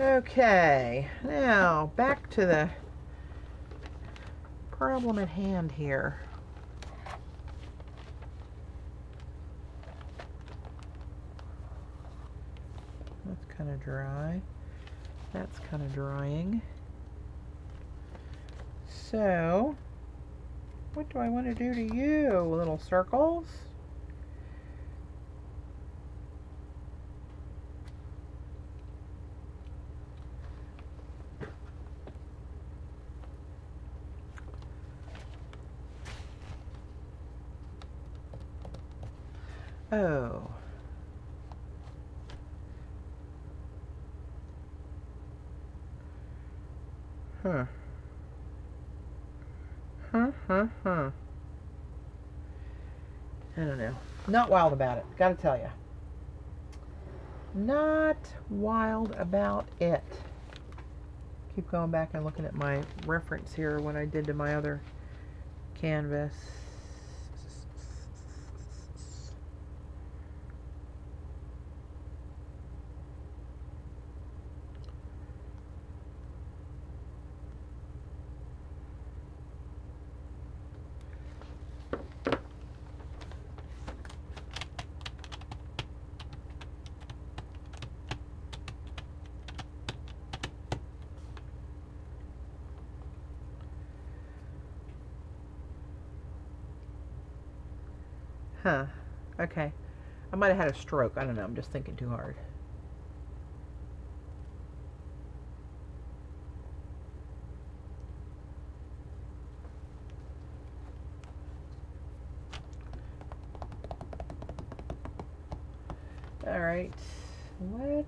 Okay, now back to the problem at hand here. That's kind of dry. That's kind of drying. So, what do I want to do to you, little circles? Oh. Huh. I don't know. Not wild about it, gotta tell you. Not wild about it. Keep going back and looking at my reference here, what I did to my other canvas. Huh. Okay. I might have had a stroke. I don't know. I'm just thinking too hard. All right. Let's...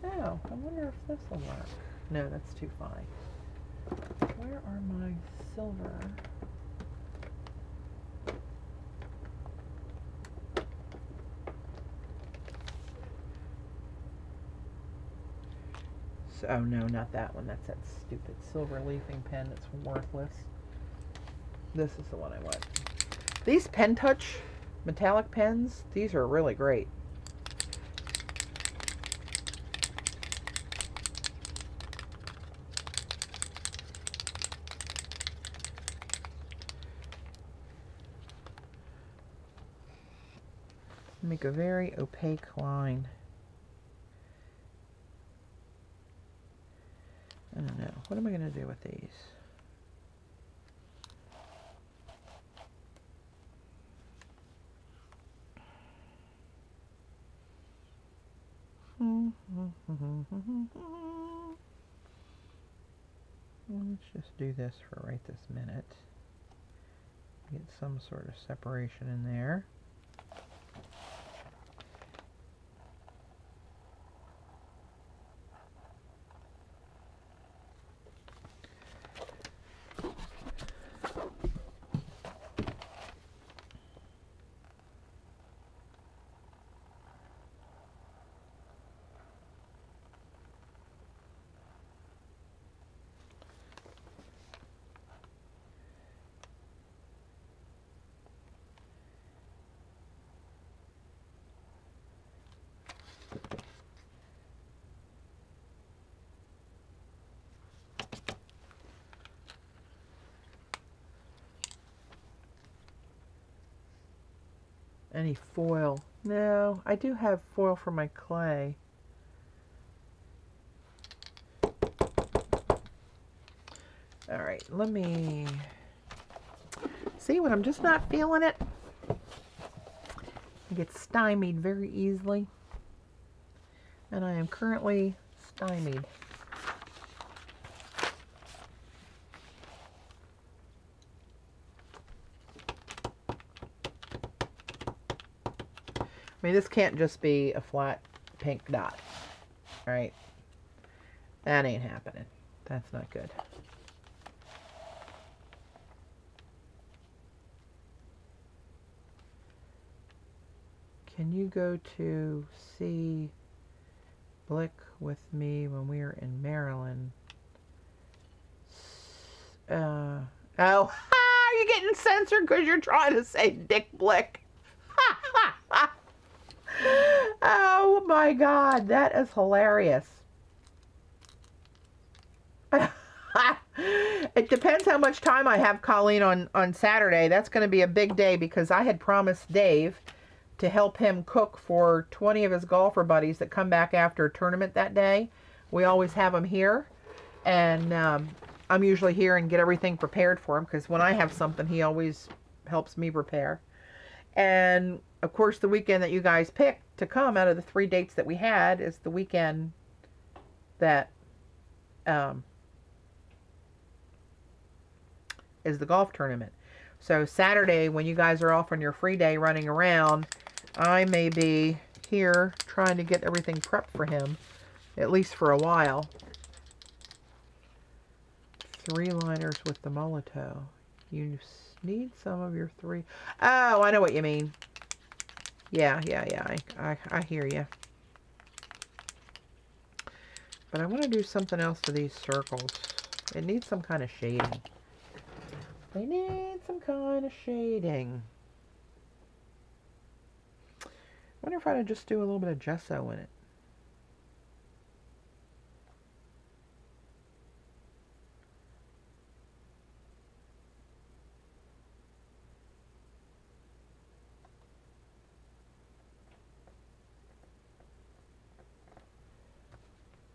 Oh, I wonder if this will work. No, that's too fine. Where are my silver? Oh no, not that one. That's that stupid silver leafing pen that's worthless. This is the one I want. These Pen Touch metallic pens, these are really great. Make a very opaque line. I don't know. What am I going to do with these? Let's just do this for right this minute. Get some sort of separation in there. Any foil? No, I do have foil for my clay. All right, let me see when I'm just not feeling it. I get stymied very easily, and I am currently stymied. I mean, this can't just be a flat pink dot, right? That ain't happening. That's not good. Can you go to see Blick with me when we were in Maryland? Oh, are you getting censored because you're trying to say Dick Blick? Oh my God, that is hilarious. It depends how much time I have, Colleen, on Saturday. That's going to be a big day because I had promised Dave to help him cook for 20 of his golfer buddies that come back after a tournament that day. We always have them here, and I'm usually here and get everything prepared for him because when I have something, he always helps me prepare. And of course, the weekend that you guys picked to come out of the 3 dates that we had is the weekend that is the golf tournament. So Saturday, when you guys are off on your free day running around, I may be here trying to get everything prepped for him, at least for a while. 3 liners with the Molotow. You need some of your 3. Oh, I know what you mean. Yeah. I hear you. But I want to do something else to these circles. It needs some kind of shading. They need some kind of shading. I wonder if I would just do a little bit of gesso in it.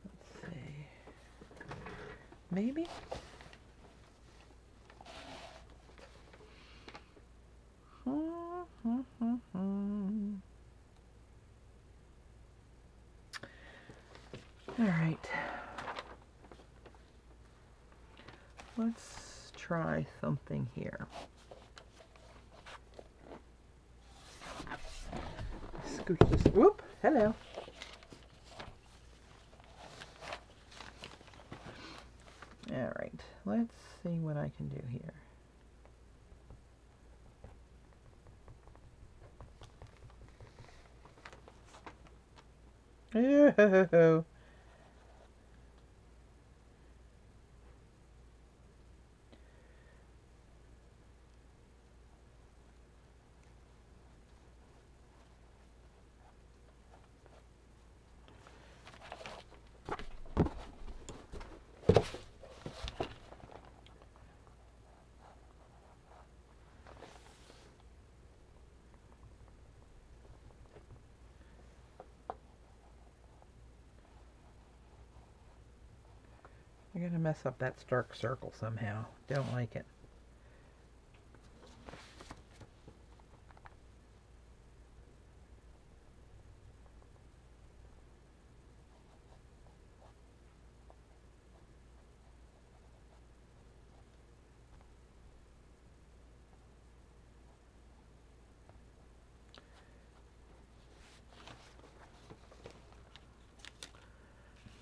Let's see. Maybe? Alright. Let's try something here. Scooch this. Whoop! Hello. Alright. Let's see what I can do here. Oh. I'm gonna mess up that dark circle somehow. Don't like it.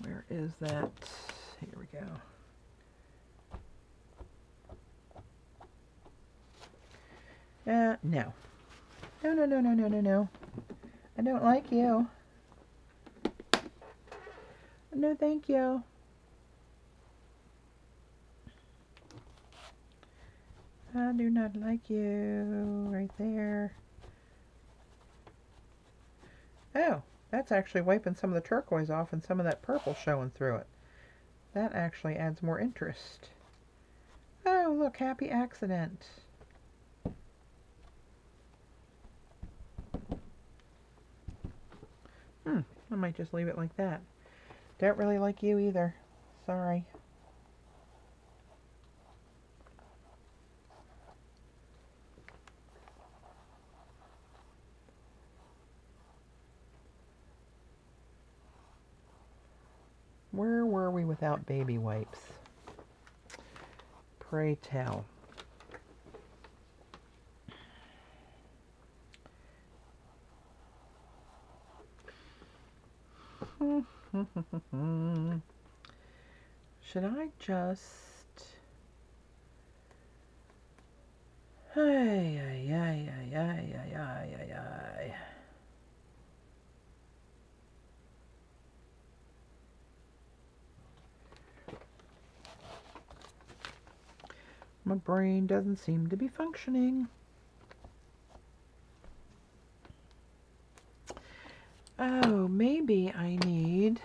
Where is that? Here we go. No. No, no, no, no, no, no, no. I don't like you. No, thank you. I do not like you. Right there. Oh, that's actually wiping some of the turquoise off and some of that purple showing through it. That actually adds more interest. Oh, look, happy accident. I might just leave it like that. Don't really like you either. Sorry. Where were we without baby wipes? Pray tell. Should I just... Ay, ay, ay, ay, ay, ay, ay, ay, ay. My brain doesn't seem to be functioning. Oh, maybe I need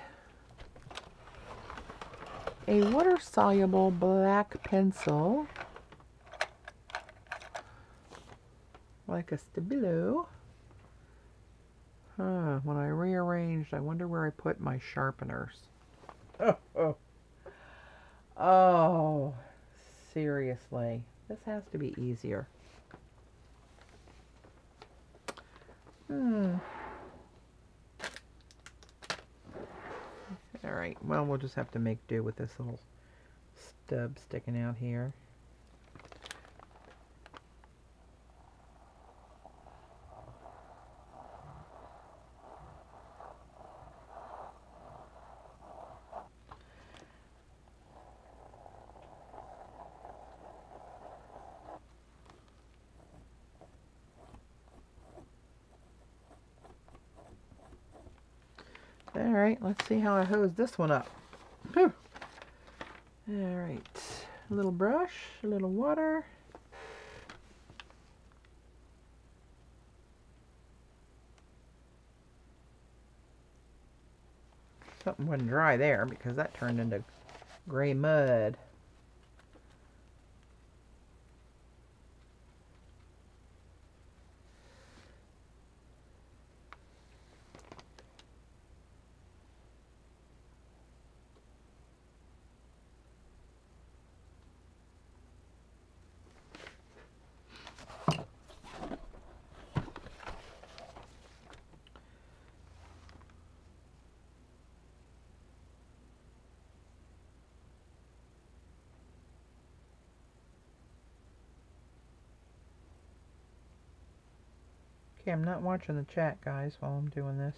a water-soluble black pencil, like a Stabilo. When I rearranged, I wonder where I put my sharpeners. Oh, seriously. This has to be easier. Alright, well, we'll just have to make do with this little stub sticking out here. Alright, let's see how I hose this one up. Whew. Alright, a little brush, a little water. Something wasn't dry there because that turned into gray mud. Okay, I'm not watching the chat, guys, while I'm doing this.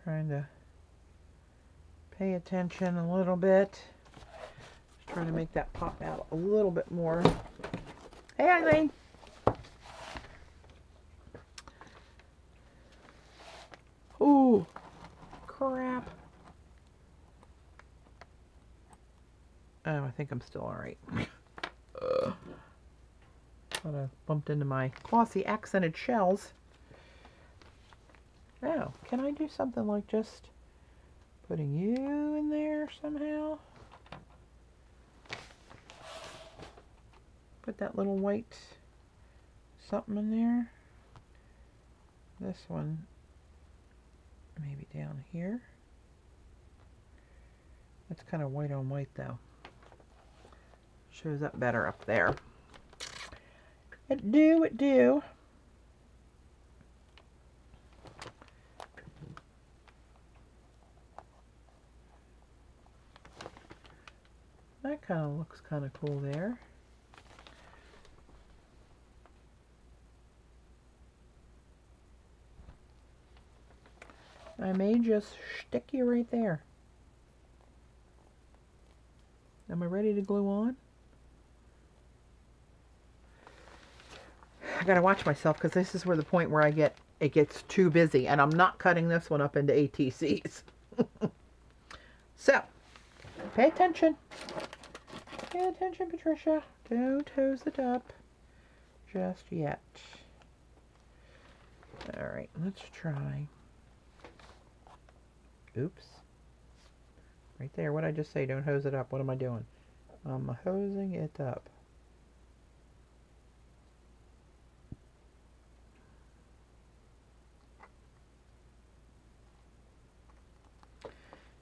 Trying to pay attention a little bit. Just trying to make that pop out a little bit more. Hey, Eileen. Ooh, crap. Oh, I think I'm still alright. Thought I bumped into my glossy accented shells. Oh, can I do something like just putting you in there somehow? Put that little white something in there. This one maybe down here. That's kind of white on white though. Shows up better up there. It do, it do. That kind of looks kind of cool there. I may just stick you right there. Am I ready to glue on? I gotta watch myself because this is where the point where it gets too busy, and I'm not cutting this one up into ATCs. So, pay attention. Pay attention, Patricia. Don't hose it up just yet. Alright, let's try. Oops. Right there. What did I just say? Don't hose it up. What am I doing? I'm hosing it up.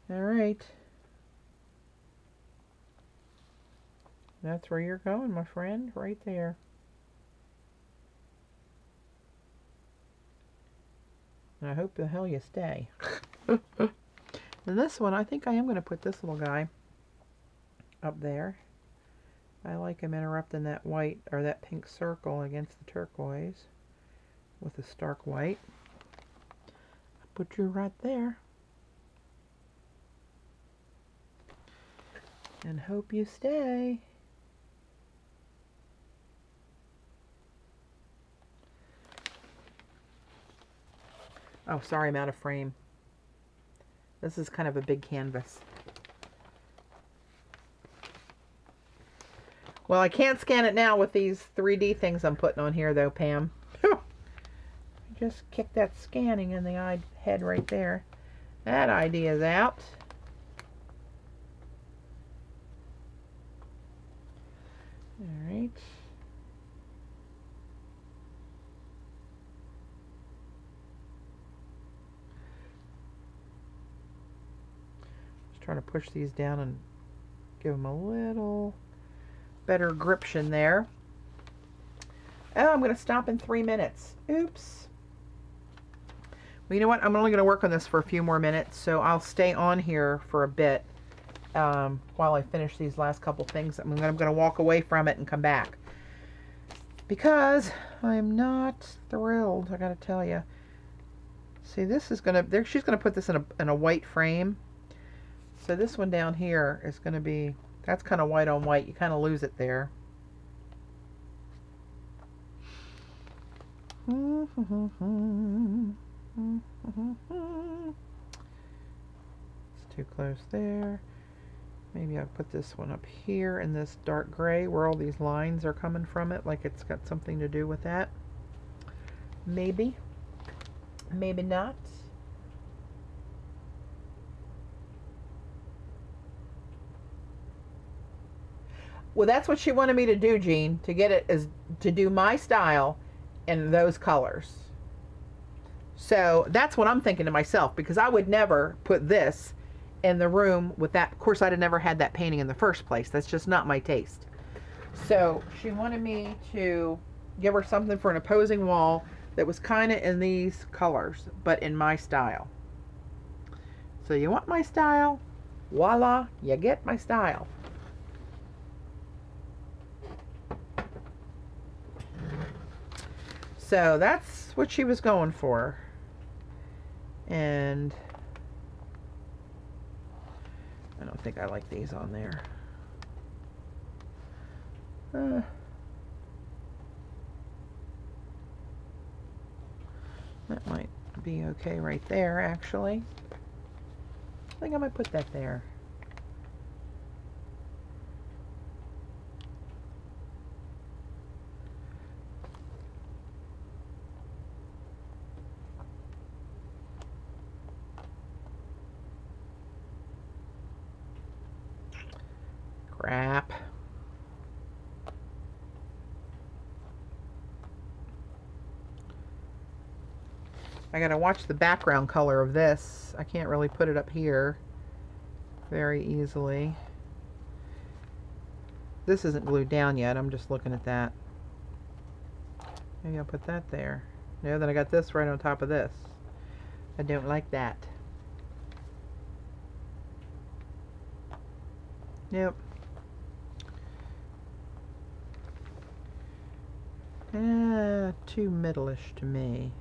Alright. That's where you're going, my friend. Right there. And I hope the hell you stay. And this one, I think I am going to put this little guy up there. I like him interrupting that white, or that pink circle against the turquoise with the stark white. I'll put you right there. And hope you stay. Oh, sorry, I'm out of frame. This is kind of a big canvas. Well, I can't scan it now with these 3D things I'm putting on here, though, Pam. Just kick that scanning in the head right there. That idea's out. All right. Trying to push these down and give them a little better gription there. Oh, I'm going to stop in 3 minutes. Oops. Well, you know what? I'm only going to work on this for a few more minutes, so I'll stay on here for a bit while I finish these last couple things. I'm going to walk away from it and come back because I'm not thrilled, I got to tell you. See, this is going to, she's going to put this in a white frame. So this one down here is going to be, that's kind of white on white. You kind of lose it there. It's too close there. Maybe I'll put this one up here in this dark gray where all these lines are coming from it, like it's got something to do with that. Maybe. Maybe not. Well, that's what she wanted me to do, Jean, to get it is to do my style in those colors. So that's what I'm thinking to myself, because I would never put this in the room with that. Of course, I'd have never had that painting in the first place. That's just not my taste. So she wanted me to give her something for an opposing wall that was kind of in these colors, but in my style. So you want my style? Voila, you get my style. So that's what she was going for. And I don't think I like these on there. That might be okay right there, actually. I think I might put that there. Crap. I gotta watch the background color of this. I can't really put it up here very easily. This isn't glued down yet. I'm just looking at that. Maybe I'll put that there. No, then I got this right on top of this. I don't like that. Nope. Too middle-ish to me.